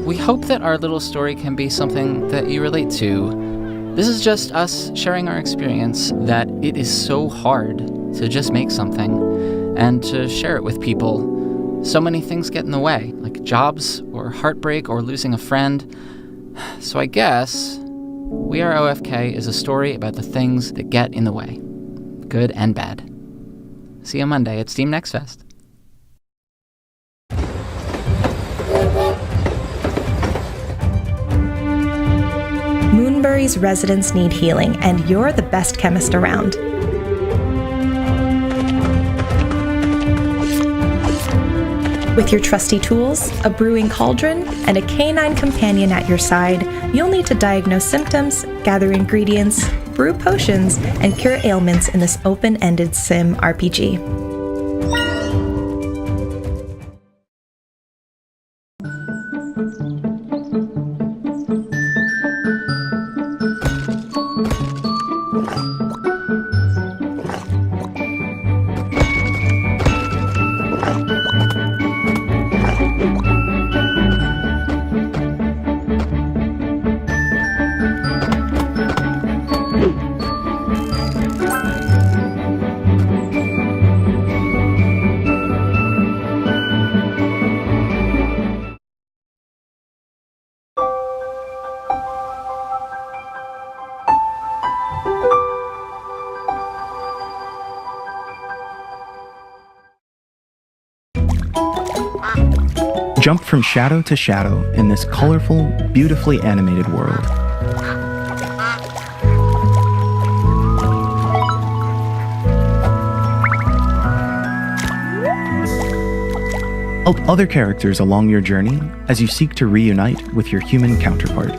We hope that our little story can be something that you relate to. This is just us sharing our experience that it is so hard to just make something and to share it with people. So many things get in the way, like jobs or heartbreak or losing a friend. So I guess We Are OFK is a story about the things that get in the way, good and bad. See you Monday at Steam Next Fest. Moonbury's residents need healing, and you're the best chemist around. With your trusty tools, a brewing cauldron, and a canine companion at your side, you'll need to diagnose symptoms, gather ingredients, brew potions, and cure ailments in this open-ended sim RPG. Jump from shadow to shadow in this colorful, beautifully animated world. Help other characters along your journey as you seek to reunite with your human counterpart.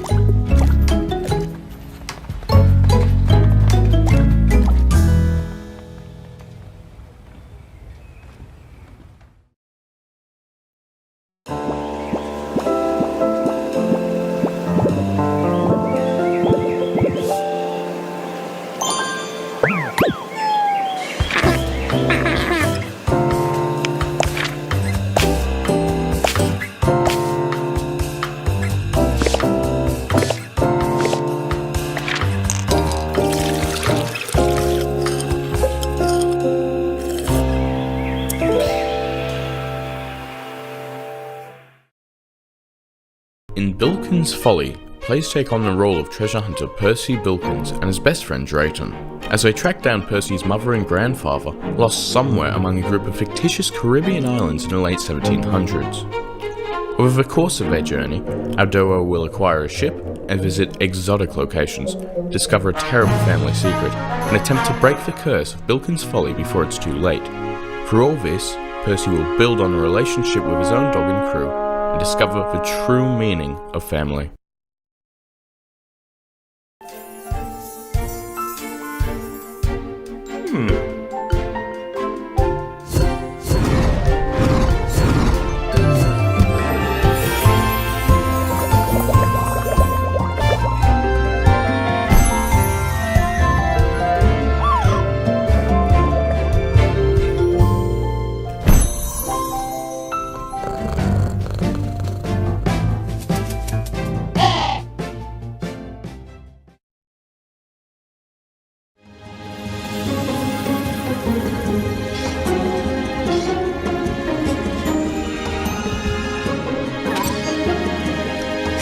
In Bilkins' Folly, players take on the role of treasure hunter Percy Bilkins and his best friend Drayton, as they track down Percy's mother and grandfather, lost somewhere among a group of fictitious Caribbean islands in the late 1700s. Over the course of their journey, our duo will acquire a ship and visit exotic locations, discover a terrible family secret, and attempt to break the curse of Bilkins' Folly before it's too late. Through all this, Percy will build on a relationship with his own dog and crew, and discover the true meaning of family.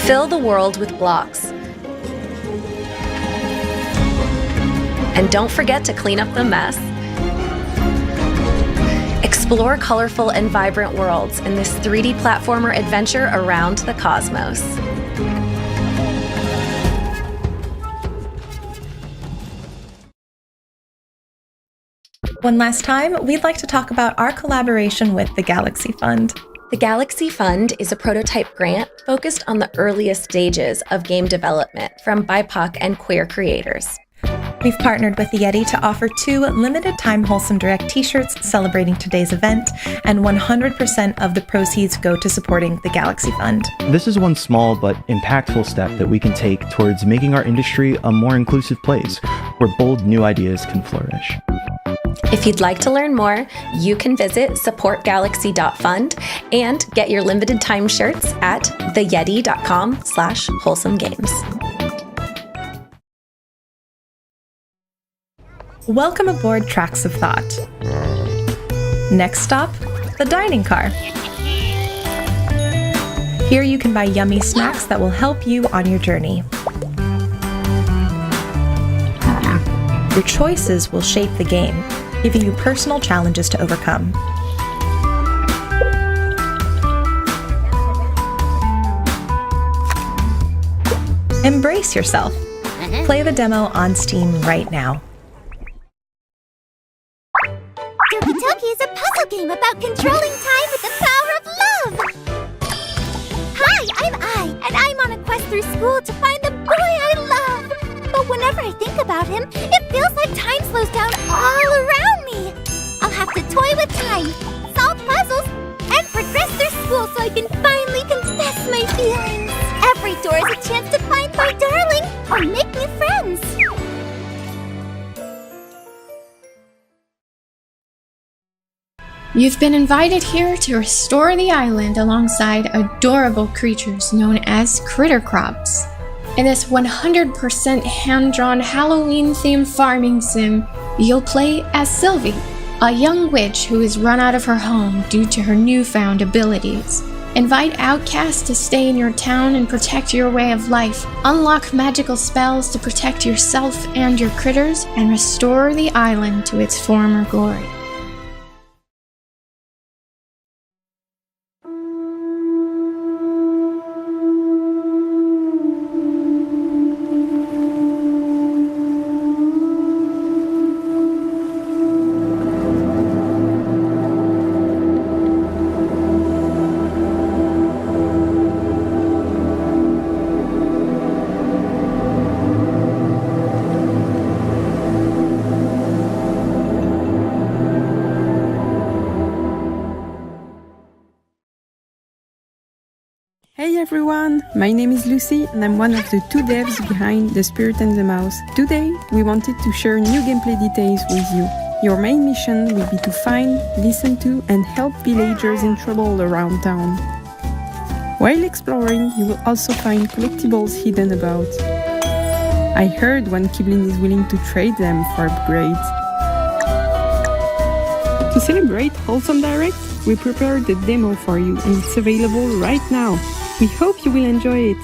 Fill the world with blocks. And don't forget to clean up the mess. Explore colorful and vibrant worlds in this 3D platformer adventure around the cosmos. One last time, we'd like to talk about our collaboration with the Galaxy Fund. The Galaxy Fund is a prototype grant focused on the earliest stages of game development from BIPOC and queer creators. We've partnered with the Yeti to offer 2 limited-time Wholesome Direct t-shirts celebrating today's event, and 100% of the proceeds go to supporting the Galaxy Fund. This is one small but impactful step that we can take towards making our industry a more inclusive place where bold new ideas can flourish. If you'd like to learn more, you can visit supportgalaxy.fund and get your limited time shirts at theyeti.com/wholesomegames. Welcome aboard Tracks of Thought. Next stop, the dining car. Here you can buy yummy snacks that will help you on your journey. Your choices will shape the game, giving you personal challenges to overcome. Embrace yourself. Play the demo on Steam right now. Doki Toki is a puzzle game about controlling time with the power of love! Hi, I'm Ai, and I'm on a quest through school to find the boy I love! But whenever I think about him, it feels like time slows down all around me! I'll have to toy with time, solve puzzles, and progress through school so I can finally confess my feelings! Every door is a chance to find my darling, or make new friends! You've been invited here to restore the island alongside adorable creatures known as critter crops. In this 100% hand-drawn Halloween-themed farming sim, you'll play as Sylvie, a young witch who is run out of her home due to her newfound abilities. Invite outcasts to stay in your town and protect your way of life. Unlock magical spells to protect yourself and your critters, and restore the island to its former glory. everyone, my name is Lucy and I'm one of the 2 devs behind The Spirit and the Mouse. Today, we wanted to share new gameplay details with you. Your main mission will be to find, listen to and help villagers in trouble around town. While exploring, you will also find collectibles hidden about. I heard one Kiblin is willing to trade them for upgrades. To celebrate Wholesome Direct, we prepared the demo for you and it's available right now. We hope you will enjoy it.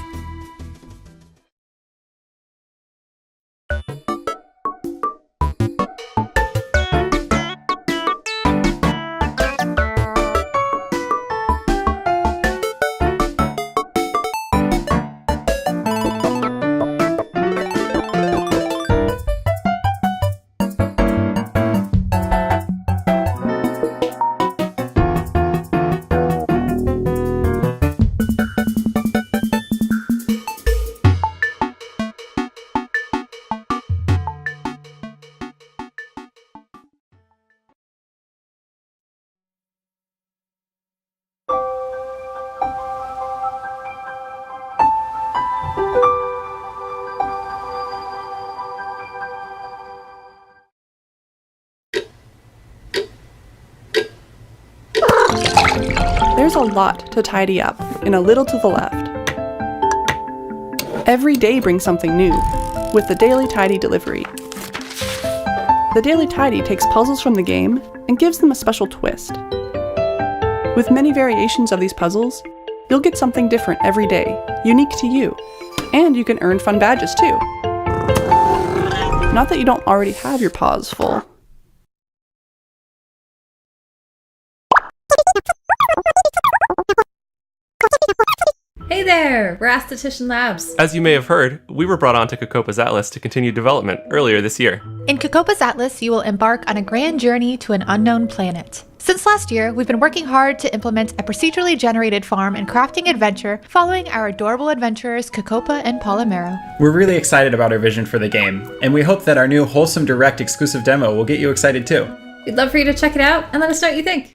There's a lot to tidy up and a little to the left. Every day brings something new, with the Daily Tidy delivery. The Daily Tidy takes puzzles from the game and gives them a special twist. With many variations of these puzzles, you'll get something different every day, unique to you, and you can earn fun badges too. Not that you don't already have your paws full. Hey there, we're Aesthetician Labs. As you may have heard, we were brought onto Kokopa's Atlas to continue development earlier this year. In Kokopa's Atlas, you will embark on a grand journey to an unknown planet. Since last year, we've been working hard to implement a procedurally generated farm and crafting adventure following our adorable adventurers Kokopa and Polymero. We're really excited about our vision for the game, and we hope that our new Wholesome Direct exclusive demo will get you excited too. We'd love for you to check it out and let us know what you think.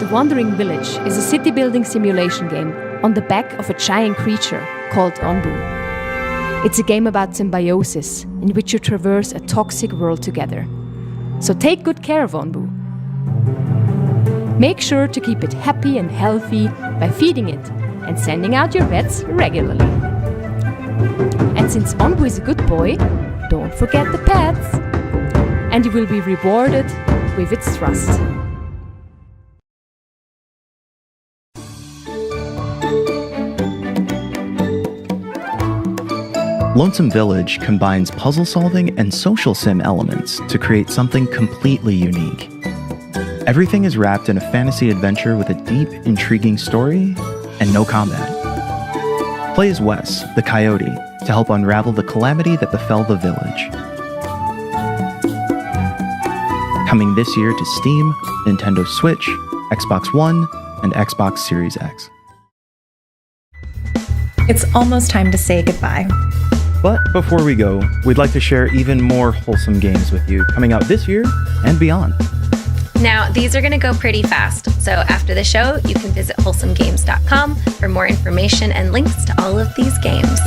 The Wandering Village is a city-building simulation game on the back of a giant creature called Onbu. It's a game about symbiosis, in which you traverse a toxic world together. So take good care of Onbu. Make sure to keep it happy and healthy by feeding it and sending out your pets regularly. And since Onbu is a good boy, don't forget the pets! And you will be rewarded with its trust. Lonesome Village combines puzzle solving and social sim elements to create something completely unique. Everything is wrapped in a fantasy adventure with a deep, intriguing story and no combat. Play as Wes, the coyote, to help unravel the calamity that befell the village. Coming this year to Steam, Nintendo Switch, Xbox One, and Xbox Series X. It's almost time to say goodbye. But before we go, we'd like to share even more wholesome games with you coming out this year and beyond. Now, these are going to go pretty fast, so after the show, you can visit wholesomegames.com for more information and links to all of these games.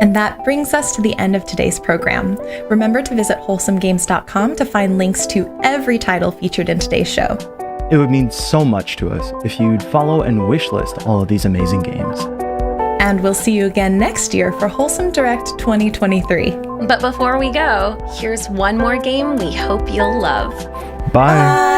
And that brings us to the end of today's program. Remember to visit wholesomegames.com to find links to every title featured in today's show. It would mean so much to us if you'd follow and wishlist all of these amazing games. And we'll see you again next year for Wholesome Direct 2023. But before we go, here's one more game we hope you'll love. Bye. Bye.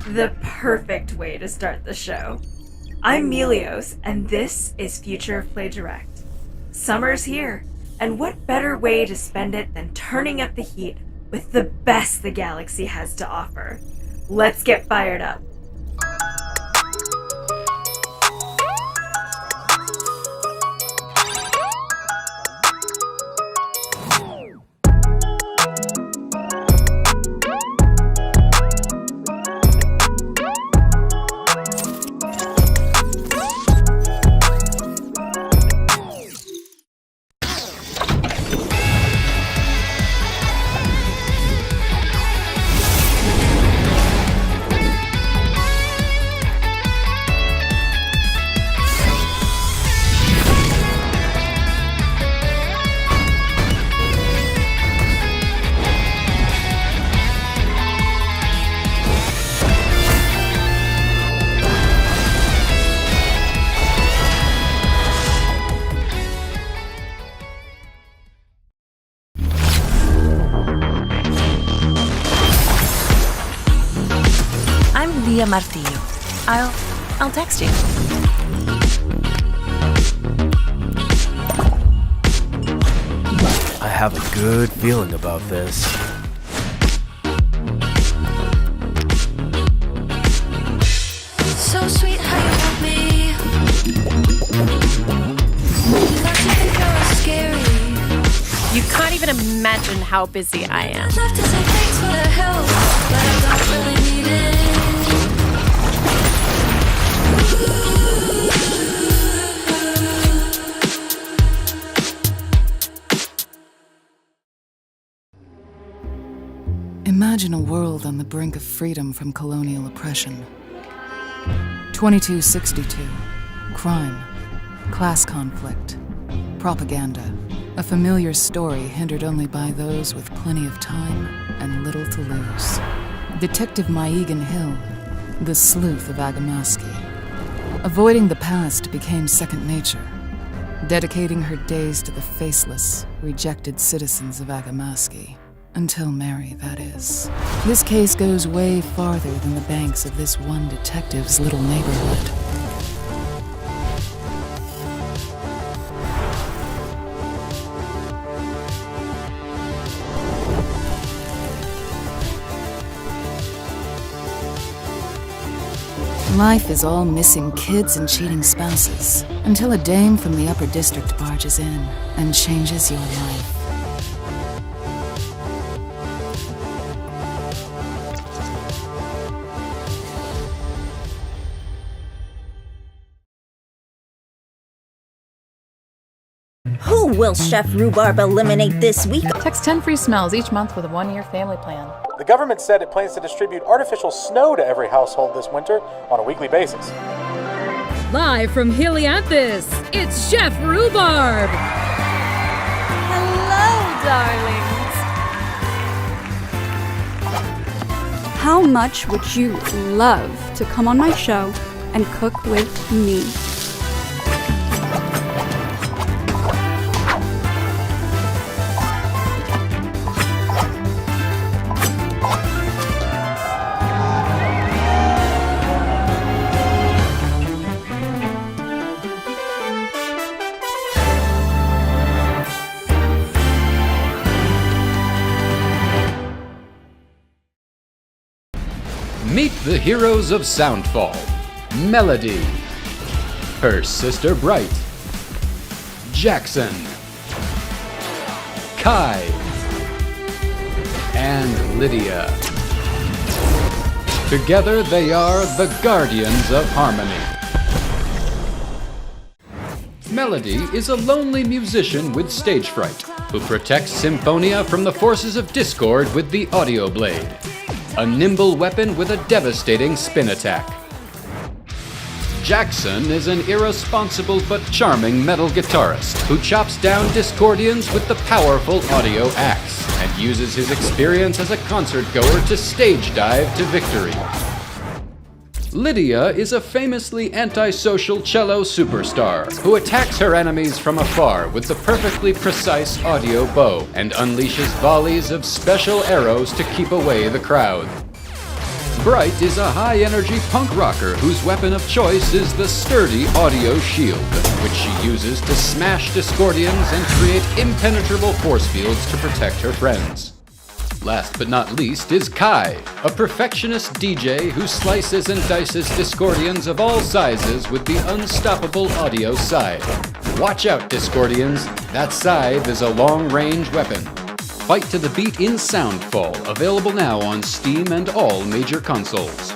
The perfect way to start the show. I'm Melios, and this is Future of Play Direct. Summer's here, and what better way to spend it than turning up the heat with the best the galaxy has to offer. Let's get fired up. Martillo. I'll text you. I have a good feeling about this. So sweet how you want me. Not even you're scary. You can't even imagine how busy I am. Love to say thanks for the help, but I don't really need it. Imagine a world on the brink of freedom from colonial oppression. 2262. Crime. Class conflict. Propaganda. A familiar story hindered only by those with plenty of time and little to lose. Detective Maegan Hill, the sleuth of Agamaski. Avoiding the past became second nature, dedicating her days to the faceless, rejected citizens of Agamaski. Until Mary, that is. This case goes way farther than the banks of this one detective's little neighborhood. Life is all missing kids and cheating spouses, until a dame from the upper district barges in and changes your life. Who will Chef Rhubarb eliminate this week? Text 10 free smells each month with a 1-year family plan. The government said it plans to distribute artificial snow to every household this winter on a weekly basis. Live from Helianthus, it's Chef Rhubarb! Hello, darlings! How much would you love to come on my show and cook with me? Meet the heroes of Soundfall. Melody. Her sister Bright. Jackson. Kai. And Lydia. Together they are the Guardians of Harmony. Melody is a lonely musician with stage fright who protects Symphonia from the forces of discord with the audio blade. A nimble weapon with a devastating spin attack. Jackson is an irresponsible but charming metal guitarist who chops down Discordians with the powerful audio axe and uses his experience as a concert goer to stage dive to victory. Lydia is a famously antisocial cello superstar who attacks her enemies from afar with the perfectly precise audio bow and unleashes volleys of special arrows to keep away the crowd. Bright is a high-energy punk rocker whose weapon of choice is the sturdy audio shield, which she uses to smash Discordians and create impenetrable force fields to protect her friends. Last but not least is Kai, a perfectionist DJ who slices and dices Discordians of all sizes with the unstoppable audio scythe. Watch out, Discordians, that scythe is a long-range weapon. Fight to the beat in Soundfall, available now on Steam and all major consoles.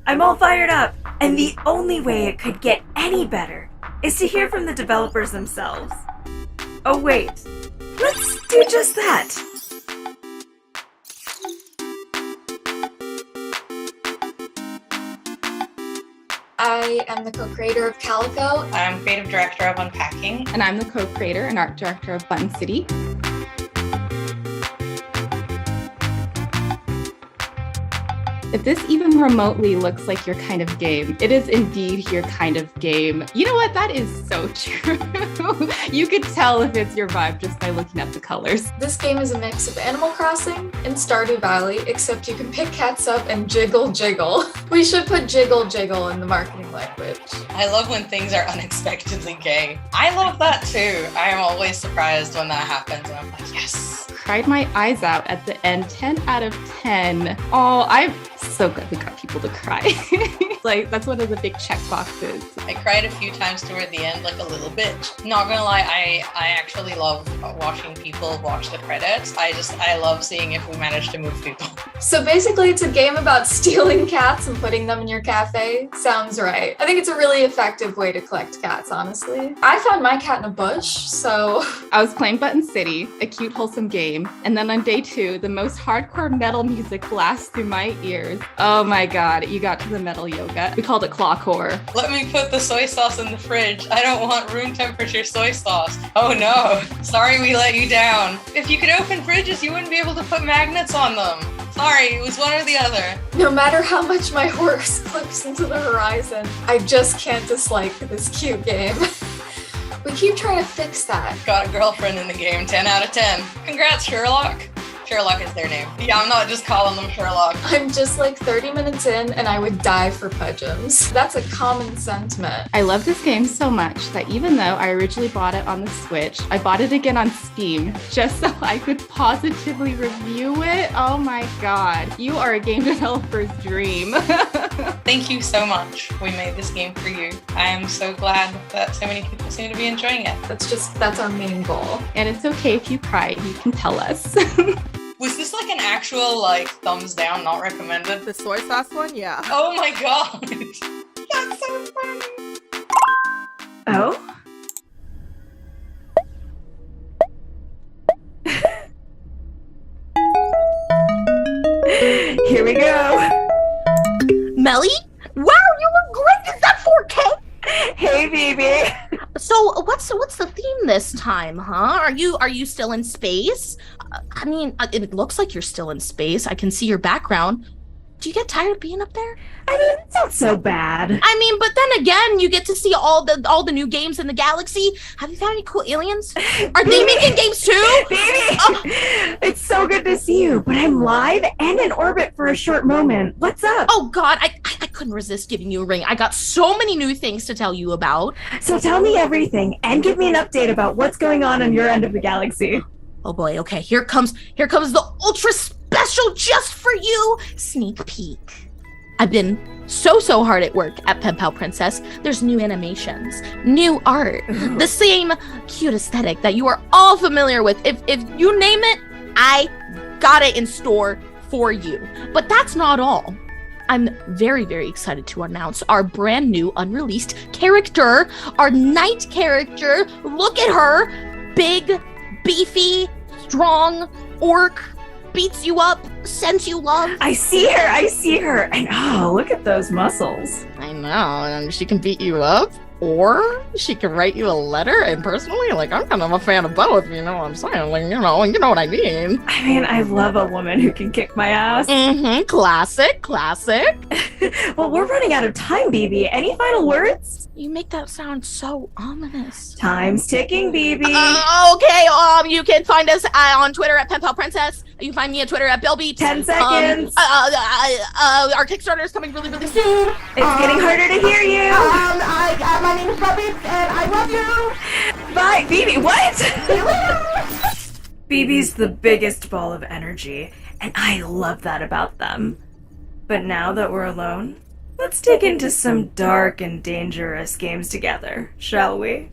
I'm all fired up, and the only way it could get any better is to hear from the developers themselves. Oh wait, let's do just that. I am the co-creator of Calico. I'm creative director of Unpacking. And I'm the co-creator and art director of Bun City. If this even remotely looks like your kind of game, it is indeed your kind of game. You know what? That is so true. You could tell if it's your vibe just by looking at the colors. This game is a mix of Animal Crossing and Stardew Valley, except you can pick cats up and jiggle jiggle. We should put jiggle jiggle in the marketing language. I love when things are unexpectedly gay. I love that too. I am always surprised when that happens and I'm like, yes. Cried my eyes out at the end, 10 out of 10. Oh, I'm so glad we got people to cry. Like, that's one of the big check boxes. I cried a few times toward the end, like a little bit. Not gonna lie, I actually love watching people watch the credits. I love seeing if we manage to move people. So basically it's a game about stealing cats and putting them in your cafe. Sounds right. I think it's a really effective way to collect cats, honestly. I found my cat in a bush, so... I was playing Button City, a cute, wholesome game, and then on day 2, the most hardcore metal music blasts through my ears. Oh my god, you got to the metal yoga. We called it clockcore. Let me put the soy sauce in the fridge. I don't want room temperature soy sauce. Oh no, sorry we let you down. If you could open fridges, you wouldn't be able to put magnets on them. Sorry, it was one or the other. No matter how much my horse clips into the horizon, I just can't dislike this cute game. We keep trying to fix that. Got a girlfriend in the game, 10 out of 10. Congrats, Sherlock. Sherlock is their name. Yeah, I'm not just calling them Sherlock. I'm just like 30 minutes in and I would die for Pudgems. That's a common sentiment. I love this game so much that even though I originally bought it on the Switch, I bought it again on Steam just so I could positively review it. Oh my god. You are a game developer's dream. Thank you so much. We made this game for you. I am so glad that so many people seem to be enjoying it. That's our main goal. And it's okay if you cry, you can tell us. Was this like an actual like thumbs down, not recommended? The soy sauce one? Yeah. Oh my god. That's so funny. Oh? Here we go. Melly? Wow, you look great! Is that 4K? Hey, baby. So, what's the theme this time, huh? Are you still in space? I mean, it looks like you're still in space. I can see your background. Do you get tired of being up there? I mean, it's not so bad. I mean, but then again, you get to see all the new games in the galaxy. Have you found any cool aliens? Are they making games too? Baby! It's so good to see you, but I'm live and in orbit for a short moment. What's up? Oh god, I couldn't resist giving you a ring. I got so many new things to tell you about. So tell me everything and give me an update about what's going on your end of the galaxy. Oh boy, okay, here comes the ultra special just for you sneak peek. I've been so hard at work at Pen Pal Princess. There's new animations, new art, the same cute aesthetic that you are all familiar with. If you name it, I got it in store for you. But that's not all. I'm very excited to announce our brand new unreleased character, our knight character. Look at her, big, beefy, strong, orc, beats you up, sends you love. I see her, and oh, look at those muscles. I know, and she can beat you up, or she can write you a letter, and personally, like, I'm kind of a fan of both, you know what I'm saying? Like, you know what I mean. I mean, I love a woman who can kick my ass. Mm-hmm, classic. Well, we're running out of time, BB. Any final words? You make that sound so ominous. Time's ticking, BB. Okay, you can find us on Twitter at Penpal Princess. You can find me on Twitter at Bellbeat. 10 seconds. Our Kickstarter is coming really soon. It's getting harder to hear you. My name is Bellbeat, and I love you. Bye, BB. What? BB's the biggest ball of energy, and I love that about them. But now that we're alone, let's dig into some dark and dangerous games together, shall we?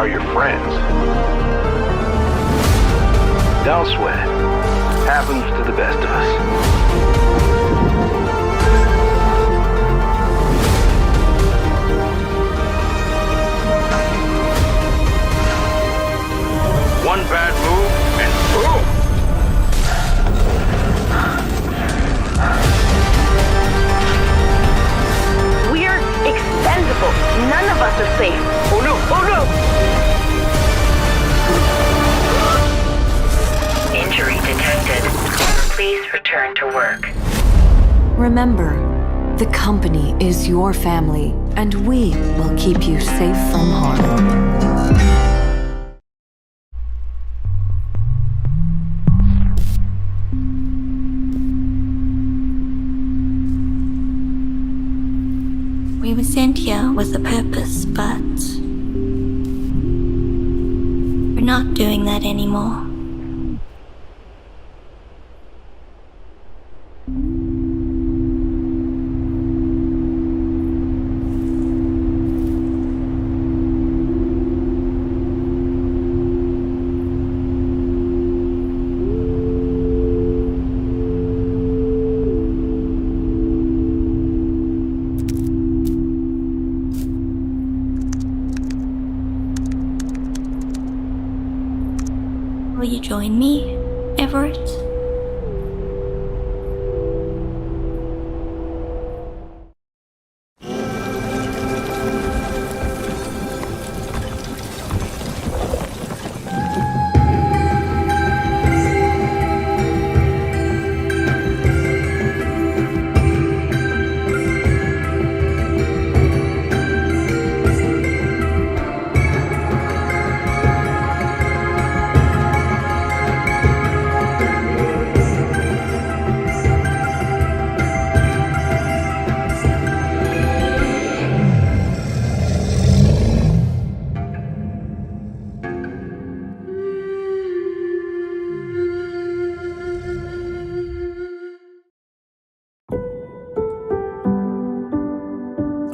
are your friends. Don't sweat it. Happens to the best of us. One bad move, and boom! We're expendable. None of us are safe. Oh no, oh no! Injury detected. Please return to work. Remember, the company is your family, and we will keep you safe from harm. We were sent here with a purpose, but we're not doing that anymore. Will you join me, Everett?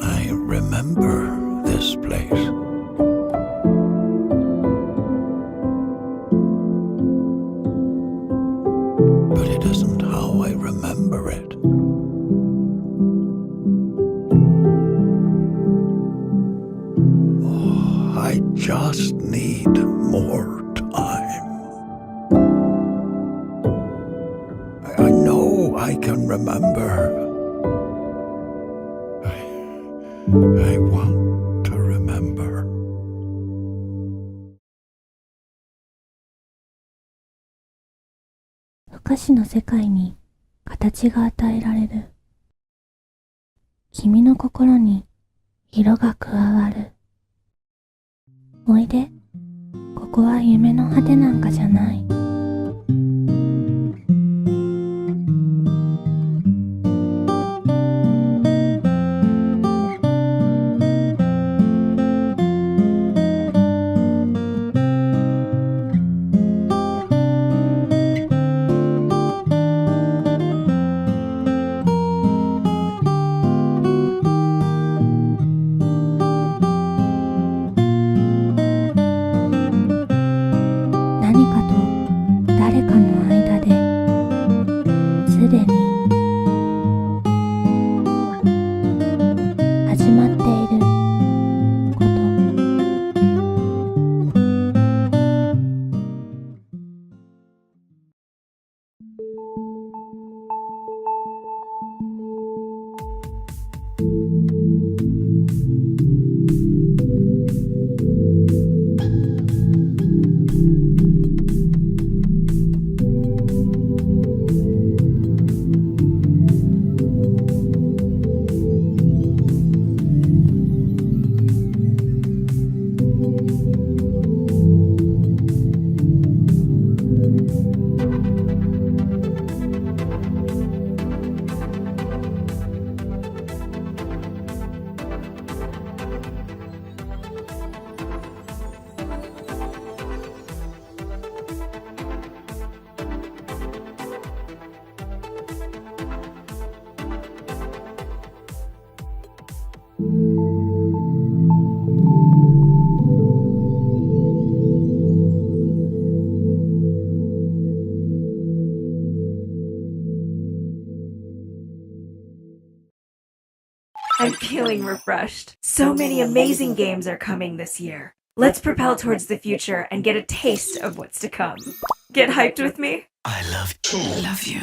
I remember this place. just need more time. I know I can remember. I want to remember. 不可視の世界に形が与えられる。君の心に色が加わる。おいで。ここは夢の果てなんかじゃない。I'm feeling refreshed. So many amazing games are coming this year. Let's propel towards the future and get a taste of what's to come. Get hyped with me? I love you.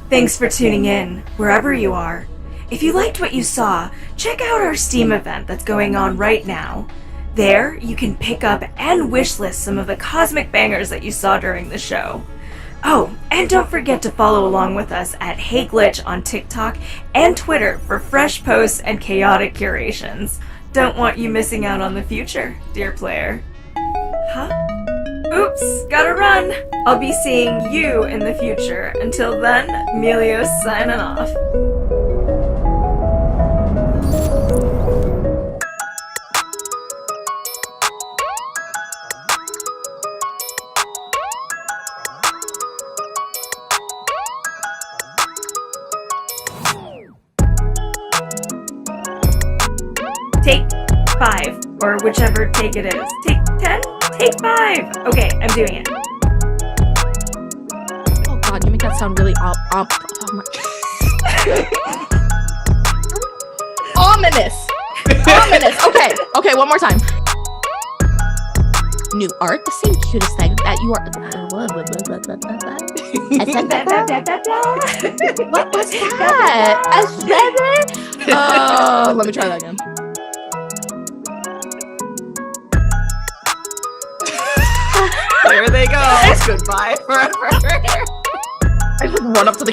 Thanks for tuning in, wherever you are. If you liked what you saw, check out our Steam event that's going on right now. There, you can pick up and wishlist some of the cosmic bangers that you saw during the show. Oh, and don't forget to follow along with us at HeyGlitch on TikTok and Twitter for fresh posts and chaotic curations. Don't want you missing out on the future, dear player. Huh? Oops, gotta run! I'll be seeing you in the future. Until then, Melio's signing off. Take 5, or whichever take it is. Take 10? Take 5! Okay, I'm doing it. Oh god, you make that sound really ominous. Ominous. Okay, one more time. New art, the same cutest thing that you are. What was that? Let me try that again. There they go. Goodbye forever. I just run up to the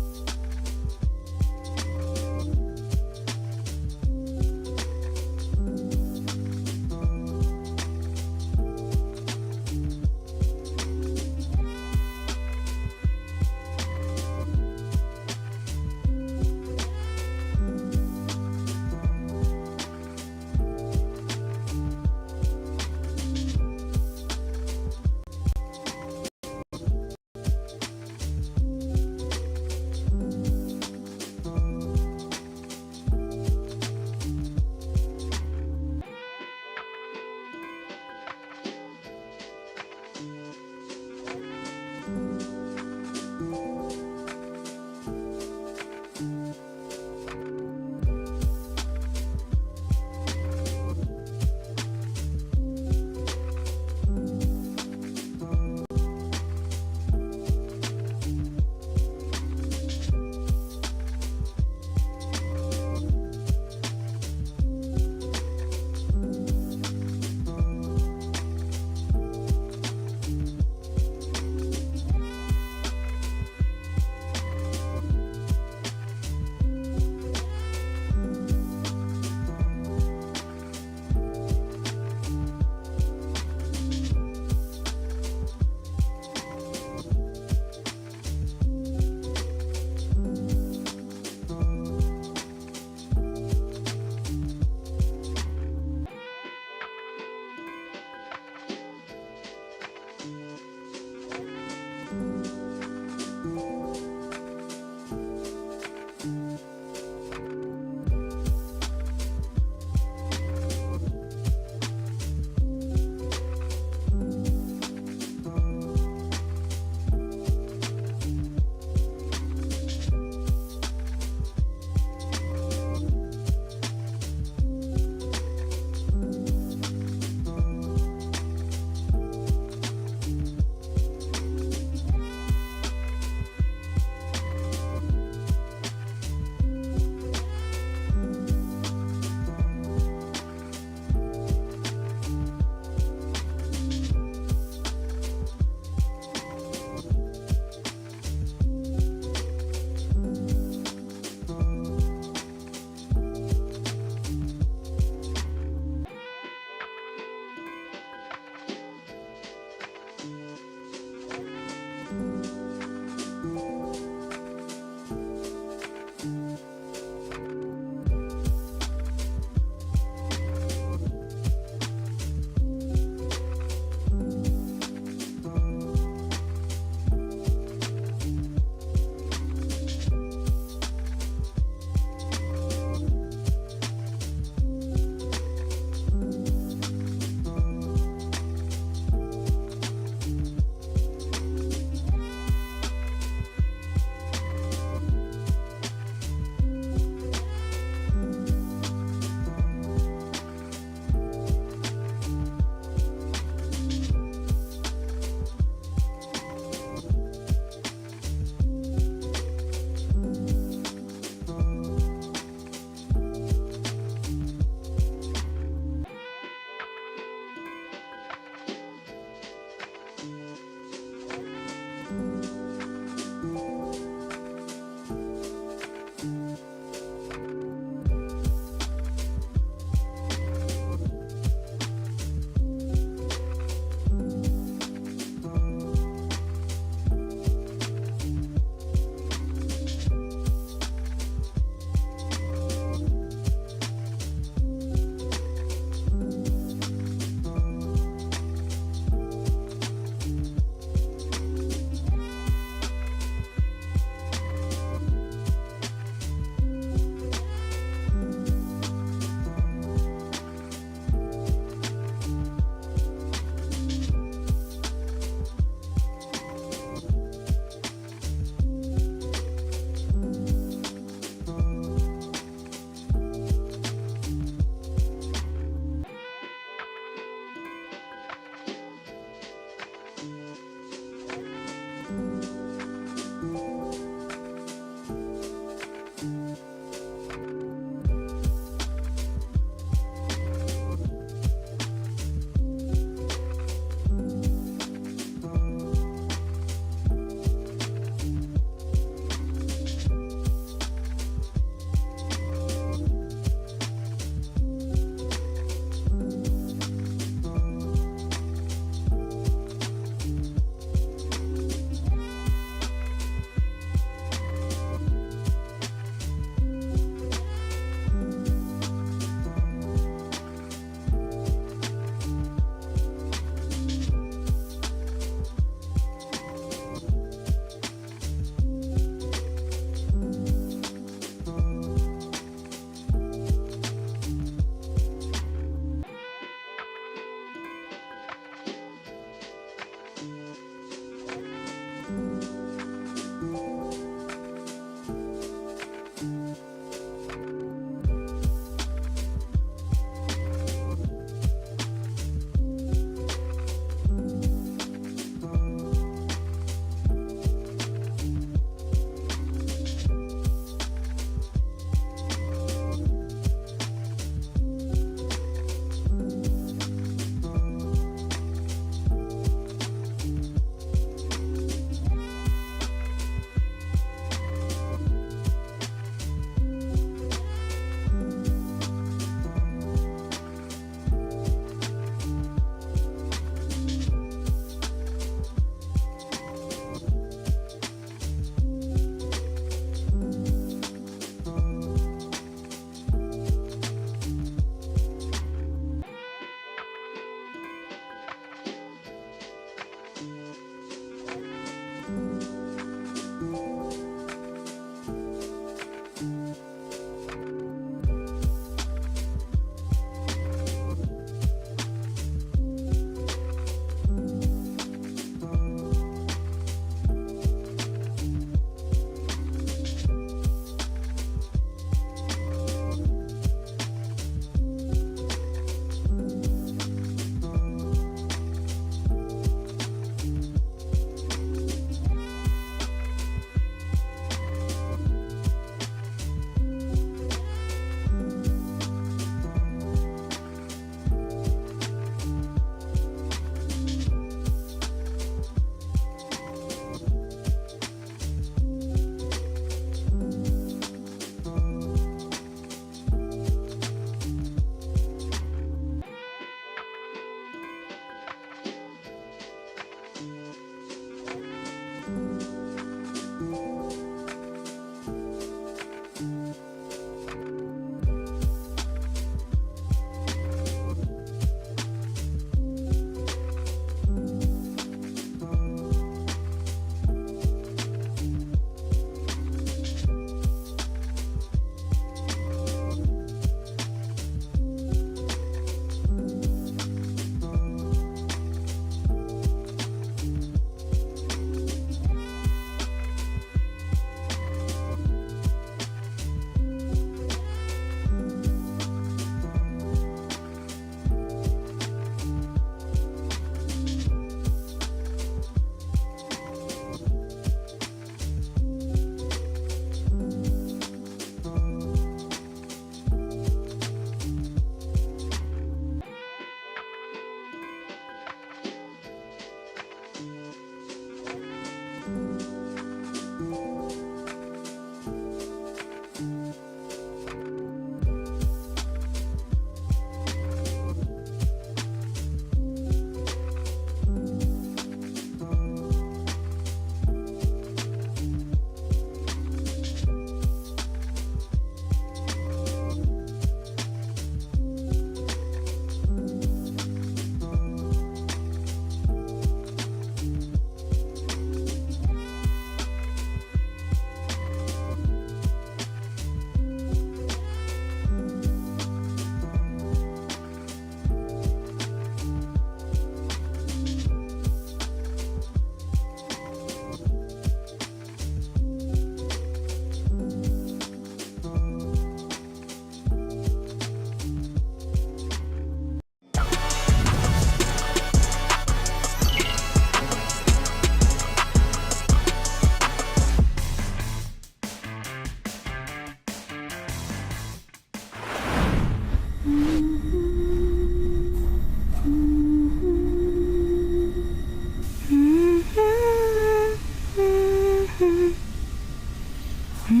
Hello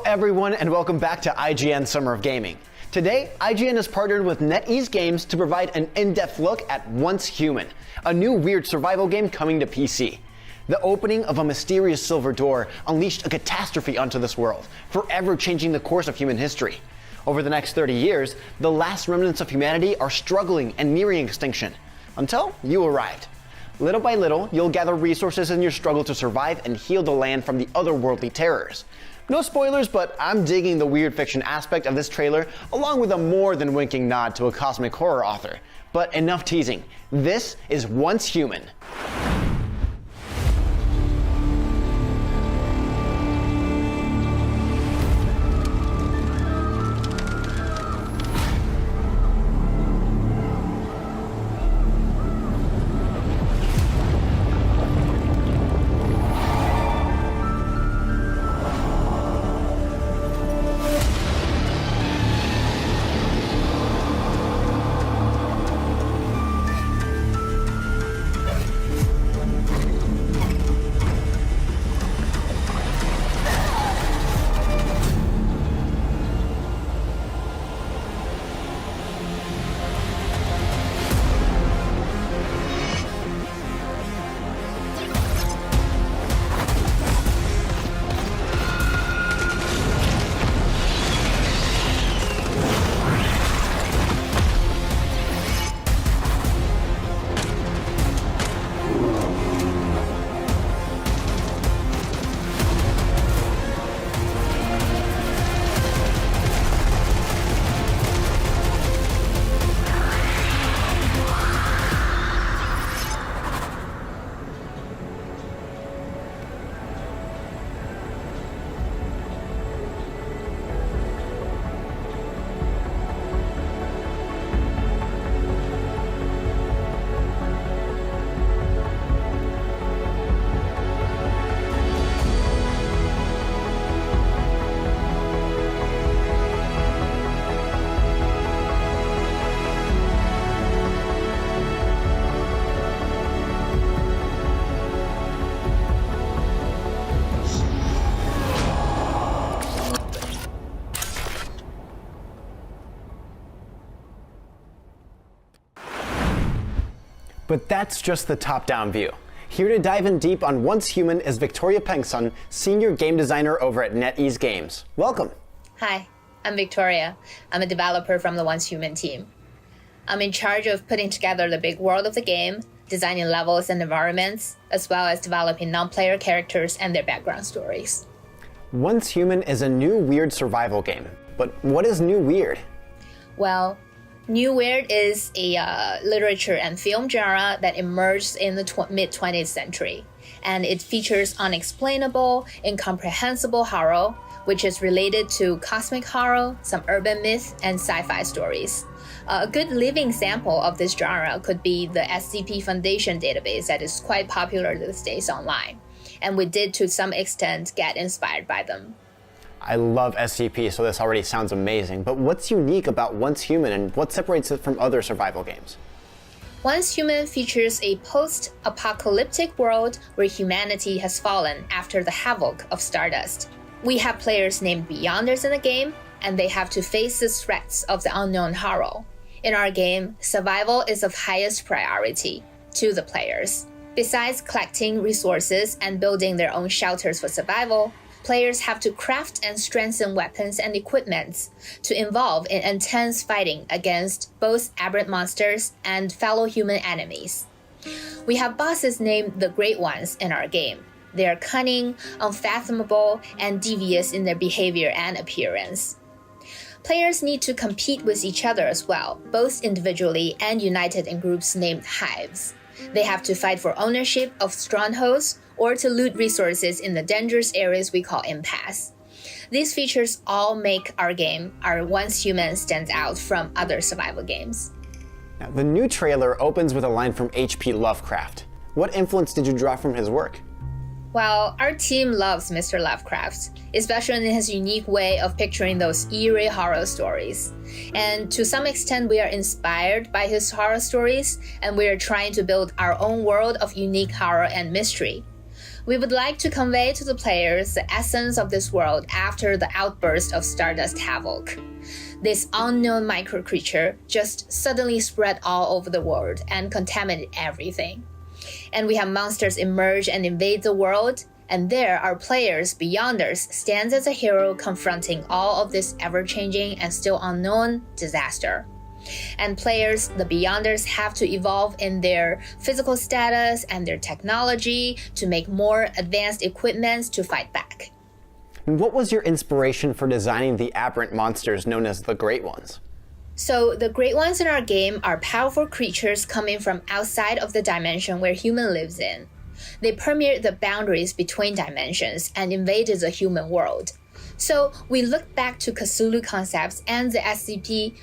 everyone and welcome back to IGN Summer of Gaming. Today, IGN has partnered with NetEase Games to provide an in-depth look at Once Human, a new weird survival game coming to PC. The opening of a mysterious silver door unleashed a catastrophe onto this world, forever changing the course of human history. Over the next 30 years, the last remnants of humanity are struggling and nearing extinction, until you arrived. Little by little, you'll gather resources in your struggle to survive and heal the land from the otherworldly terrors. No spoilers, but I'm digging the weird fiction aspect of this trailer, along with a more than winking nod to a cosmic horror author. But enough teasing. This is Once Human. But that's just the top-down view. Here to dive in deep on Once Human is Victoria Pengson, Senior Game Designer over at NetEase Games. Welcome. Hi, I'm Victoria. I'm a developer from the Once Human team. I'm in charge of putting together the big world of the game, designing levels and environments, as well as developing non-player characters and their background stories. Once Human is a new weird survival game. But what is new weird? Well, New Weird is a literature and film genre that emerged in the mid-20th century, and it features unexplainable, incomprehensible horror, which is related to cosmic horror, some urban myth, and sci-fi stories. A good living example of this genre could be the SCP Foundation database that is quite popular these days online, and we did to some extent get inspired by them. I love SCP, so this already sounds amazing, but what's unique about Once Human and what separates it from other survival games? Once Human features a post-apocalyptic world where humanity has fallen after the havoc of Stardust. We have players named Beyonders in the game, and they have to face the threats of the unknown horror. In our game, survival is of highest priority to the players. Besides collecting resources and building their own shelters for survival, players have to craft and strengthen weapons and equipment to involve in intense fighting against both aberrant monsters and fellow human enemies. We have bosses named the Great Ones in our game. They are cunning, unfathomable, and devious in their behavior and appearance. Players need to compete with each other as well, both individually and united in groups named hives. They have to fight for ownership of strongholds or to loot resources in the dangerous areas we call impasse. These features all make our game, our Once Human, stand out from other survival games. Now, the new trailer opens with a line from H.P. Lovecraft. What influence did you draw from his work? Well, our team loves Mr. Lovecraft, especially in his unique way of picturing those eerie horror stories. And to some extent, we are inspired by his horror stories, and we are trying to build our own world of unique horror and mystery. We would like to convey to the players the essence of this world after the outburst of Stardust Havoc. This unknown micro-creature just suddenly spread all over the world and contaminated everything. And we have monsters emerge and invade the world, and there our players, Beyonders, stands as a hero confronting all of this ever-changing and still unknown disaster. And players, the Beyonders, have to evolve in their physical status and their technology to make more advanced equipments to fight back. What was your inspiration for designing the aberrant monsters known as the Great Ones? So the Great Ones in our game are powerful creatures coming from outside of the dimension where human lives in. They permeate the boundaries between dimensions and invaded the human world. So we looked back to Cthulhu concepts and the SCP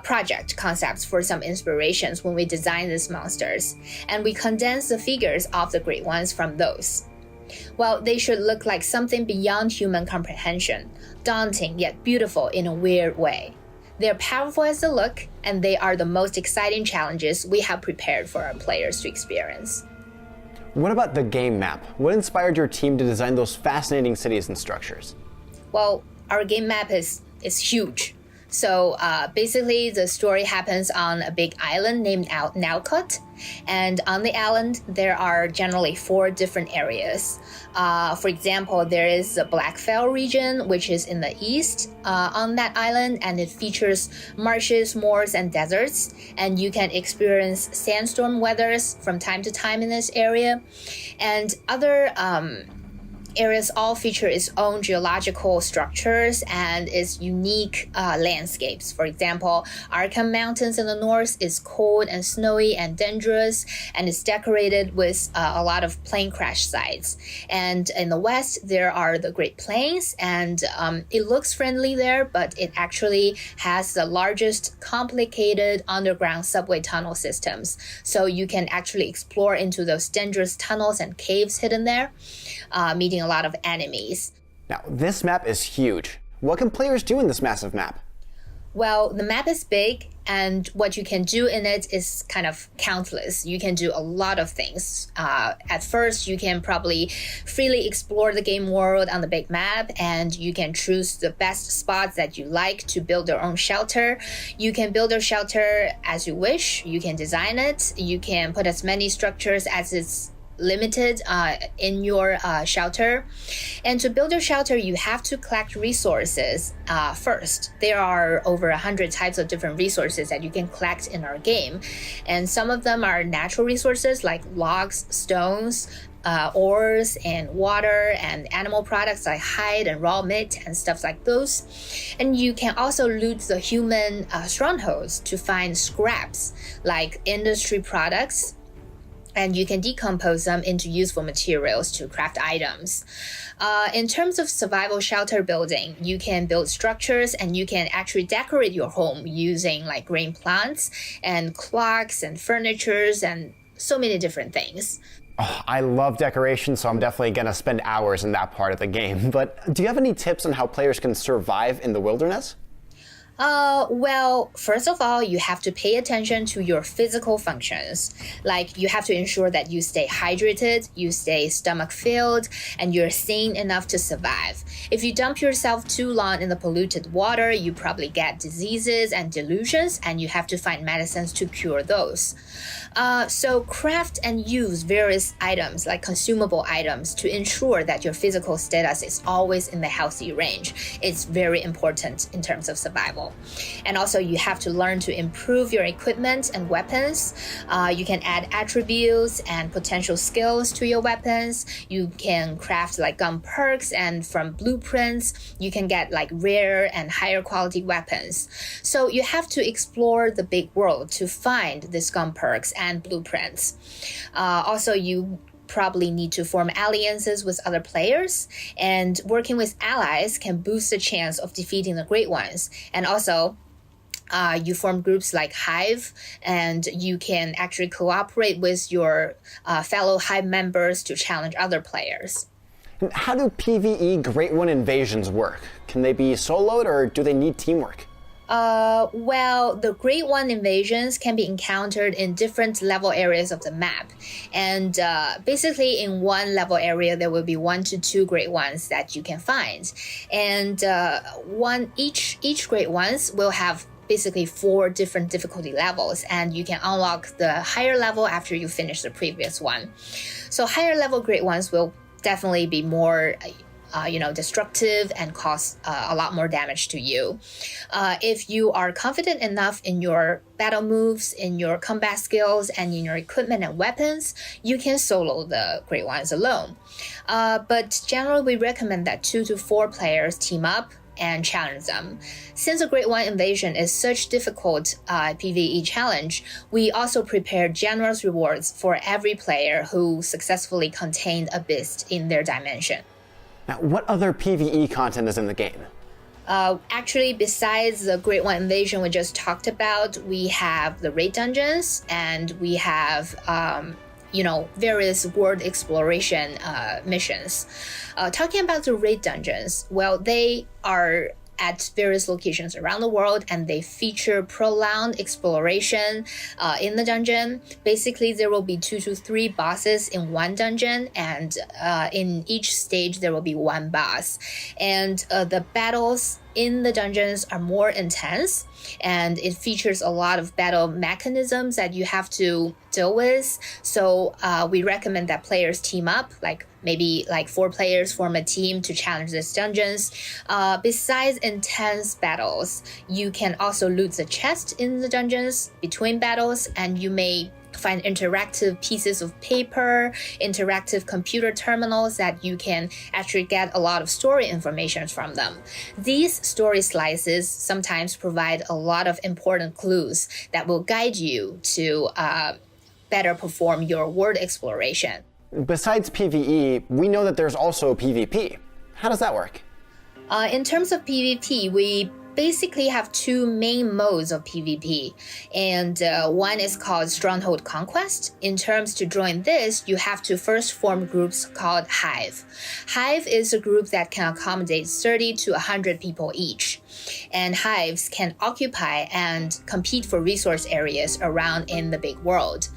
project concepts for some inspirations when we designed these monsters, and we condensed the figures of the Great Ones from those. Well, they should look like something beyond human comprehension, daunting yet beautiful in a weird way. They're powerful as they look, and they are the most exciting challenges we have prepared for our players to experience. What about the game map? What inspired your team to design those fascinating cities and structures? Well, our game map is huge. So basically, the story happens on a big island named Nalcott. And on the island, there are generally 4 different areas. For example, there is the Blackfell region, which is in the east on that island, and it features marshes, moors, and deserts. And you can experience sandstorm weathers from time to time in this area. And other areas all feature its own geological structures and its unique landscapes. For example, Arkham Mountains in the north is cold and snowy and dangerous, and it's decorated with a lot of plane crash sites. And in the west, there are the Great Plains, and it looks friendly there, but it actually has the largest complicated underground subway tunnel systems. So you can actually explore into those dangerous tunnels and caves hidden there, meeting a lot of enemies. Now, this map is huge. What can players do in this massive map? Well, the map is big, and what you can do in it is kind of countless. You can do a lot of things. At first, you can probably freely explore the game world on the big map, and you can choose the best spots that you like to build your own shelter. You can build your shelter as you wish. You can design it. You can put as many structures as it's limited in your shelter. And to build your shelter, you have to collect resources first. There are over 100 types of different resources that you can collect in our game. And some of them are natural resources like logs, stones, ores, and water, and animal products like hide and raw meat and stuff like those. And you can also loot the human strongholds to find scraps like industry products, and you can decompose them into useful materials to craft items. In terms of survival shelter building, you can build structures, and you can actually decorate your home using like green plants and clocks and furnitures and so many different things. Oh, I love decoration, so I'm definitely gonna spend hours in that part of the game. But do you have any tips on how players can survive in the wilderness? Well, first of all, you have to pay attention to your physical functions. Like, you have to ensure that you stay hydrated, you stay stomach-filled, and you're sane enough to survive. If you dump yourself too long in the polluted water, you probably get diseases and delusions, and you have to find medicines to cure those. So craft and use various items, like consumable items, to ensure that your physical status is always in the healthy range. It's very important in terms of survival. And also, you have to learn to improve your equipment and weapons. You can add attributes and potential skills to your weapons. You can craft like gun perks, and from blueprints, you can get like rare and higher quality weapons. So you have to explore the big world to find these gun perks and blueprints. Also, you probably need to form alliances with other players, and working with allies can boost the chance of defeating the Great Ones. And also, You form groups like Hive, and you can actually cooperate with your fellow Hive members to challenge other players. And how do PvE Great One invasions work? Can they be soloed or do they need teamwork? Well, the Great One invasions can be encountered in different level areas of the map. And basically in one level area, there will be 1 to 2 Great Ones that you can find. And each Great Ones will have basically 4 different difficulty levels, and you can unlock the higher level after you finish the previous one. So higher level Great Ones will definitely be more destructive and cause a lot more damage to you. If you are confident enough in your battle moves, in your combat skills, and in your equipment and weapons, you can solo the Great Ones alone. But generally, we recommend that 2 to 4 players team up and challenge them. Since the Great One invasion is such difficult PvE challenge, we also prepare generous rewards for every player who successfully contained a beast in their dimension. Now, what other PvE content is in the game? Actually, besides the Great One invasion we just talked about, we have the raid dungeons, and we have various world exploration missions. Talking about the raid dungeons, well, they are at various locations around the world, and they feature prolonged exploration in the dungeon. Basically, there will be 2 to 3 bosses in one dungeon, and in each stage there will be 1 boss. And the battles in the dungeons are more intense, and it features a lot of battle mechanisms that you have to deal with. So we recommend that players team up, maybe 4 players form a team to challenge these dungeons. Besides intense battles, you can also loot the chest in the dungeons between battles, and you may find interactive pieces of paper, interactive computer terminals that you can actually get a lot of story information from them. These story slices sometimes provide a lot of important clues that will guide you to better perform your world exploration. Besides PvE, we know that there's also PvP. How does that work? In terms of PvP, we basically have 2 main modes of PvP, and one is called Stronghold Conquest. In terms to join this, you have to first form groups called Hive. Hive is a group that can accommodate 30 to 100 people each, and hives can occupy and compete for resource areas around in the big world.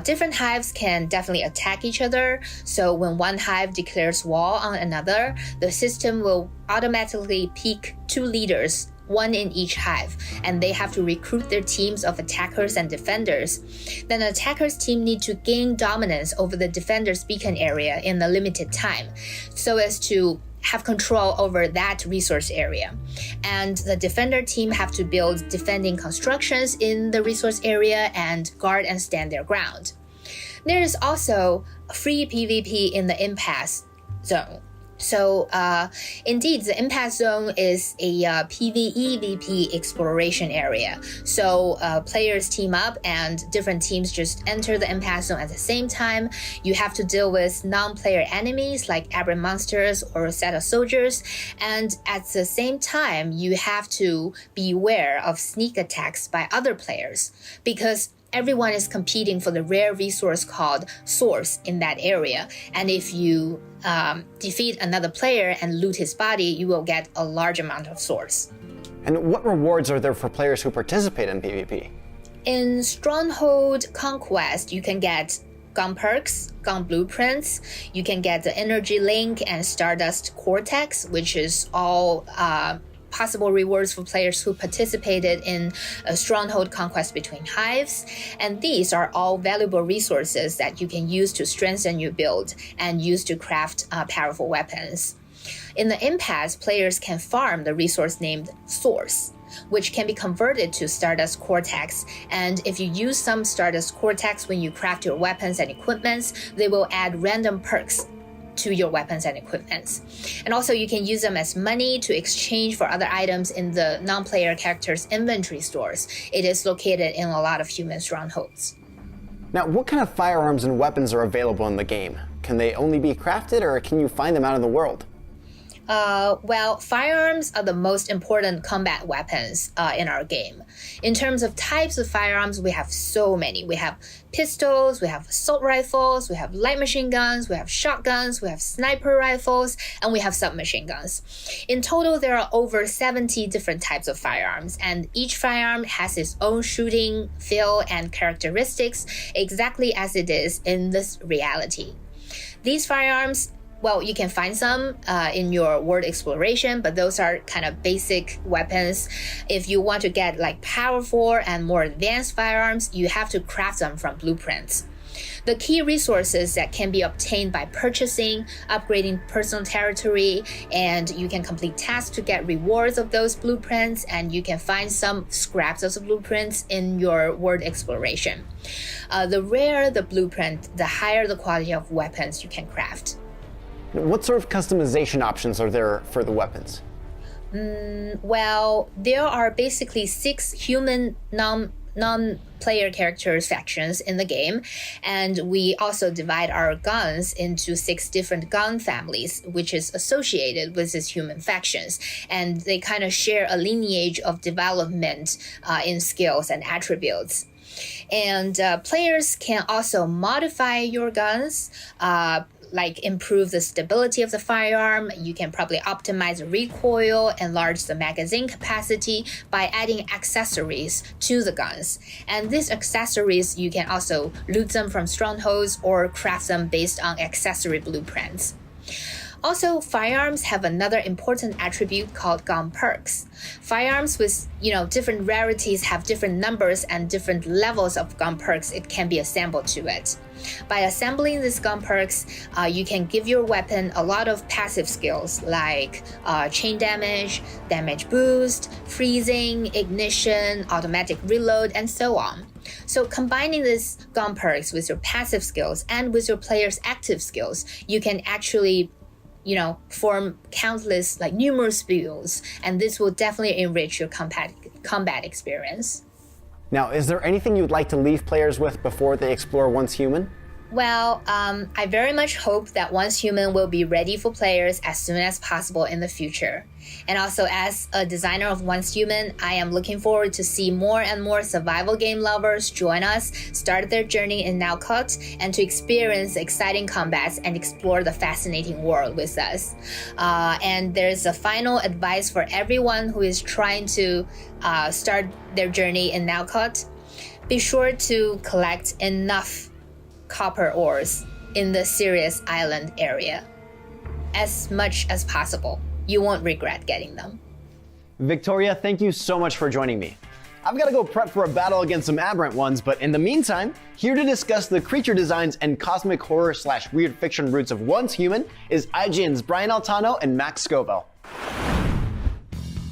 Different hives can definitely attack each other, so when one hive declares war on another, the system will automatically pick 2 leaders, 1 in each hive, and they have to recruit their teams of attackers and defenders. Then the attackers team need to gain dominance over the defenders' beacon area in a limited time, so as to have control over that resource area. And the defender team have to build defending constructions in the resource area and guard and stand their ground. There is also free PvP in the impasse zone. So indeed, the impasse zone is a PvE-VP exploration area. So players team up and different teams just enter the impasse zone at the same time. You have to deal with non-player enemies like Aberrant monsters or a set of soldiers. And at the same time, you have to be aware of sneak attacks by other players, because everyone is competing for the rare resource called Source in that area. And if you defeat another player and loot his body, you will get a large amount of Source. And what rewards are there for players who participate in PvP? In Stronghold Conquest, you can get gun perks, gun blueprints, you can get the Energy Link and Stardust Cortex, which is all possible rewards for players who participated in a Stronghold Conquest between hives. And these are all valuable resources that you can use to strengthen your build and use to craft powerful weapons. In the impasse, players can farm the resource named Source, which can be converted to Stardust Cortex. And if you use some Stardust Cortex when you craft your weapons and equipments, they will add random perks to your weapons and equipments. And also you can use them as money to exchange for other items in the non-player characters' inventory stores. It is located in a lot of human strongholds. Now, what kind of firearms and weapons are available in the game? Can they only be crafted, or can you find them out in the world? Well, firearms are the most important combat weapons in our game. In terms of types of firearms, we have so many. We have pistols, we have assault rifles, we have light machine guns, we have shotguns, we have sniper rifles, and we have submachine guns. In total, there are over 70 different types of firearms, and each firearm has its own shooting, feel, and characteristics exactly as it is in this reality. These firearms, well, you can find some in your world exploration, but those are kind of basic weapons. If you want to get like powerful and more advanced firearms, you have to craft them from blueprints. The key resources that can be obtained by purchasing, upgrading personal territory, and you can complete tasks to get rewards of those blueprints, and you can find some scraps of the blueprints in your world exploration. The rarer the blueprint, the higher the quality of weapons you can craft. What sort of customization options are there for the weapons? Well, there are basically 6 human non-player characters factions in the game, and we also divide our guns into 6 different gun families, which is associated with these human factions, and they kind of share a lineage of development in skills and attributes. And players can also modify your guns, like improve the stability of the firearm. You can probably optimize the recoil, enlarge the magazine capacity by adding accessories to the guns. And these accessories, you can also loot them from strongholds or craft them based on accessory blueprints. Also, firearms have another important attribute called gun perks. Firearms with, different rarities have different numbers and different levels of gun perks it can be assembled to it. By assembling these gun perks, you can give your weapon a lot of passive skills like chain damage, damage boost, freezing, ignition, automatic reload, and so on. So combining these gun perks with your passive skills and with your player's active skills, you can actually form countless, numerous builds, and this will definitely enrich your combat experience. Now, is there anything you'd like to leave players with before they explore Once Human? Well, I very much hope that Once Human will be ready for players as soon as possible in the future. And also, as a designer of Once Human, I am looking forward to see more and more survival game lovers join us, start their journey in Nowcut, and to experience exciting combats and explore the fascinating world with us. And there's a final advice for everyone who is trying to start their journey in Nowcut. Be sure to collect enough copper ores in the Sirius Island area, as much as possible. You won't regret getting them. Victoria, thank you so much for joining me. I've got to go prep for a battle against some Aberrant ones, but in the meantime, here to discuss the creature designs and cosmic horror / weird fiction roots of Once Human is IGN's Brian Altano and Max Scoville.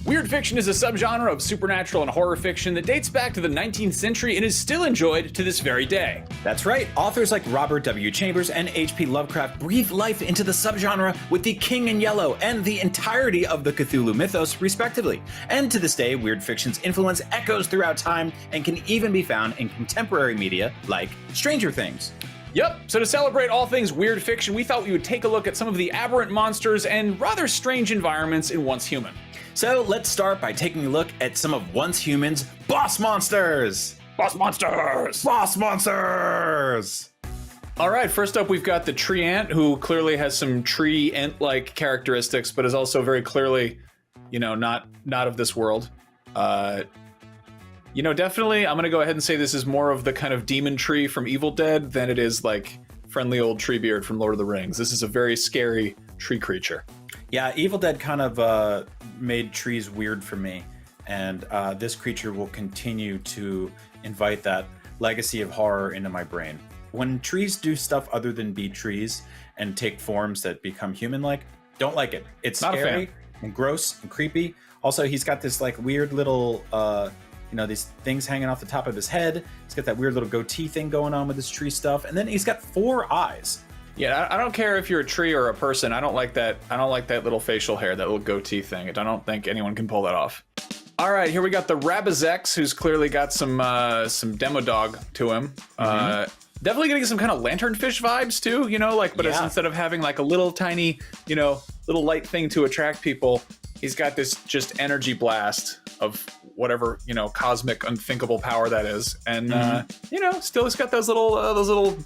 Weird fiction is a subgenre of supernatural and horror fiction that dates back to the 19th century and is still enjoyed to this very day. That's right, authors like Robert W. Chambers and H.P. Lovecraft breathed life into the subgenre with The King in Yellow and the entirety of the Cthulhu mythos, respectively. And to this day, weird fiction's influence echoes throughout time and can even be found in contemporary media like Stranger Things. Yep, so to celebrate all things weird fiction, we thought we would take a look at some of the aberrant monsters and rather strange environments in Once Human. So let's start by taking a look at some of Once Human's boss monsters! Boss monsters! Boss monsters! All right, first up we've got the tree ant, who clearly has some tree ant-like characteristics, but is also very clearly, not of this world. Definitely, I'm gonna go ahead and say this is more of the kind of demon tree from Evil Dead than it is like friendly old Treebeard from Lord of the Rings. This is a very scary tree creature. Yeah, Evil Dead kind of made trees weird for me, and this creature will continue to invite that legacy of horror into my brain. When trees do stuff other than be trees and take forms that become human-like, don't like it. It's scary and gross and creepy. Also, he's got this weird little, these things hanging off the top of his head. He's got that weird little goatee thing going on with his tree stuff, and then he's got 4 eyes. Yeah, I don't care if you're a tree or a person. I don't like that little facial hair, that little goatee thing. I don't think anyone can pull that off. All right, here we got the Rabazex, who's clearly got some demo dog to him. Mm-hmm. Definitely getting some kind of lanternfish vibes too, but instead of having a little tiny, light thing to attract people. He's got this just energy blast of whatever, cosmic unthinkable power that is. And, still he's got those little,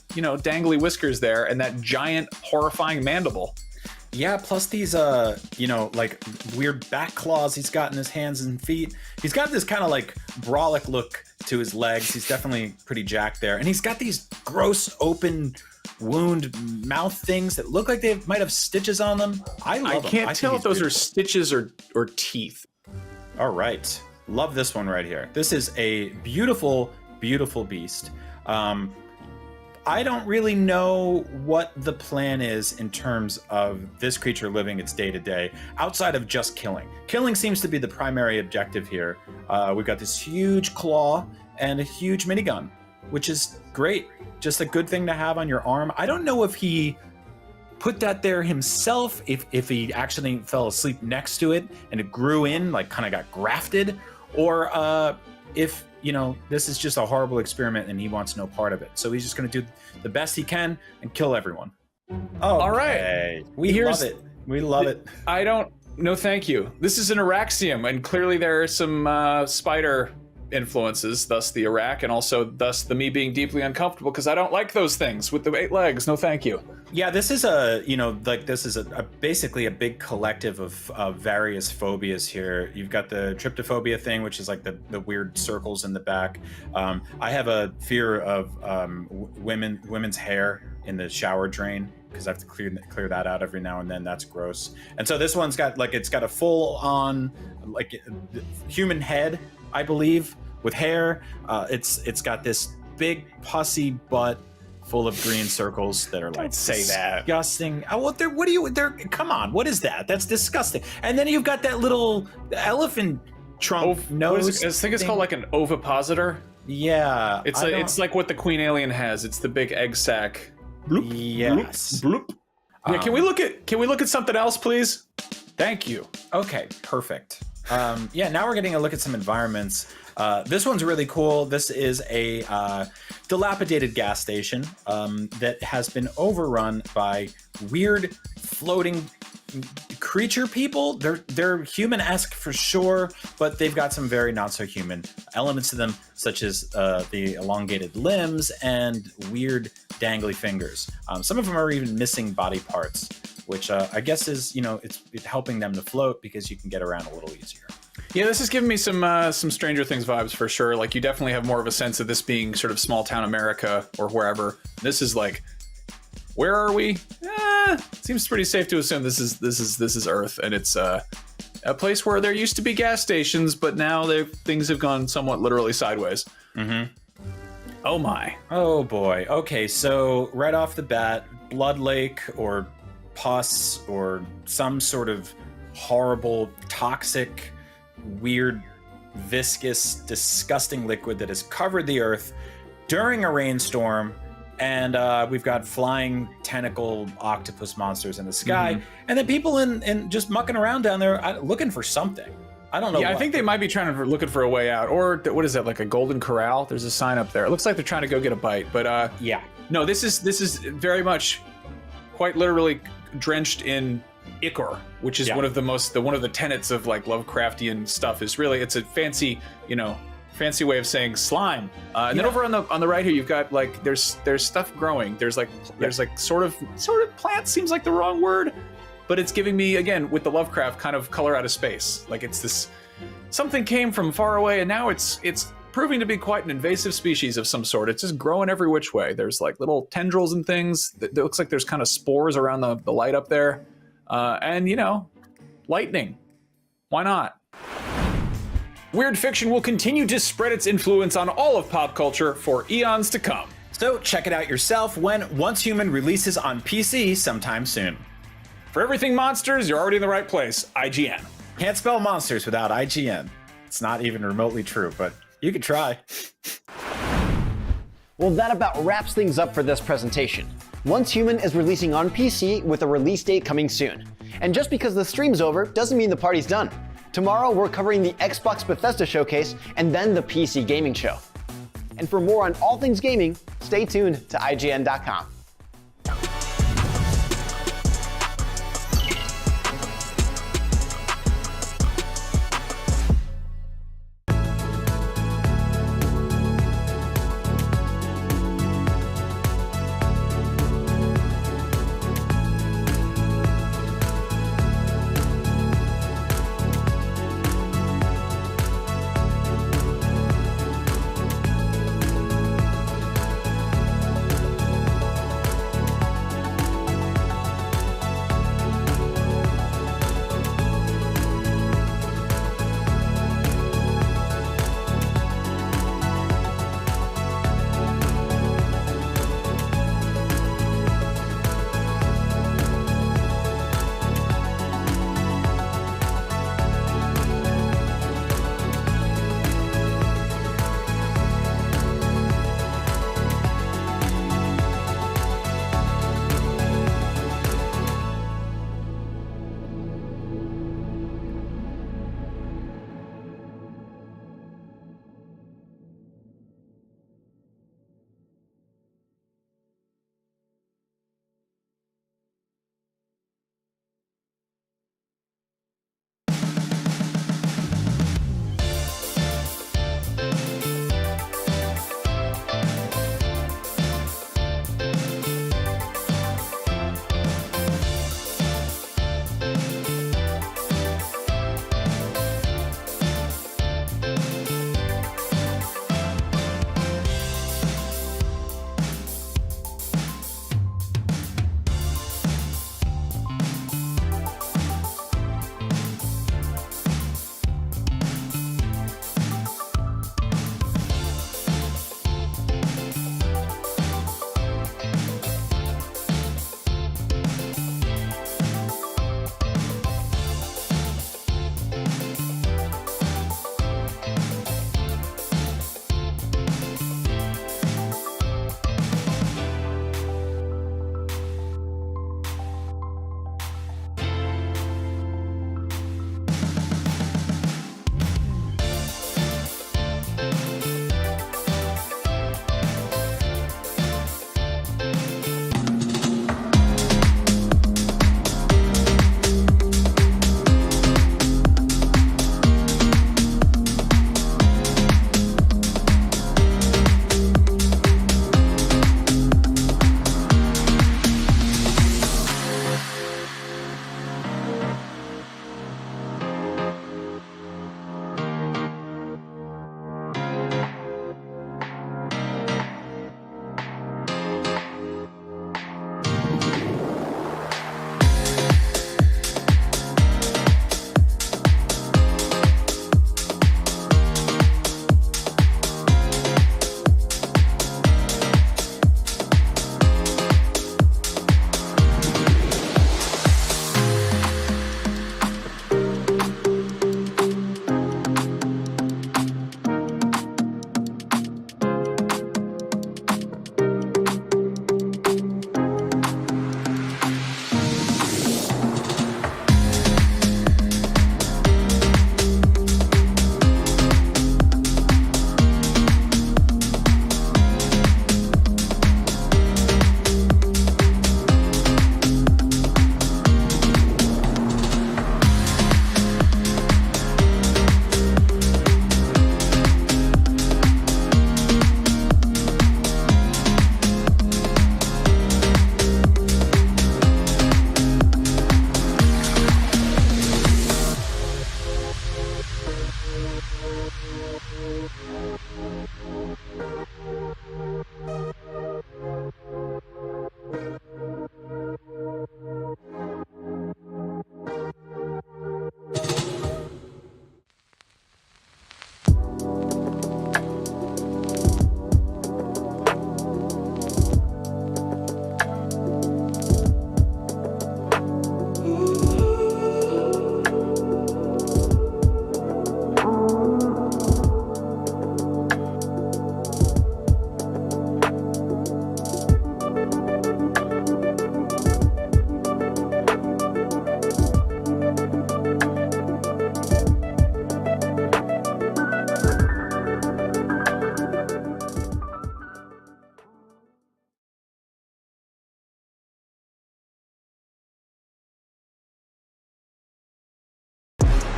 dangly whiskers there and that giant horrifying mandible. Yeah, plus these, like weird back claws he's got in his hands and feet. He's got this kind of like brolic look to his legs. He's definitely pretty jacked there. And he's got these gross open wound mouth things that look like they might have stitches on them. I can't tell if those are stitches or teeth. All right. Love this one right here. This is a beautiful, beautiful beast. I don't really know what the plan is in terms of this creature living its day-to-day outside of just killing. Killing seems to be the primary objective here. We've got this huge claw and a huge minigun, which is great. Just a good thing to have on your arm. I don't know if he put that there himself, if he actually fell asleep next to it and it grew in, like kind of got grafted, or if this is just a horrible experiment and he wants no part of it. So he's just going to do the best he can and kill everyone. Oh, all right. We love it. We love it. I don't. No, thank you. This is an Araxium, and clearly there are some spider influences, thus the Iraq, and also thus the me being deeply uncomfortable because I don't like those things with the 8 legs. No, thank you. Yeah, this is basically a big collective of various phobias here. You've got the tryptophobia thing, which is like the weird circles in the back. I have a fear of women's hair in the shower drain because I have to clear that out every now and then. That's gross. And so this one's got it's got a full on human head, I believe, with hair. It's got this big pussy butt full of green circles that are like disgusting. Oh, come on, what is that? That's disgusting. And then you've got that little elephant trunk nose. I think it's called like an ovipositor. Yeah, it's like what the queen alien has. It's the big egg sac. Bloop, yes. Bloop, bloop. Yeah, can we look at something else, please? Thank you. Okay, perfect. Now we're getting a look at some environments. This one's really cool. This is a dilapidated gas station that has been overrun by weird floating creature people. They're human-esque for sure, but they've got some very not so human elements to them, such as the elongated limbs and weird dangly fingers. Some of them are even missing body parts, which I guess is, it's helping them to float because you can get around a little easier. Yeah, this is giving me some Stranger Things vibes for sure. Like, you definitely have more of a sense of this being sort of small town America or wherever. This is like, where are we? Seems pretty safe to assume this is Earth, and it's a place where there used to be gas stations, but now things have gone somewhat literally sideways. Mm-hmm. Oh my. Oh boy. Okay, so right off the bat, blood lake or pus or some sort of horrible, toxic, weird, viscous, disgusting liquid that has covered the earth during a rainstorm, and we've got flying tentacle octopus monsters in the sky, and then people in just mucking around down there looking for something. I don't know. Yeah, I think they might be looking for a way out, or what is that, like a golden corral? There's a sign up there. It looks like they're trying to go get a bite, but yeah. No, this is very much, quite literally drenched in ichor, which is one of the tenets of like Lovecraftian stuff. Is really, it's a fancy way of saying slime. And then over on the right here, you've got like there's stuff growing. There's like sort of plant seems like the wrong word, but it's giving me, again, with the Lovecraft, kind of color out of space. Like it's this something came from far away, and now it's proving to be quite an invasive species of some sort. It's just growing every which way. There's like little tendrils and things. It looks like there's kind of spores around the light up there. And lightning. Why not? Weird fiction will continue to spread its influence on all of pop culture for eons to come. So check it out yourself when Once Human releases on PC sometime soon. For everything monsters, you're already in the right place. IGN. Can't spell monsters without IGN. It's not even remotely true, but you could try. Well, that about wraps things up for this presentation. Once Human is releasing on PC with a release date coming soon. And just because the stream's over doesn't mean the party's done. Tomorrow we're covering the Xbox Bethesda showcase and then the PC gaming show. And for more on all things gaming, stay tuned to IGN.com.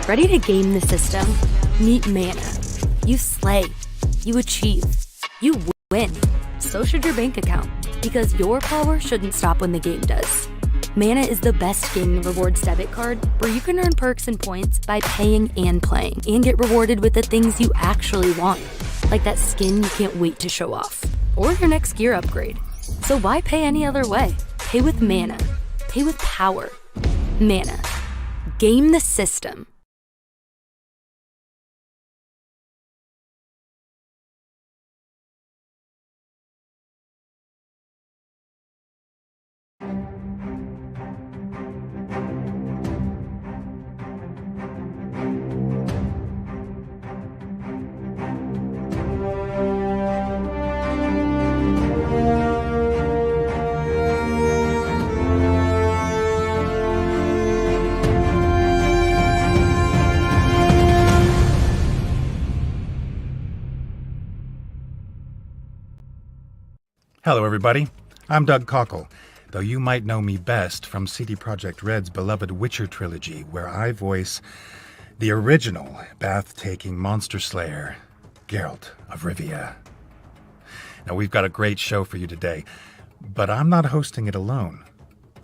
Ready to game the system? Meet Mana. You slay. You achieve. You win. So should your bank account, because your power shouldn't stop when the game does. Mana is the best gaming rewards debit card where you can earn perks and points by paying and playing, and get rewarded with the things you actually want, like that skin you can't wait to show off, or your next gear upgrade. So why pay any other way? Pay with Mana. Pay with power. Mana. Game the system. Hello, everybody. I'm Doug Cockle, though you might know me best from CD Projekt Red's beloved Witcher trilogy, where I voice the original bath-taking monster slayer, Geralt of Rivia. Now, we've got a great show for you today, but I'm not hosting it alone.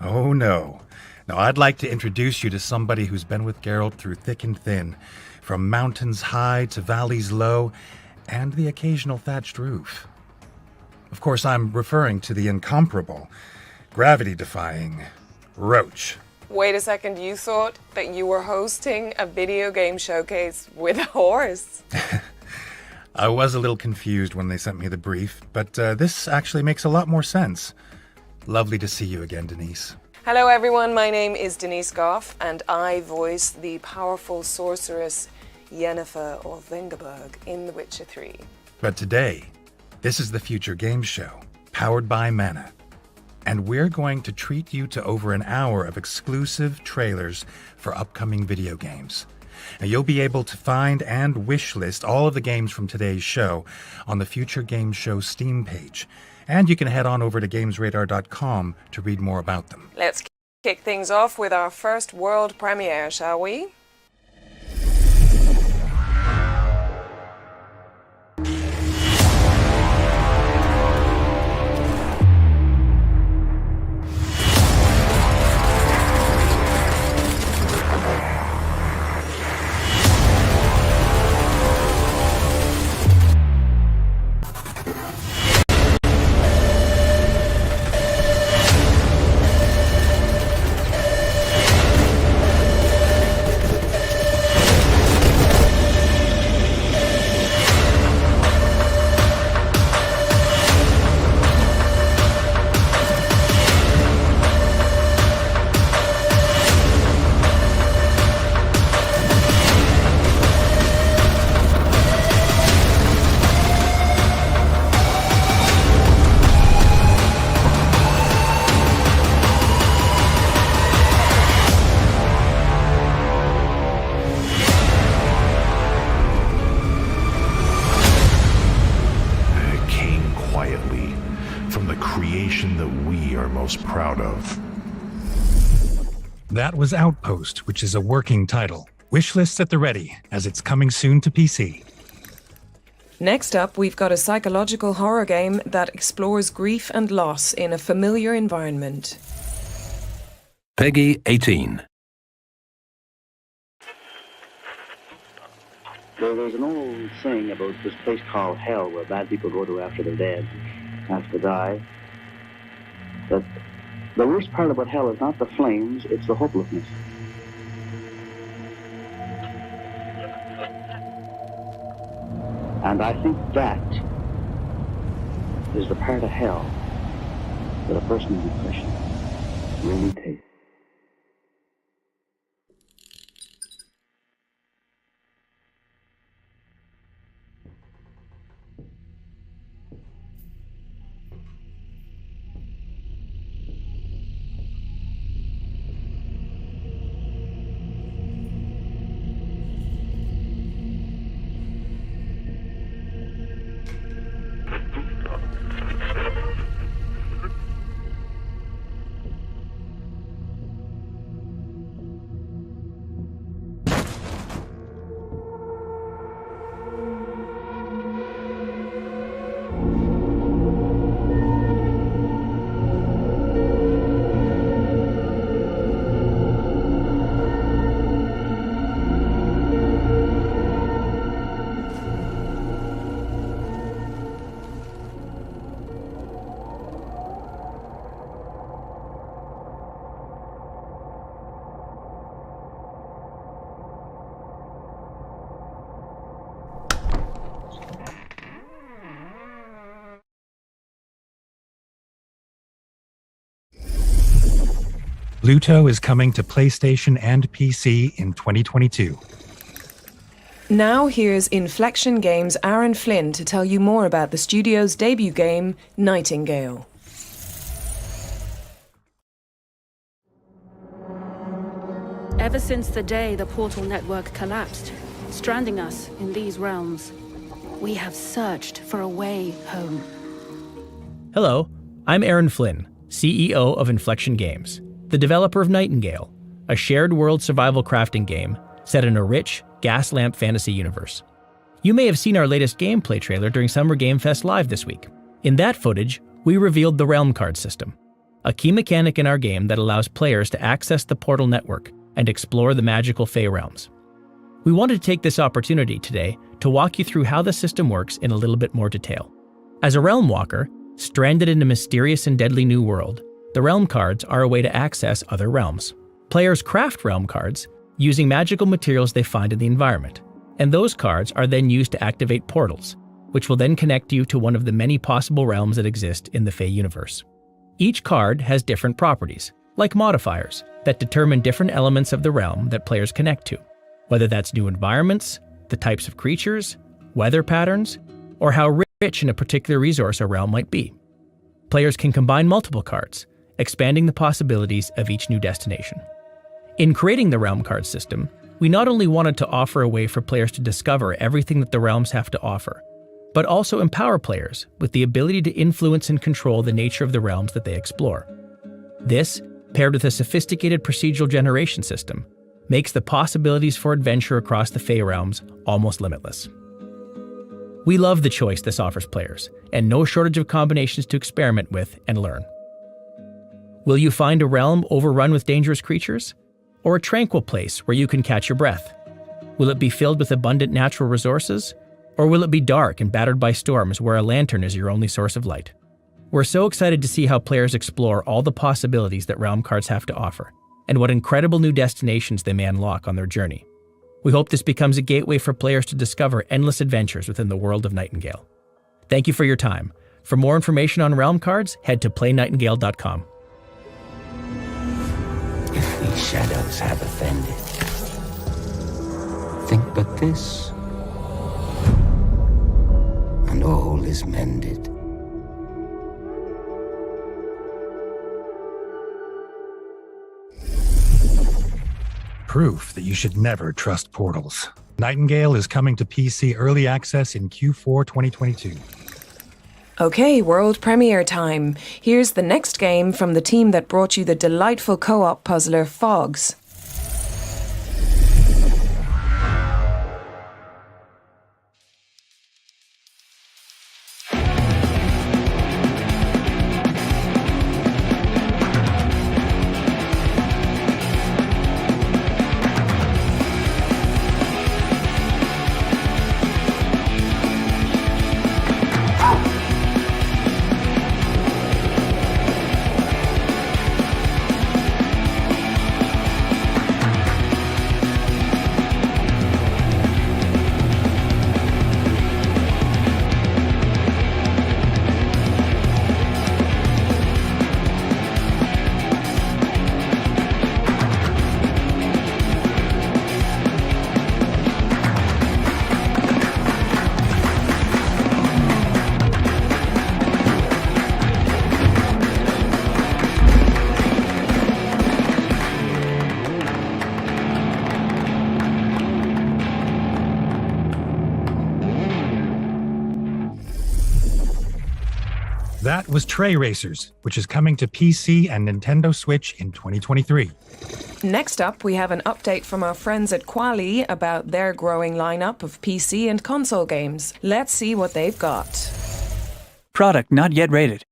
Oh, no. Now, I'd like to introduce you to somebody who's been with Geralt through thick and thin, from mountains high to valleys low, and the occasional thatched roof. Of course, I'm referring to the incomparable, gravity-defying Roach. Wait a second, you thought that you were hosting a video game showcase with a horse? I was a little confused when they sent me the brief, but this actually makes a lot more sense. Lovely to see you again, Denise. Hello everyone, my name is Denise Goff, and I voice the powerful sorceress Yennefer or Vengerberg in The Witcher 3. But today, this is the Future Games Show, powered by Mana. And we're going to treat you to over an hour of exclusive trailers for upcoming video games. Now, you'll be able to find and wishlist all of the games from today's show on the Future Games Show Steam page. And you can head on over to GamesRadar.com to read more about them. Let's kick things off with our first world premiere, shall we? That was Outpost, which is a working title. Wishlists at the ready, as it's coming soon to PC. Next up, we've got a psychological horror game that explores grief and loss in a familiar environment. Peggy 18. There's an old saying about this place called hell where bad people go to after they're dead, after they die. But the worst part about hell is not the flames, it's the hopelessness. And I think that is the part of hell that a person in depression really takes. Luto is coming to PlayStation and PC in 2022. Now here's Inflection Games' Aaron Flynn to tell you more about the studio's debut game, Nightingale. Ever since the day the portal network collapsed, stranding us in these realms, we have searched for a way home. Hello, I'm Aaron Flynn, CEO of Inflection Games, the developer of Nightingale, a shared world survival crafting game set in a rich, gas lamp fantasy universe. You may have seen our latest gameplay trailer during Summer Game Fest Live this week. In that footage, we revealed the Realm Card system, a key mechanic in our game that allows players to access the portal network and explore the magical Fey realms. We wanted to take this opportunity today to walk you through how the system works in a little bit more detail. As a Realm Walker, stranded in a mysterious and deadly new world, the Realm Cards are a way to access other realms. Players craft Realm Cards using magical materials they find in the environment, and those cards are then used to activate portals, which will then connect you to one of the many possible realms that exist in the Fey universe. Each card has different properties, like modifiers, that determine different elements of the realm that players connect to, whether that's new environments, the types of creatures, weather patterns, or how rich in a particular resource a realm might be. Players can combine multiple cards, expanding the possibilities of each new destination. In creating the Realm Card system, we not only wanted to offer a way for players to discover everything that the realms have to offer, but also empower players with the ability to influence and control the nature of the realms that they explore. This, paired with a sophisticated procedural generation system, makes the possibilities for adventure across the Fey realms almost limitless. We love the choice this offers players, and no shortage of combinations to experiment with and learn. Will you find a realm overrun with dangerous creatures? Or a tranquil place where you can catch your breath? Will it be filled with abundant natural resources? Or will it be dark and battered by storms where a lantern is your only source of light? We're so excited to see how players explore all the possibilities that Realm Cards have to offer, and what incredible new destinations they may unlock on their journey. We hope this becomes a gateway for players to discover endless adventures within the world of Nightingale. Thank you for your time. For more information on Realm Cards, head to playnightingale.com. If these shadows have offended, think but this, and all is mended. Proof that you should never trust portals. Nightingale is coming to PC Early Access in Q4 2022. Okay, world premiere time. Here's the next game from the team that brought you the delightful co-op puzzler Fogs. That was Tray Racers, which is coming to PC and Nintendo Switch in 2023. Next up, we have an update from our friends at Quali about their growing lineup of PC and console games. Let's see what they've got. Product not yet rated.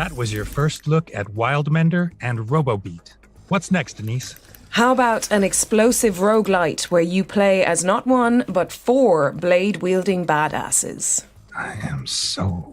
That was your first look at Wildmender and RoboBeat. What's next, Denise? How about an explosive roguelite where you play as not one, but 4 blade-wielding badasses? I am sold.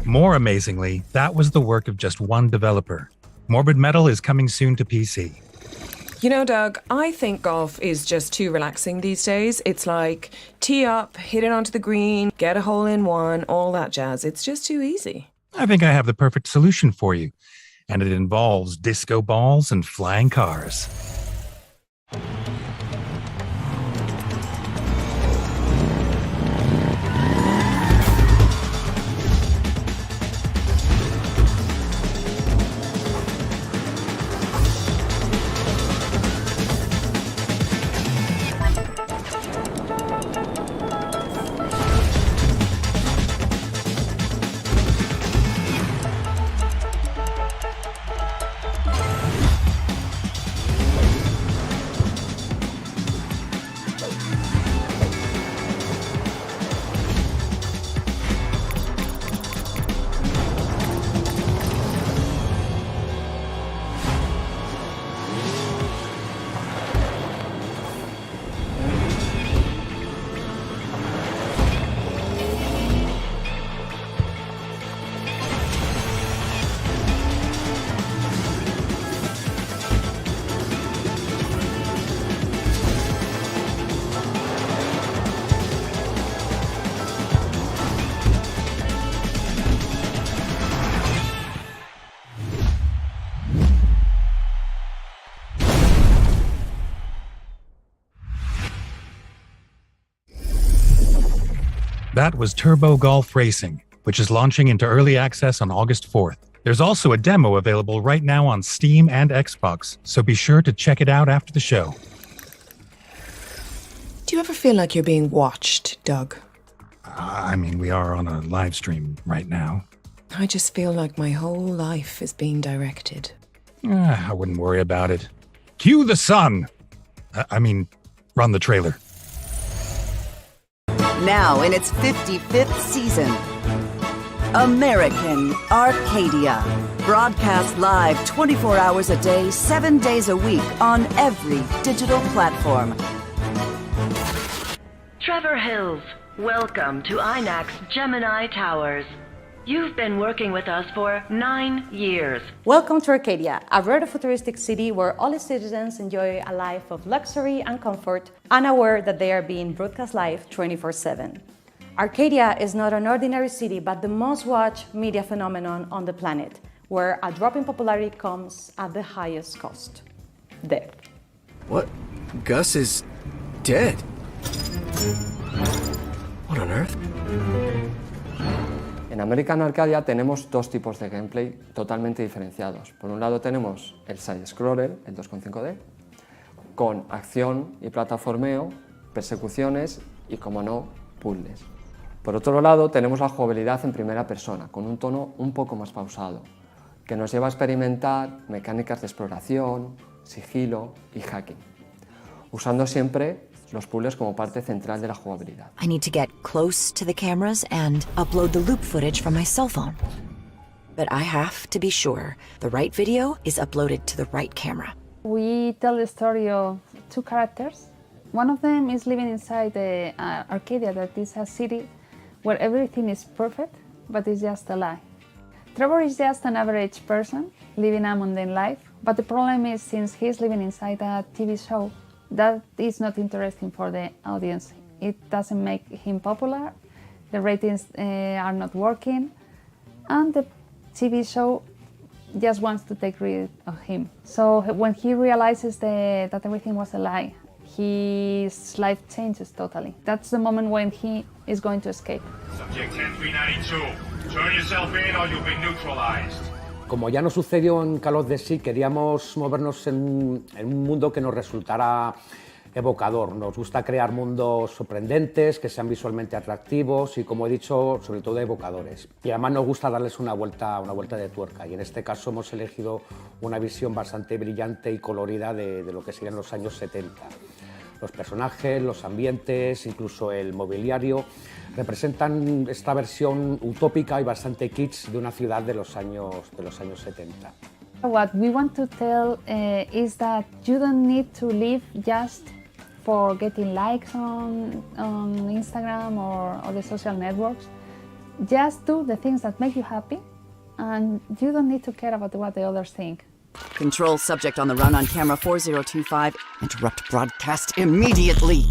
More amazingly, that was the work of just one developer. Morbid Metal is coming soon to PC. You know, Doug, I think golf is just too relaxing these days. It's like tee up, hit it onto the green, get a hole in one, all that jazz. It's just too easy. I think I have the perfect solution for you, and it involves disco balls and flying cars. That was Turbo Golf Racing, which is launching into early access on August 4th. There's also a demo available right now on Steam and Xbox, so be sure to check it out after the show. Do you ever feel like you're being watched, Doug? I mean, we are on a live stream right now. I just feel like my whole life is being directed. I wouldn't worry about it. Cue the sun! Run the trailer. Now in its 55th season, American Arcadia. Broadcast live 24 hours a day, 7 days a week on every digital platform. Trevor Hills, welcome to INAC's Gemini Towers. You've been working with us for 9 years. Welcome to Arcadia, a rare futuristic city where all its citizens enjoy a life of luxury and comfort, unaware that they are being broadcast live 24/7. Arcadia is not an ordinary city, but the most watched media phenomenon on the planet, where a drop in popularity comes at the highest cost: death. What? Gus is dead? What on earth? In En American Arcadia tenemos dos tipos de gameplay totalmente diferenciados. Por un lado tenemos el side-scroller, el 2,5D, con acción y plataformeo, persecuciones y, como no, puzzles. Por otro lado tenemos la jugabilidad en primera persona, con un tono un poco más pausado, que nos lleva a experimentar mecánicas de exploración, sigilo y hacking, usando siempre los puzzles como parte central de la jugabilidad. I need to get close to the cameras and upload the loop footage from my cell phone. But I have to be sure the right video is uploaded to the right camera. We tell the story of two characters. One of them is living inside the Arcadia, that is a city where everything is perfect, but it's just a lie. Trevor is just an average person living a mundane life, but the problem is, since he's living inside a TV show, that is not interesting for the audience. It doesn't make him popular, the ratings are not working, and the TV show just wants to take rid of him. So when he realizes that everything was a lie, his life changes totally. That's the moment when he is going to escape. Subject 10392, turn yourself in or you'll be neutralized. Como ya nos sucedió en Call of Duty, queríamos movernos en un mundo que nos resultara evocador. Nos gusta crear mundos sorprendentes, que sean visualmente atractivos y, como he dicho, sobre todo evocadores. Y además nos gusta darles una vuelta de tuerca, y en este caso hemos elegido una visión bastante brillante y colorida de lo que serían los años 70. Los personajes, los ambientes, incluso el mobiliario representan esta versión utópica y bastante kitsch de una ciudad de los años 70. What we want to tell is that you don't need to live just for getting likes on Instagram or the social networks. Just do the things that make you happy, and you don't need to care about what the others think. Control subject on the run on camera 4025. Interrupt broadcast immediately.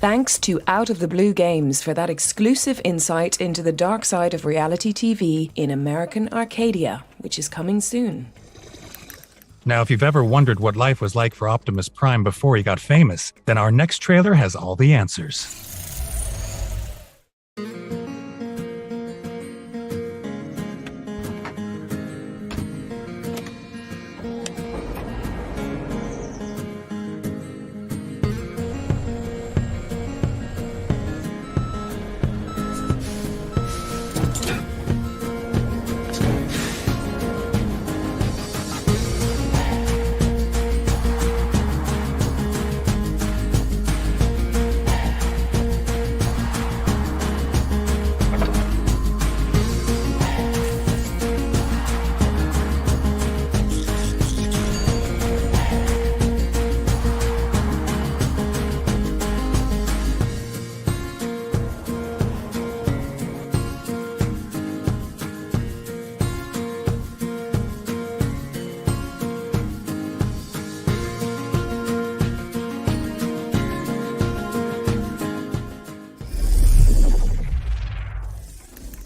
Thanks to Out of the Blue Games for that exclusive insight into the dark side of reality TV in American Arcadia, which is coming soon. Now, if you've ever wondered what life was like for Optimus Prime before he got famous, then our next trailer has all the answers.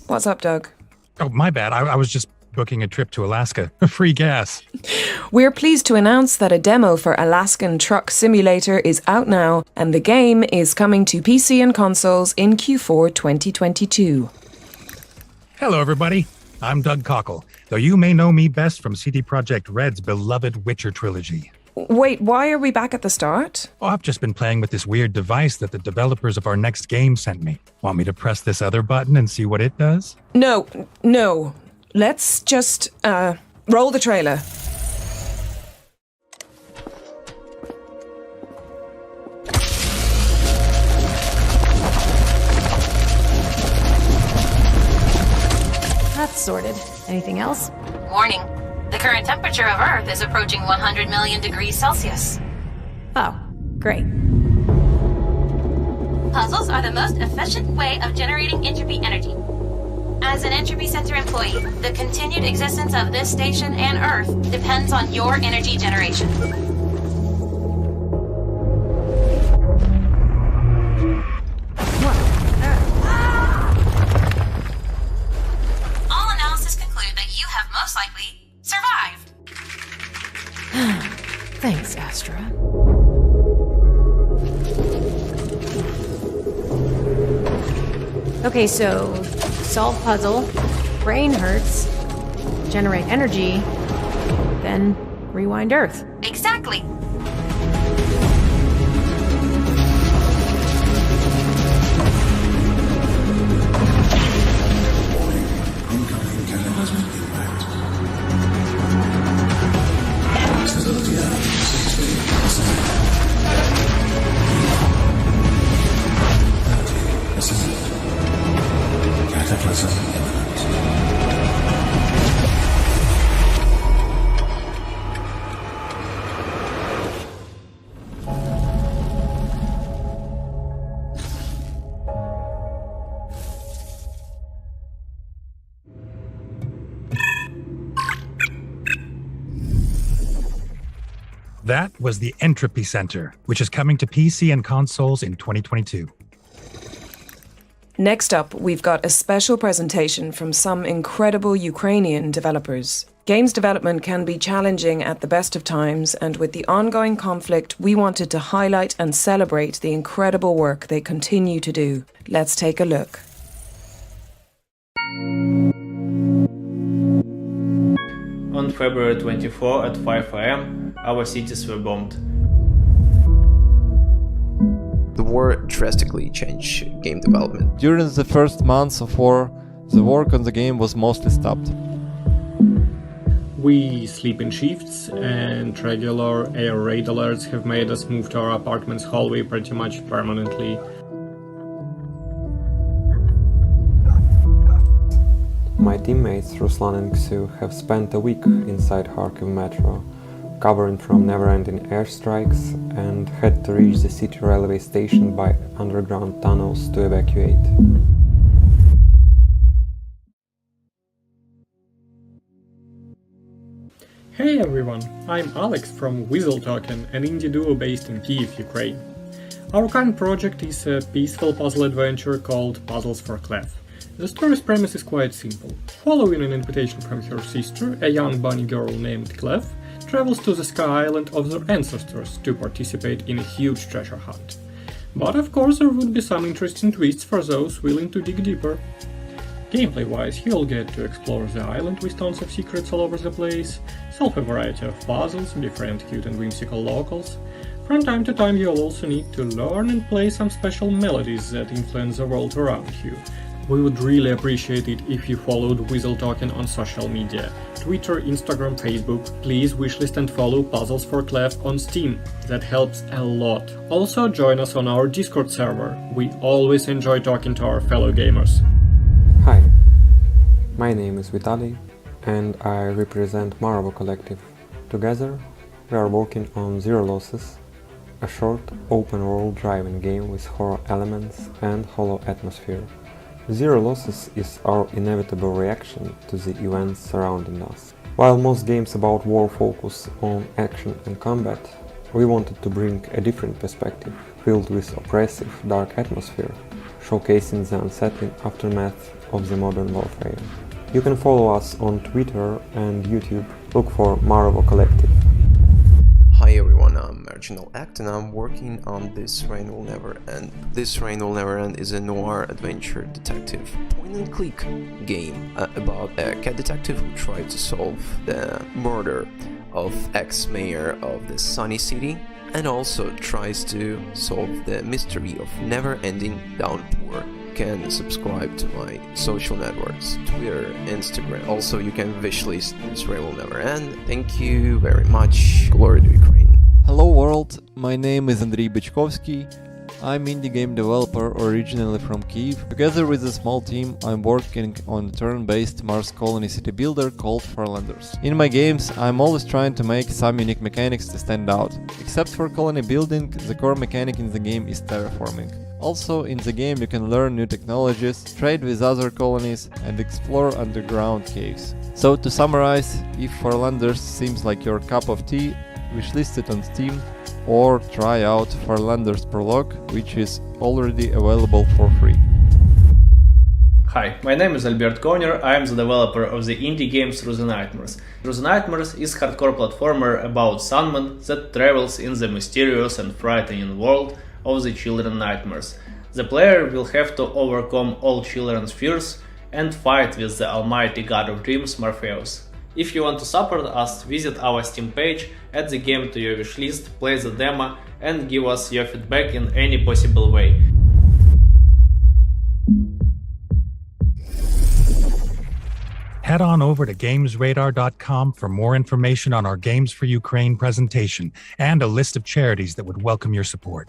What's up, Doug? Oh, my bad. I was just booking a trip to Alaska. Free gas. We're pleased to announce that a demo for Alaskan Truck Simulator is out now, and the game is coming to PC and consoles in Q4 2022. Hello, everybody. I'm Doug Cockle, though you may know me best from CD Projekt Red's beloved Witcher trilogy. Wait, why are we back at the start? Oh, I've just been playing with this weird device that the developers of our next game sent me. Want me to press this other button and see what it does? No. Let's just, roll the trailer. That's sorted. Anything else? Warning. The current temperature of Earth is approaching 100 million degrees Celsius. Oh, great. Puzzles are the most efficient way of generating entropy energy. As an Entropy Center employee, the continued existence of this station and Earth depends on your energy generation. All analysis conclude that you have most likely survived. Thanks, Astra. Okay, so solve puzzle, brain hurts, generate energy, then rewind Earth. Exactly. That was the Entropy Center, which is coming to PC and consoles in 2022. Next up, we've got a special presentation from some incredible Ukrainian developers. Games development can be challenging at the best of times, and with the ongoing conflict, we wanted to highlight and celebrate the incredible work they continue to do. Let's take a look. On February 24 at 5 am, our cities were bombed. The war drastically changed game development. During the first months of war, the work on the game was mostly stopped. We sleep in shifts, and regular air raid alerts have made us move to our apartment's hallway pretty much permanently. My teammates Ruslan and Ksu have spent a week inside Kharkiv metro, covering from never-ending airstrikes, and had to reach the city railway station by underground tunnels to evacuate. Hey everyone, I'm Alex from Weasel Token, an indie duo based in Kyiv, Ukraine. Our current project is a peaceful puzzle adventure called Puzzles for Clef. The story's premise is quite simple. Following an invitation from her sister, a young bunny girl named Clef travels to the Sky Island of their ancestors to participate in a huge treasure hunt. But of course there would be some interesting twists for those willing to dig deeper. Gameplay-wise, you'll get to explore the island with tons of secrets all over the place, solve a variety of puzzles, befriend cute and whimsical locals. From time to time you'll also need to learn and play some special melodies that influence the world around you. We would really appreciate it if you followed Weasel Token on social media, Twitter, Instagram, Facebook. Please wishlist and follow Puzzles for Clef on Steam, that helps a lot. Also join us on our Discord server, we always enjoy talking to our fellow gamers. Hi, my name is Vitaly, and I represent Guerrilla Collective. Together, we are working on Zero Losses, a short, open-world driving game with horror elements and hollow atmosphere. Zero Losses is our inevitable reaction to the events surrounding us. While most games about war focus on action and combat, we wanted to bring a different perspective, filled with oppressive, dark atmosphere, showcasing the unsettling aftermath of the modern warfare. You can follow us on Twitter and YouTube. Look for Guerrilla Collective. Hi everyone, I'm Marginal Act and I'm working on This Rain Will Never End. This Rain Will Never End is a noir adventure detective point-and-click game about a cat detective who tried to solve the murder of ex-mayor of the Sunny City and also tries to solve the mystery of never-ending downpour. You can subscribe to my social networks, Twitter, Instagram. Also, you can wishlist This Rain Will Never End. Thank you very much. Glory to Ukraine. Hello world, my name is Andriy Bychkovsky. I'm indie game developer originally from Kyiv. Together with a small team, I'm working on a turn-based Mars colony city builder called Farlanders. In my games, I'm always trying to make some unique mechanics to stand out. Except for colony building, the core mechanic in the game is terraforming. Also, in the game you can learn new technologies, trade with other colonies, and explore underground caves. So to summarize, if Farlanders seems like your cup of tea, wishlist it on Steam, or try out Farlanders Prologue, which is already available for free. Hi, my name is Albert Konyer, I am the developer of the indie game Through the Nightmares. Through the Nightmares is a hardcore platformer about Sandman that travels in the mysterious and frightening world of the Children Nightmares. The player will have to overcome all children's fears and fight with the almighty god of dreams Morpheus. If you want to support us, visit our Steam page, add the game to your wishlist, play the demo and give us your feedback in any possible way. Head on over to GamesRadar.com for more information on our Games for Ukraine presentation and a list of charities that would welcome your support.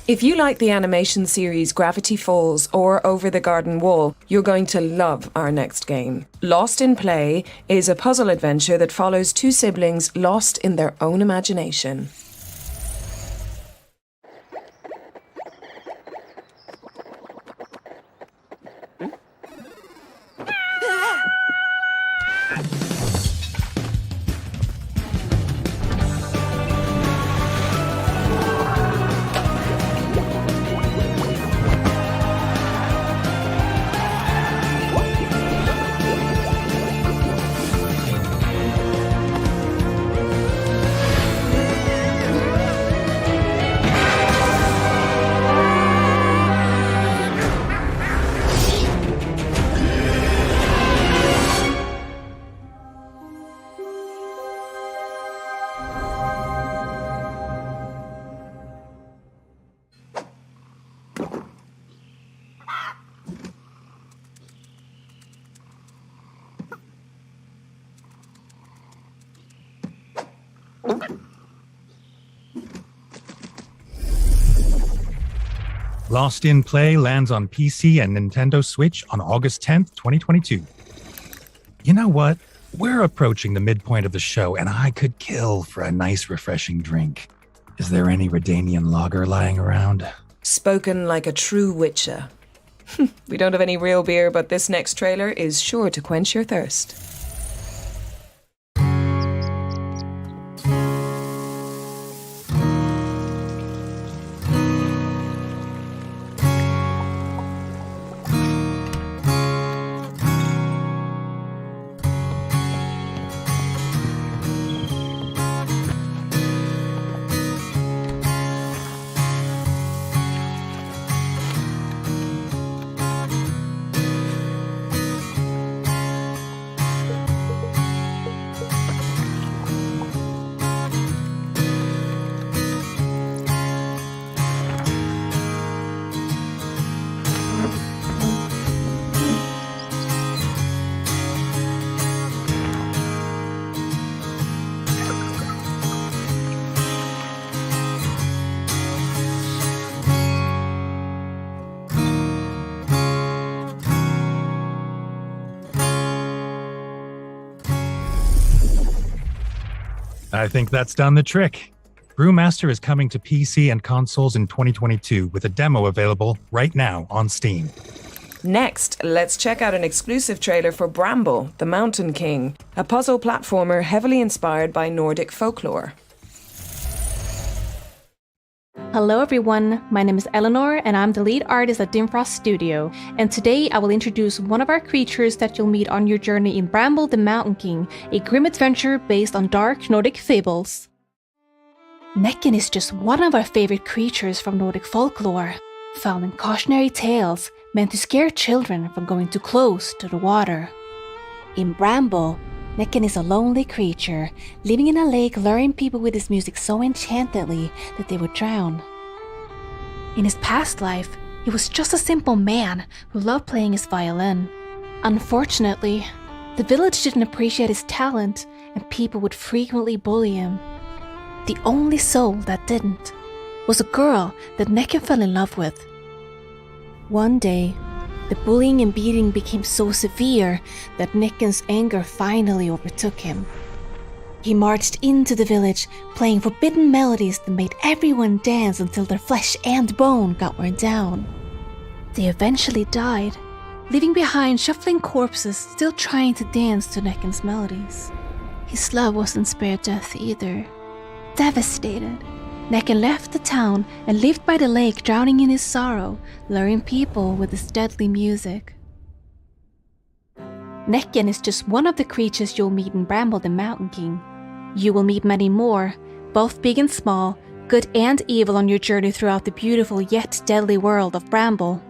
If you like the animation series Gravity Falls or Over the Garden Wall, you're going to love our next game. Lost in Play is a puzzle adventure that follows two siblings lost in their own imagination. Lost in Play lands on PC and Nintendo Switch on August 10th, 2022. You know what? We're approaching the midpoint of the show, and I could kill for a nice, refreshing drink. Is there any Redanian lager lying around? Spoken like a true witcher. We don't have any real beer, but this next trailer is sure to quench your thirst. I think that's done the trick. Brewmaster is coming to PC and consoles in 2022 with a demo available right now on Steam. Next, let's check out an exclusive trailer for Bramble, the Mountain King, a puzzle platformer heavily inspired by Nordic folklore. Hello everyone, my name is Eleanor and I'm the lead artist at Dimfrost Studio, and today I will introduce one of our creatures that you'll meet on your journey in Bramble the Mountain King, a grim adventure based on dark Nordic fables. Necken is just one of our favorite creatures from Nordic folklore, found in cautionary tales meant to scare children from going too close to the water. In Bramble, Necken is a lonely creature, living in a lake luring people with his music so enchantedly that they would drown. In his past life, he was just a simple man who loved playing his violin. Unfortunately, the village didn't appreciate his talent and people would frequently bully him. The only soul that didn't was a girl that Necken fell in love with. One day, the bullying and beating became so severe that Necken's anger finally overtook him. He marched into the village, playing forbidden melodies that made everyone dance until their flesh and bone got worn down. They eventually died, leaving behind shuffling corpses still trying to dance to Necken's melodies. His love wasn't spared death either. Devastated, Necken left the town and lived by the lake, drowning in his sorrow, luring people with his deadly music. Necken is just one of the creatures you'll meet in Bramble the Mountain King. You will meet many more, both big and small, good and evil on your journey throughout the beautiful yet deadly world of Bramble.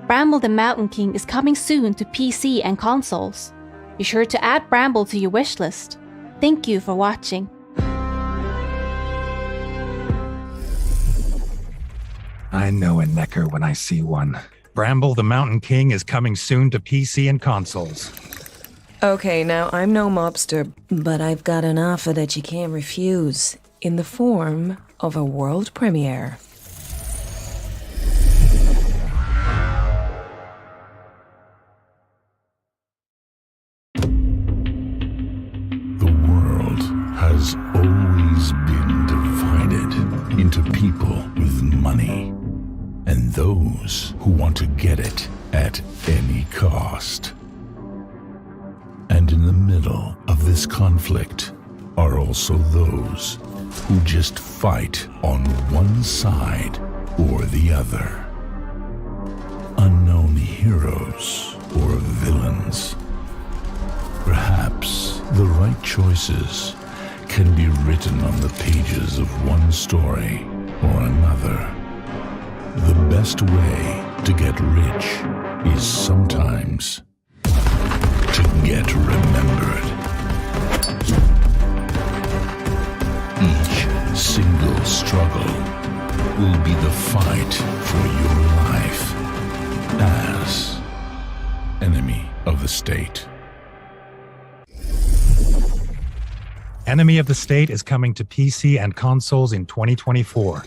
Bramble the Mountain King is coming soon to PC and consoles. Be sure to add Bramble to your wishlist. Thank you for watching. I know a necker when I see one. Bramble the Mountain King is coming soon to PC and consoles. Okay, now I'm no mobster, but I've got an offer that you can't refuse, in the form of a world premiere. The world has always been divided into people with money and those who want to get it at any cost. And in the middle of this conflict are also those who just fight on one side or the other. Unknown heroes or villains. Perhaps the right choices can be written on the pages of one story or another. The best way to get rich is sometimes to get remembered. Each single struggle will be the fight for your life as Enemy of the State. Enemy of the State is coming to PC and consoles in 2024.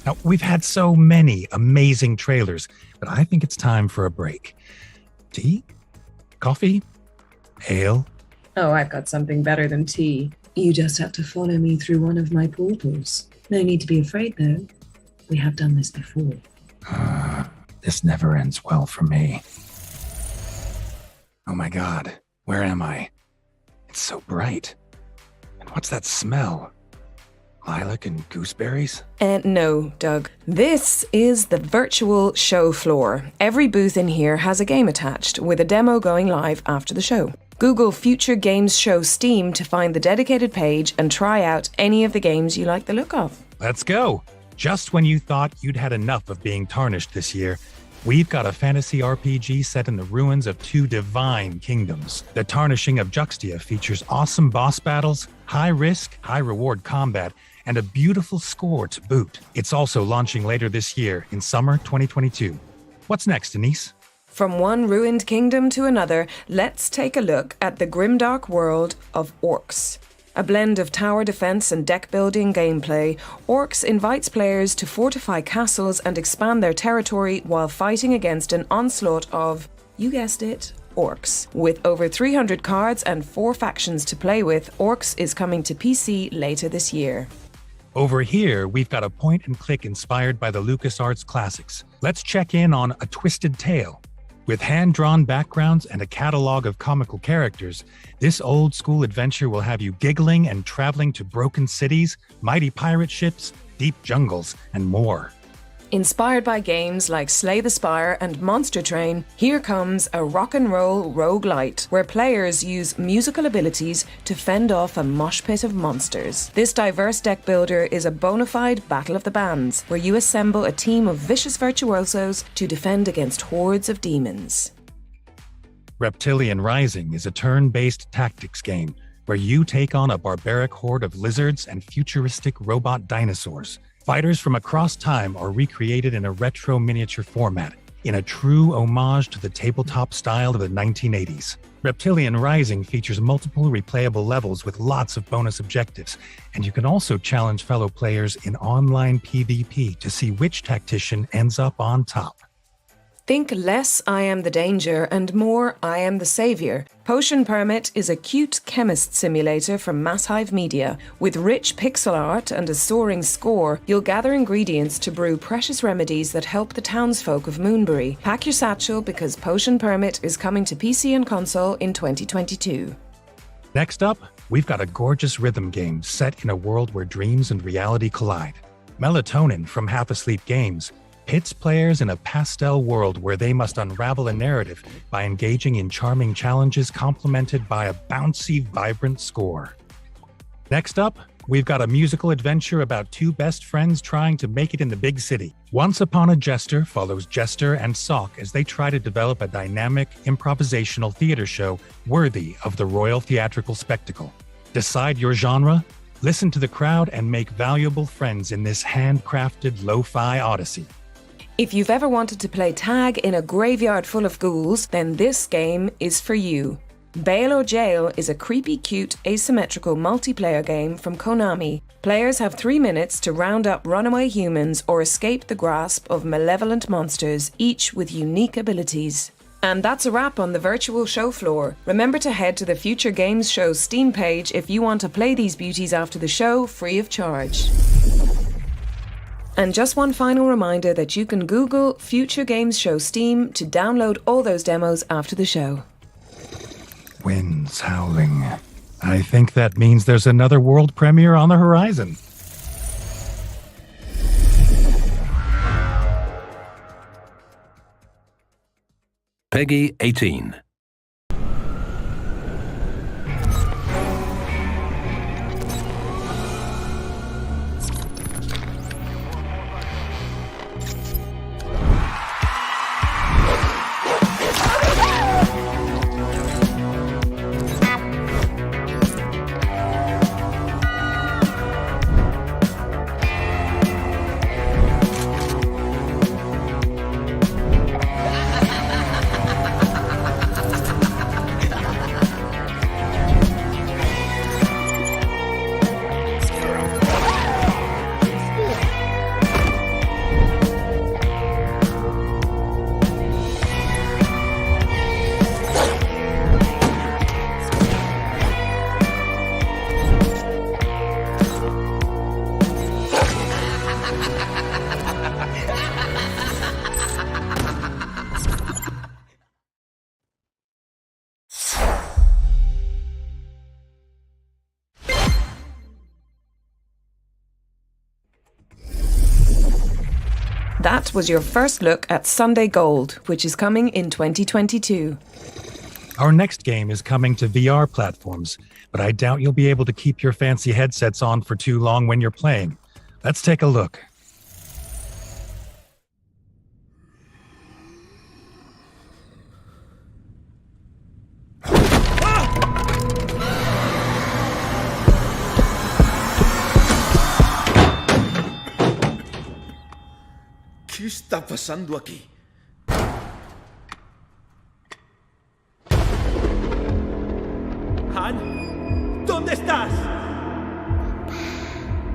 Now, we've had so many amazing trailers, but I think it's time for a break. Tea? Coffee? Ale? Oh, I've got something better than tea. You just have to follow me through one of my portals. No need to be afraid, though. We have done this before. This never ends well for me. Oh my god, where am I? It's so bright. And what's that smell? Lilac and gooseberries? No, Doug. This is the virtual show floor. Every booth in here has a game attached, with a demo going live after the show. Google Future Games Show Steam to find the dedicated page and try out any of the games you like the look of. Let's go! Just when you thought you'd had enough of being tarnished this year, we've got a fantasy RPG set in the ruins of two divine kingdoms. The Tarnishing of Juxtia features awesome boss battles, high-risk, high-reward combat, and a beautiful score to boot. It's also launching later this year in summer 2022. What's next, Denise? From one ruined kingdom to another, let's take a look at the grimdark world of Orcs. A blend of tower defense and deck building gameplay, Orcs invites players to fortify castles and expand their territory while fighting against an onslaught of, you guessed it, Orcs. With over 300 cards and 4 factions to play with, Orcs is coming to PC later this year. Over here, we've got a point-and-click inspired by the LucasArts classics. Let's check in on A Twisted Tale. With hand-drawn backgrounds and a catalog of comical characters, this old-school adventure will have you giggling and traveling to broken cities, mighty pirate ships, deep jungles, and more. Inspired by games like Slay the Spire and Monster Train, here comes a rock and roll roguelite, where players use musical abilities to fend off a mosh pit of monsters. This diverse deck builder is a bona fide battle of the bands, where you assemble a team of vicious virtuosos to defend against hordes of demons. Reptilian Rising is a turn-based tactics game, where you take on a barbaric horde of lizards and futuristic robot dinosaurs. Fighters from across time are recreated in a retro miniature format, in a true homage to the tabletop style of the 1980s. Reptilian Rising features multiple replayable levels with lots of bonus objectives, and you can also challenge fellow players in online PvP to see which tactician ends up on top. Think less I am the danger and more I am the savior. Potion Permit is a cute chemist simulator from Masshive Media. With rich pixel art and a soaring score, you'll gather ingredients to brew precious remedies that help the townsfolk of Moonbury. Pack your satchel because Potion Permit is coming to PC and console in 2022. Next up, we've got a gorgeous rhythm game set in a world where dreams and reality collide. Melatonin from Half Asleep Games pits players in a pastel world where they must unravel a narrative by engaging in charming challenges complemented by a bouncy, vibrant score. Next up, we've got a musical adventure about two best friends trying to make it in the big city. Once Upon a Jester follows Jester and Sock as they try to develop a dynamic, improvisational theater show worthy of the Royal Theatrical Spectacle. Decide your genre, listen to the crowd, and make valuable friends in this handcrafted lo-fi odyssey. If you've ever wanted to play tag in a graveyard full of ghouls, then this game is for you. Bail or Jail is a creepy, cute, asymmetrical multiplayer game from Konami. Players have 3 minutes to round up runaway humans or escape the grasp of malevolent monsters, each with unique abilities. And that's a wrap on the virtual show floor. Remember to head to the Future Games Show Steam page if you want to play these beauties after the show free of charge. And just one final reminder that you can Google Future Games Show Steam to download all those demos after the show. Winds howling. I think that means there's another world premiere on the horizon. Peggy 18. That was your first look at Sunday Gold, which is coming in 2022. Our next game is coming to VR platforms, but I doubt you'll be able to keep your fancy headsets on for too long when you're playing. Let's take a look. ¿Qué está pasando aquí? ¿Han? ¿Dónde estás?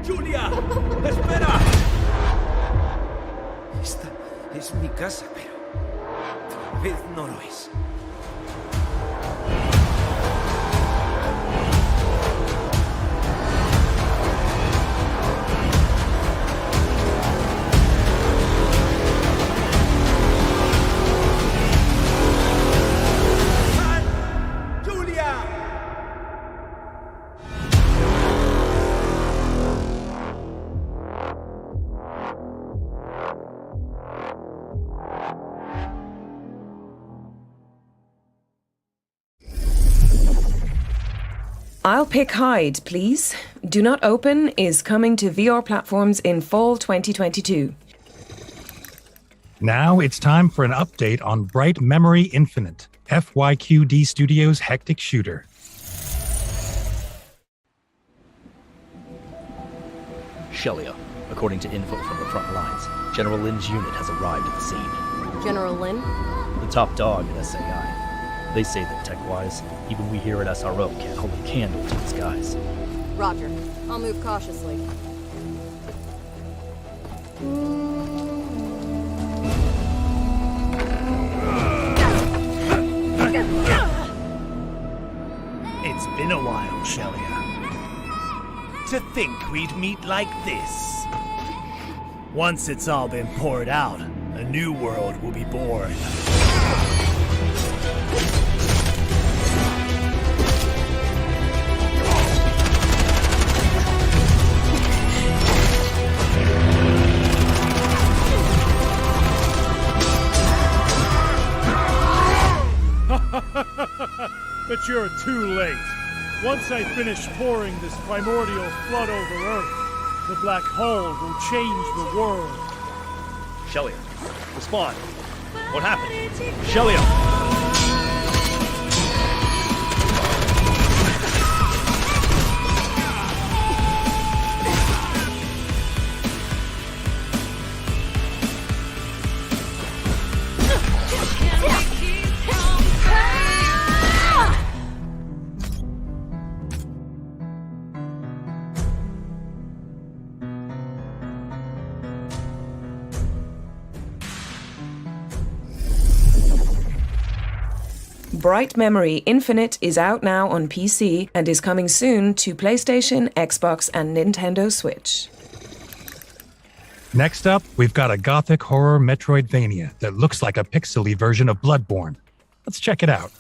¡Julia! ¡Espera! Esta es mi casa, pero tal vez no lo es. I'll Pick Hide, please. Do Not Open is coming to VR platforms in fall 2022. Now it's time for an update on Bright Memory Infinite, FYQD Studios' hectic shooter. Shelia, according to info from the front lines, General Lin's unit has arrived at the scene. General Lin? The top dog at SAI. They say that tech-wise, even we here at SRO can't hold a candle to these guys. Roger. I'll move cautiously. It's been a while, Shelia. To think we'd meet like this. Once it's all been poured out, a new world will be born. But you're too late. Once I finish pouring this primordial flood over Earth, the black hole will change the world. Shelia, respond. What happened? Shelia! Bright Memory Infinite is out now on PC and is coming soon to PlayStation, Xbox, and Nintendo Switch. Next up, we've got a gothic horror Metroidvania that looks like a pixely version of Bloodborne. Let's check it out.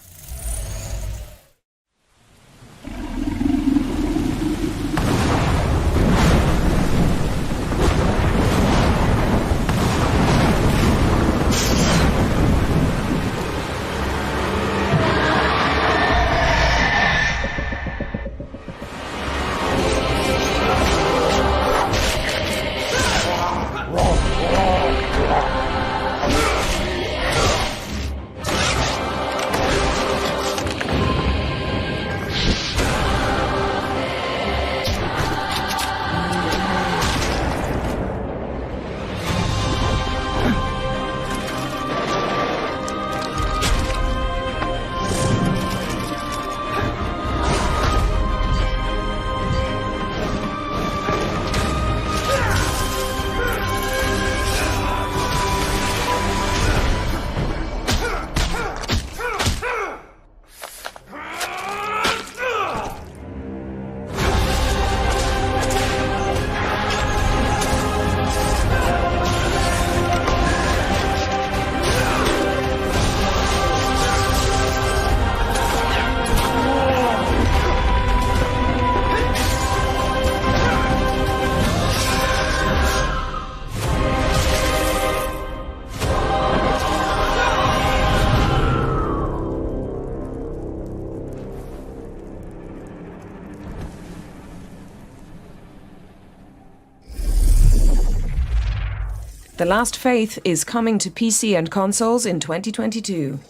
The Last Faith is coming to PC and consoles in 2022.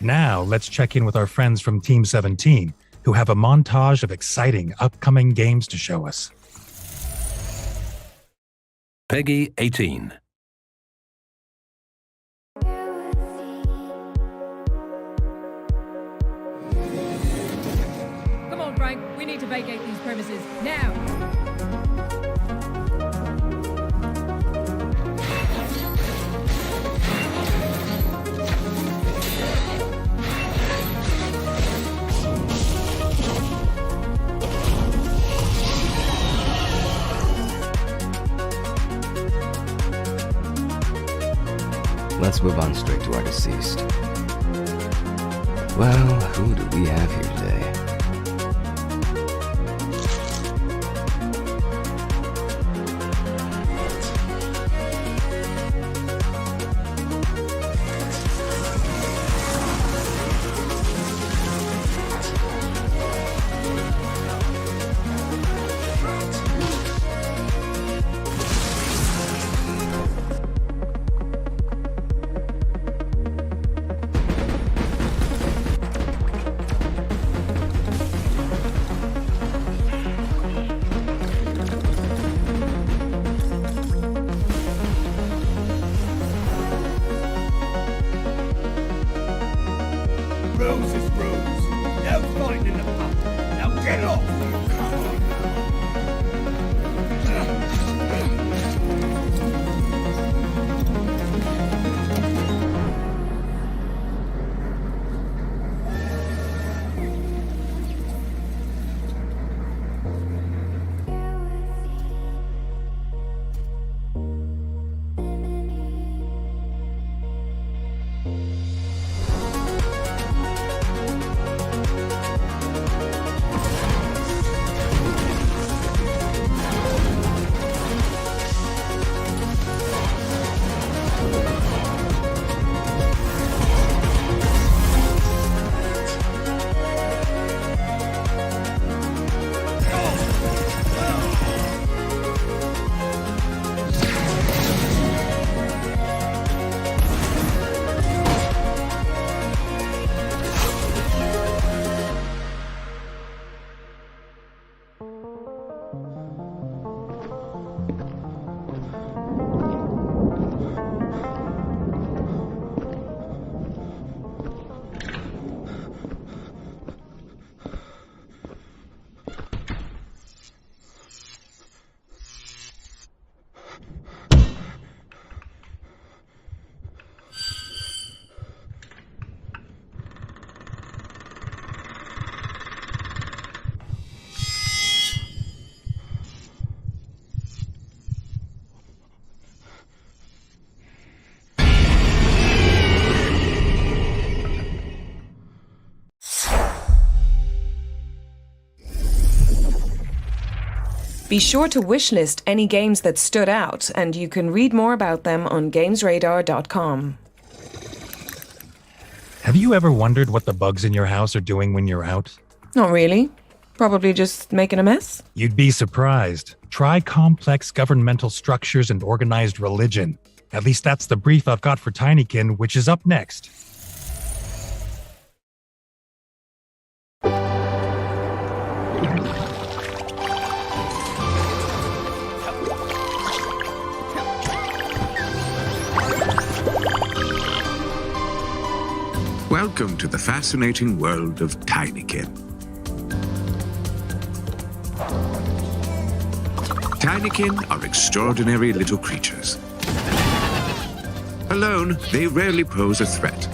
Now, let's check in with our friends from Team 17, who have a montage of exciting upcoming games to show us. Peggy 18. Come on, Frank. We need to vacate these premises now. Let's move on straight to our deceased. Well, who do we have here today? Rose is rose. No fighting in the pub. Now get off! Be sure to wishlist any games that stood out, and you can read more about them on gamesradar.com. Have you ever wondered what the bugs in your house are doing when you're out? Not really. Probably just making a mess. You'd be surprised. Try complex governmental structures and organized religion. At least that's the brief I've got for Tinykin, which is up next. Welcome to the fascinating world of Tinykin. Tinykin are extraordinary little creatures. Alone, they rarely pose a threat.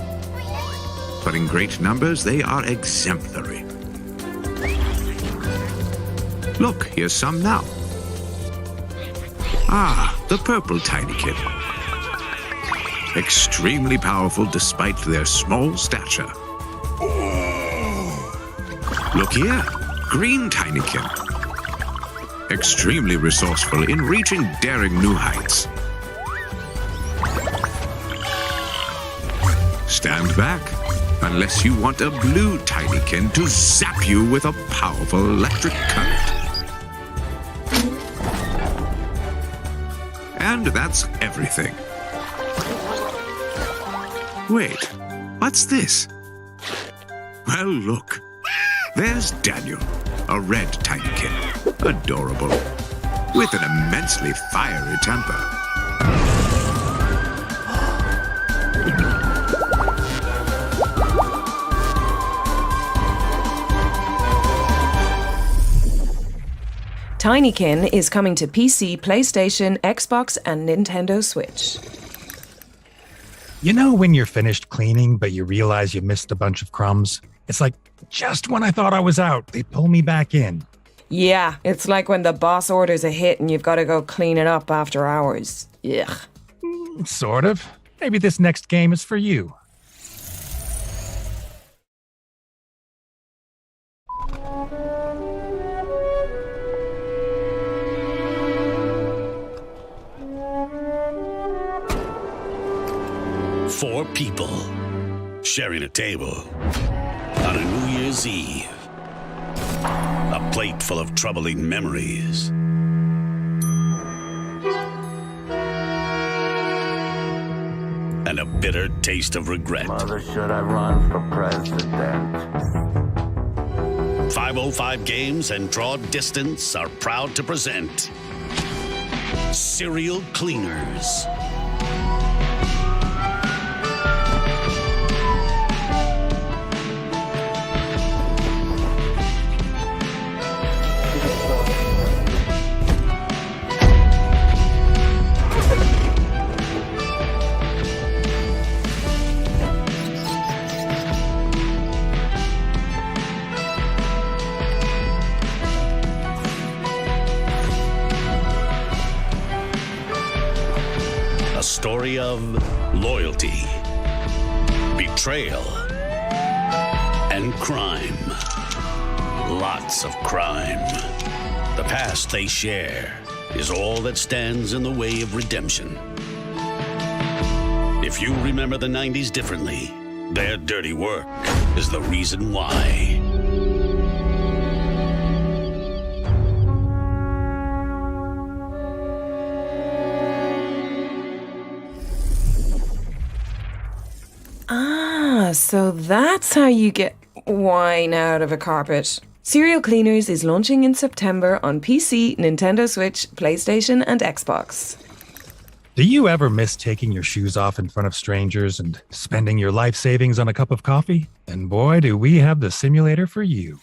But in great numbers, they are exemplary. Look, here's some now. Ah, the purple Tinykin. Extremely powerful despite their small stature. Look here, green Tinykin. Extremely resourceful in reaching daring new heights. Stand back, unless you want a blue Tinykin to zap you with a powerful electric current. And that's everything. Wait, what's this? Well, look. There's Daniel, a red Tinykin. Adorable. With an immensely fiery temper. Tinykin is coming to PC, PlayStation, Xbox, and Nintendo Switch. You know when you're finished cleaning, but you realize you missed a bunch of crumbs? It's like, just when I thought I was out, they pull me back in. Yeah, it's like when the boss orders a hit and you've got to go clean it up after hours. Ugh. Sort of. Maybe this next game is for you. Four people sharing a table on a New Year's Eve. A plate full of troubling memories. And a bitter taste of regret. Mother, should I run for president? 505 Games and Draw Distance are proud to present Serial Cleaners. Story of loyalty, betrayal, and crime. Lots of crime. The past they share is all that stands in the way of redemption. If you remember the 90s differently, their dirty work is the reason why. So that's how you get wine out of a carpet. Serial Cleaners is launching in September on PC, Nintendo Switch, PlayStation, and Xbox. Do you ever miss taking your shoes off in front of strangers and spending your life savings on a cup of coffee? And boy, do we have the simulator for you.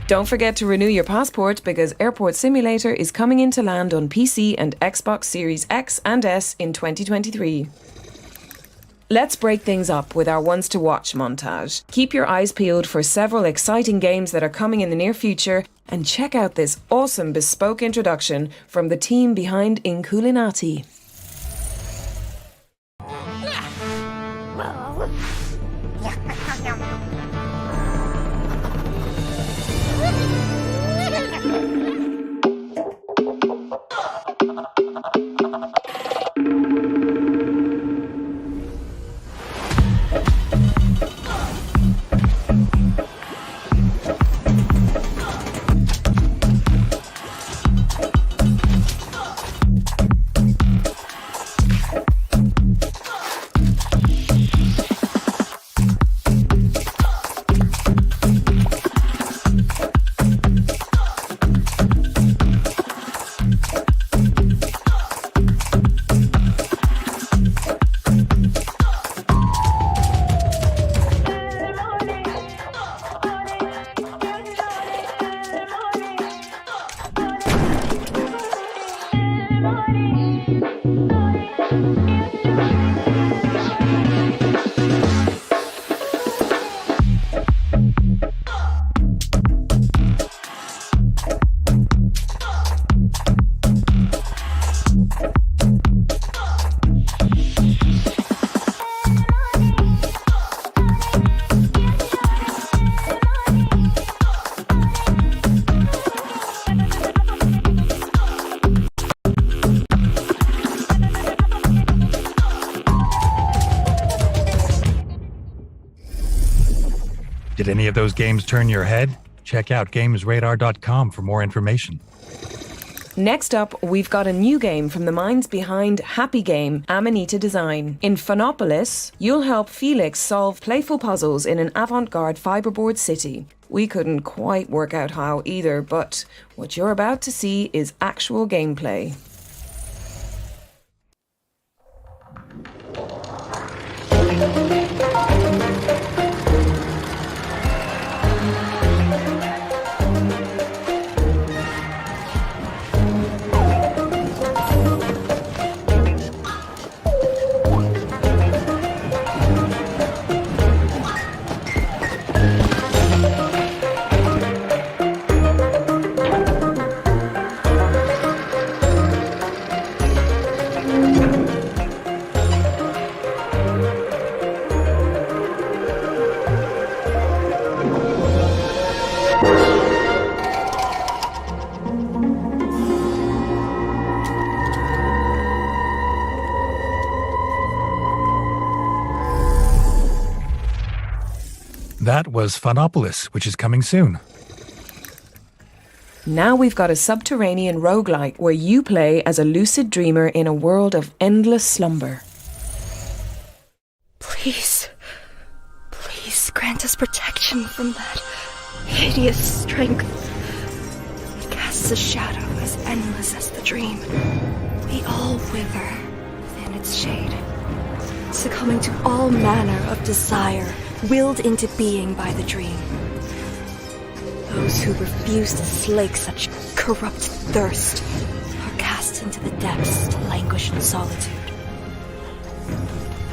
Don't forget to renew your passport because Airport Simulator is coming into land on PC and Xbox Series X and S in 2023. Let's break things up with our ones to watch montage. Keep your eyes peeled for several exciting games that are coming in the near future, and check out this awesome bespoke introduction from the team behind Inculinati. Did any of those games turn your head? Check out gamesradar.com for more information. Next up, we've got a new game from the minds behind Happy Game, Amanita Design. In Phonopolis, you'll help Felix solve playful puzzles in an avant-garde fiberboard city. We couldn't quite work out how either, but what you're about to see is actual gameplay. That was Phonopolis, which is coming soon. Now we've got a subterranean roguelike where you play as a lucid dreamer in a world of endless slumber. Please, please grant us protection from that hideous strength. It casts a shadow as endless as the dream. We all wither within its shade, succumbing to all manner of desire willed into being by the dream. Those who refuse to slake such corrupt thirst are cast into the depths to languish in solitude,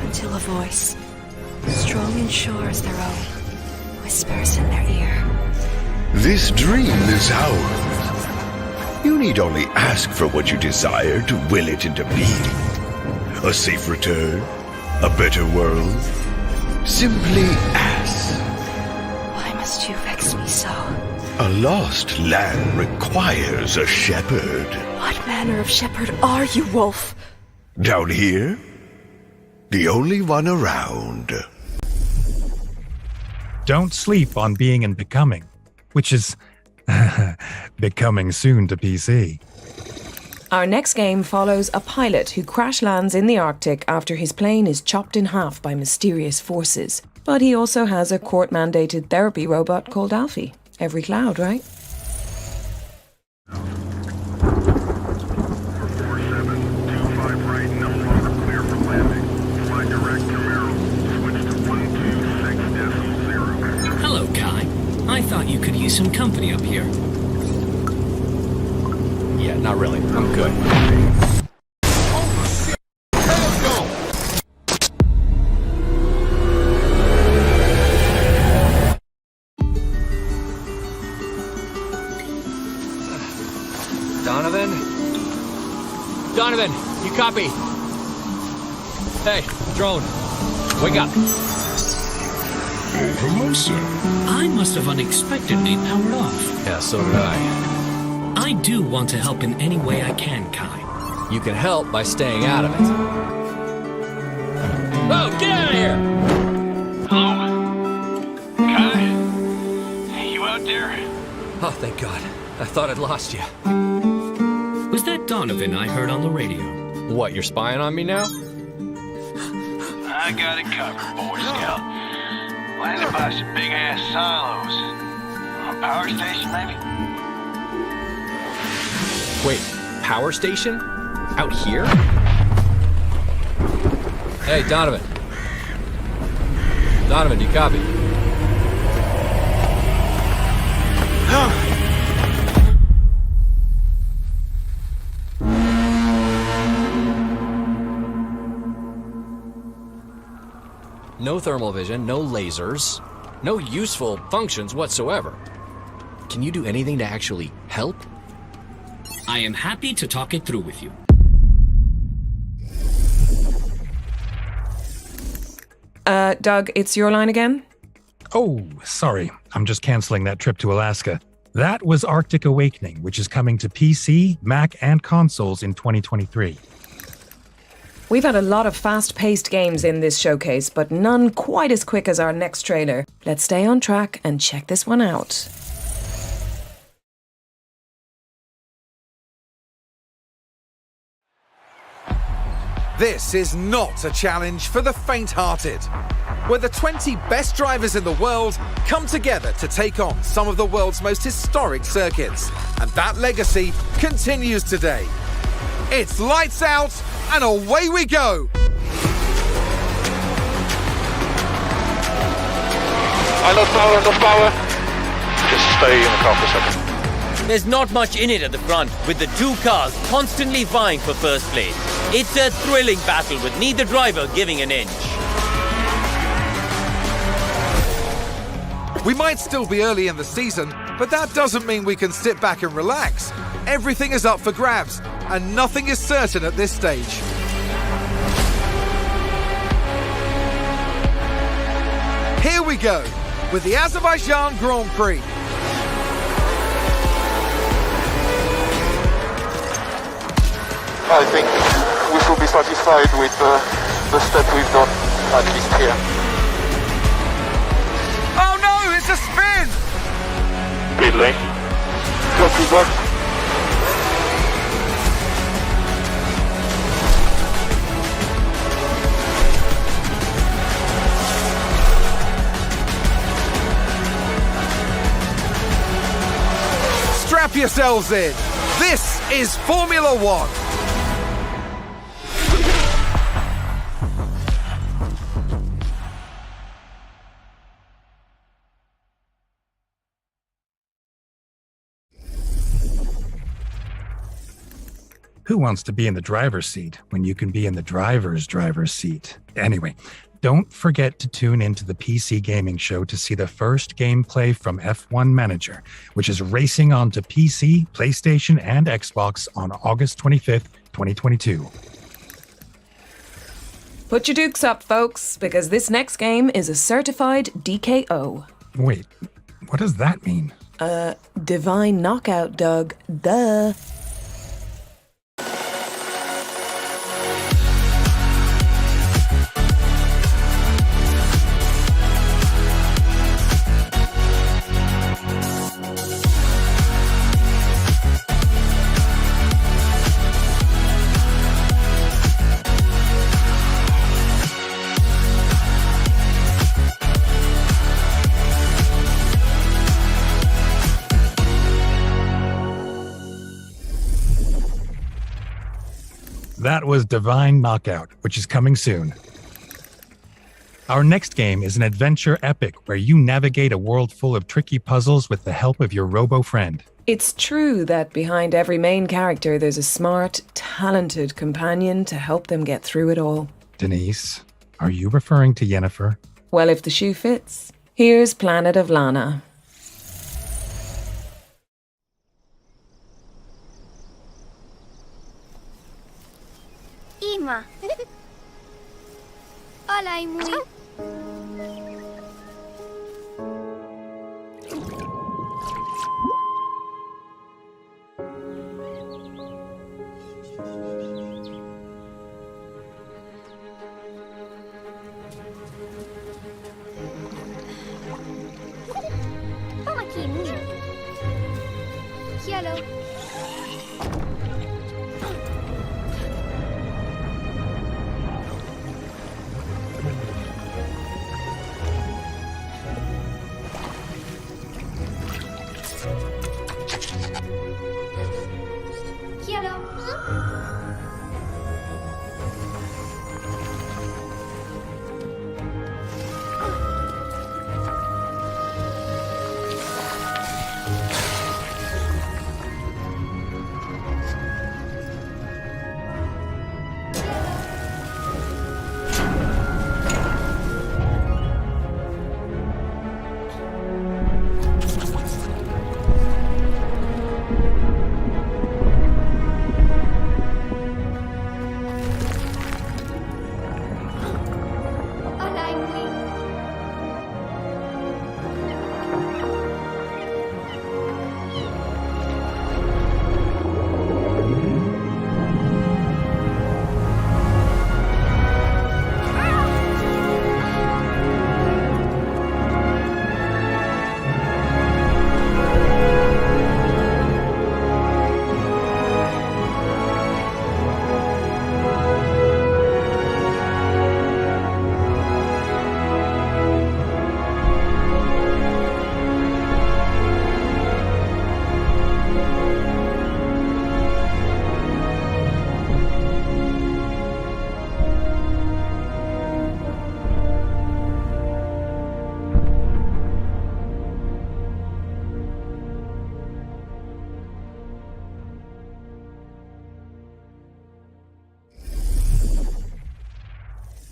until a voice, strong and sure as their own, whispers in their ear. This dream is ours. You need only ask for what you desire to will it into being. A safe return, a better world. Simply ask. Why must you vex me so? A lost land requires a shepherd. What manner of shepherd are you, Wolf? Down here? The only one around. Don't sleep on being and becoming, which is becoming soon to PC. Our next game follows a pilot who crash lands in the Arctic after his plane is chopped in half by mysterious forces. But he also has a court-mandated therapy robot called Alfie. Every cloud, right? Hello, Kai. I thought you could use some company up here. Yeah, not really. I'm good. Donovan? Donovan, you copy? Hey, drone, wake up. Promotion. I must have unexpectedly powered off. Yeah, so did I. I do want to help in any way I can, Kai. You can help by staying out of it. Oh, get out of here! Hello? Kai? You out there? Oh, thank God. I thought I'd lost you. Was that Donovan I heard on the radio? What, you're spying on me now? I got it covered, Boy Scout. Landed by some big-ass silos. A power station, maybe? Wait, power station? Out here? Hey, Donovan. Donovan, do you copy? No thermal vision, no lasers, no useful functions whatsoever. Can you do anything to actually help? I am happy to talk it through with you. Doug, it's your line again? Oh, sorry. I'm just canceling that trip to Alaska. That was Arctic Awakening, which is coming to PC, Mac, and consoles in 2023. We've had a lot of fast-paced games in this showcase, but none quite as quick as our next trailer. Let's stay on track and check this one out. This is not a challenge for the faint-hearted, where the 20 best drivers in the world come together to take on some of the world's most historic circuits. And that legacy continues today. It's lights out, and away we go! No power. Just stay in the car for a second. There's not much in it at the front, with the two cars constantly vying for first place. It's a thrilling battle with neither driver giving an inch. We might still be early in the season, but that doesn't mean we can sit back and relax. Everything is up for grabs, and nothing is certain at this stage. Here we go, with the Azerbaijan Grand Prix. I think we should be satisfied with the step we've done, at least here. Oh no, it's a spin! Pit lane. Go feedback. Strap yourselves in. This is Formula One. Who wants to be in the driver's seat when you can be in the driver's seat? Anyway, don't forget to tune into the PC Gaming Show to see the first gameplay from F1 Manager, which is racing onto PC, PlayStation, and Xbox on August 25th, 2022. Put your dukes up, folks, because this next game is a certified DKO. Wait, what does that mean? Divine knockout, Doug. Duh. That was Divine Knockout, which is coming soon. Our next game is an adventure epic where you navigate a world full of tricky puzzles with the help of your robo-friend. It's true that behind every main character there's a smart, talented companion to help them get through it all. Denise, are you referring to Yennefer? Well, if the shoe fits. Here's Planet of Lana. Ima. Hola, Imui. Aqui, Imui. Hello.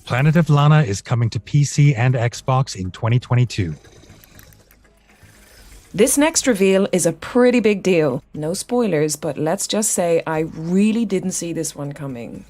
Planet of Lana is coming to PC and Xbox in 2022. This next reveal is a pretty big deal. No spoilers, but let's just say I really didn't see this one coming.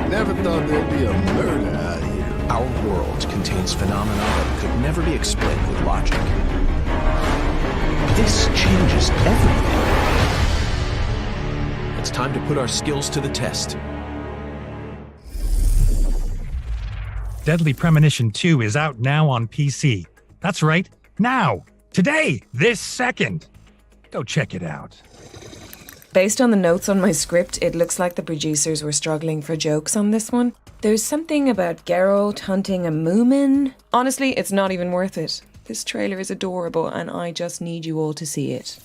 Never thought there'd be a murder out here. Our world contains phenomena that could never be explained with logic. This changes everything. It's time to put our skills to the test. Deadly Premonition 2 is out now on PC. That's right, now, today, this second. Go check it out. Based on the notes on my script, it looks like the producers were struggling for jokes on this one. There's something about Geralt hunting a moomin. Honestly, it's not even worth it. This trailer is adorable and I just need you all to see it.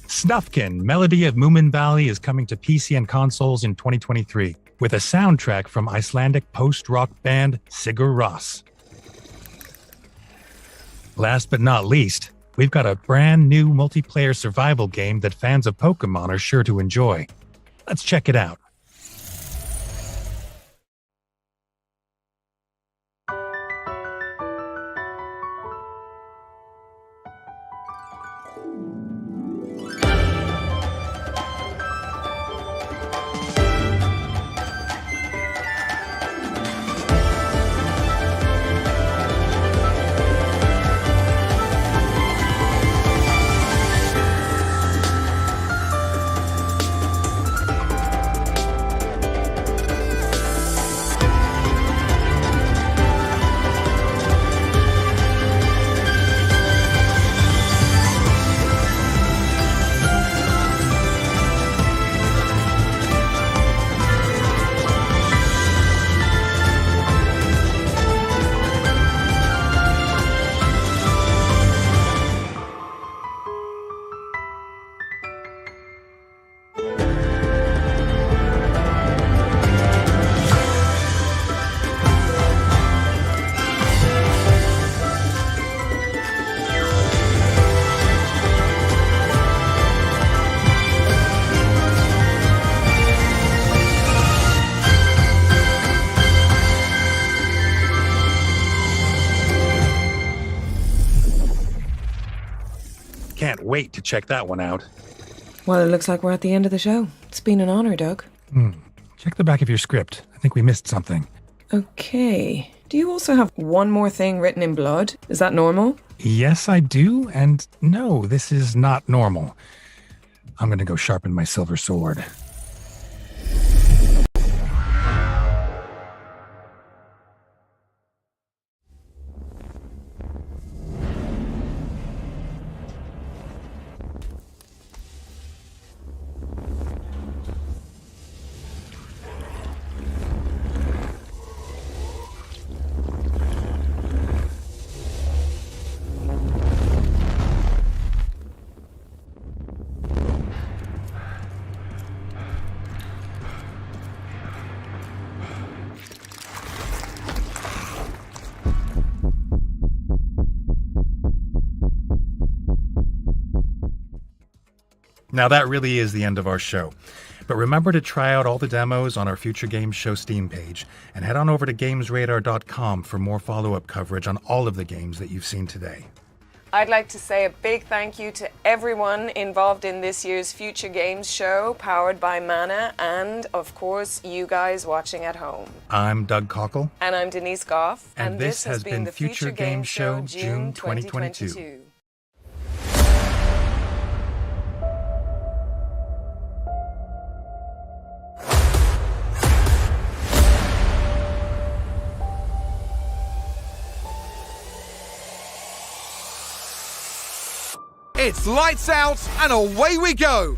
Snufkin, Melody of Moomin Valley, is coming to PC and consoles in 2023 with a soundtrack from Icelandic post-rock band Sigur Rós. Last but not least, we've got a brand new multiplayer survival game that fans of Pokemon are sure to enjoy. Let's check it out. Can't wait to check that one out. Well, it looks like we're at the end of the show. It's been an honor, Doug. Check the back of your script. I think we missed something. Okay. Do you also have one more thing written in blood? Is that normal? Yes, I do, and no, this is not normal. I'm gonna go sharpen my silver sword. Now that really is the end of our show. But remember to try out all the demos on our Future Games Show Steam page, and head on over to GamesRadar.com for more follow-up coverage on all of the games that you've seen today. I'd like to say a big thank you to everyone involved in this year's Future Games Show, powered by Mana, and, of course, you guys watching at home. I'm Doug Cockle. And I'm Denise Goff. And this has been the Future Games Show, June 2022. It's lights out and away we go!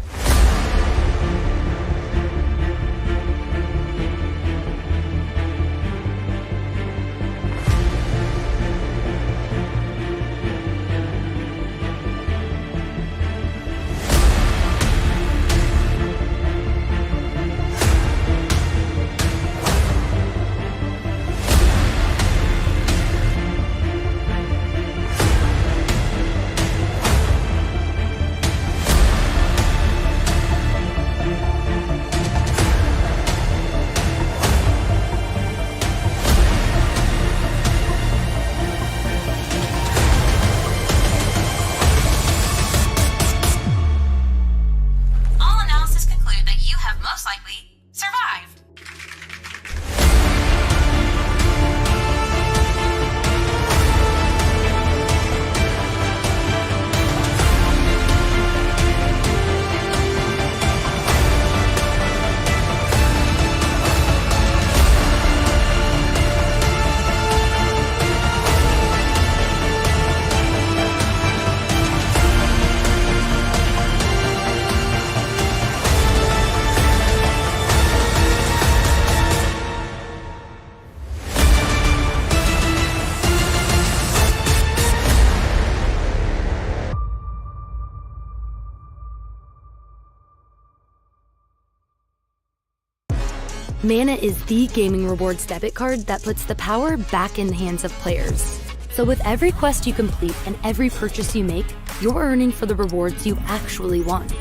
Mana is the gaming rewards debit card that puts the power back in the hands of players. So with every quest you complete and every purchase you make, you're earning for the rewards you actually want.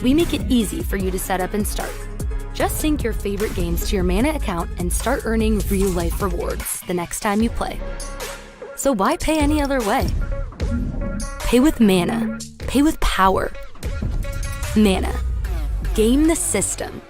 We make it easy for you to set up and start. Just sync your favorite games to your Mana account and start earning real-life rewards the next time you play. So why pay any other way? Pay with Mana. Pay with power. Mana. Game the system.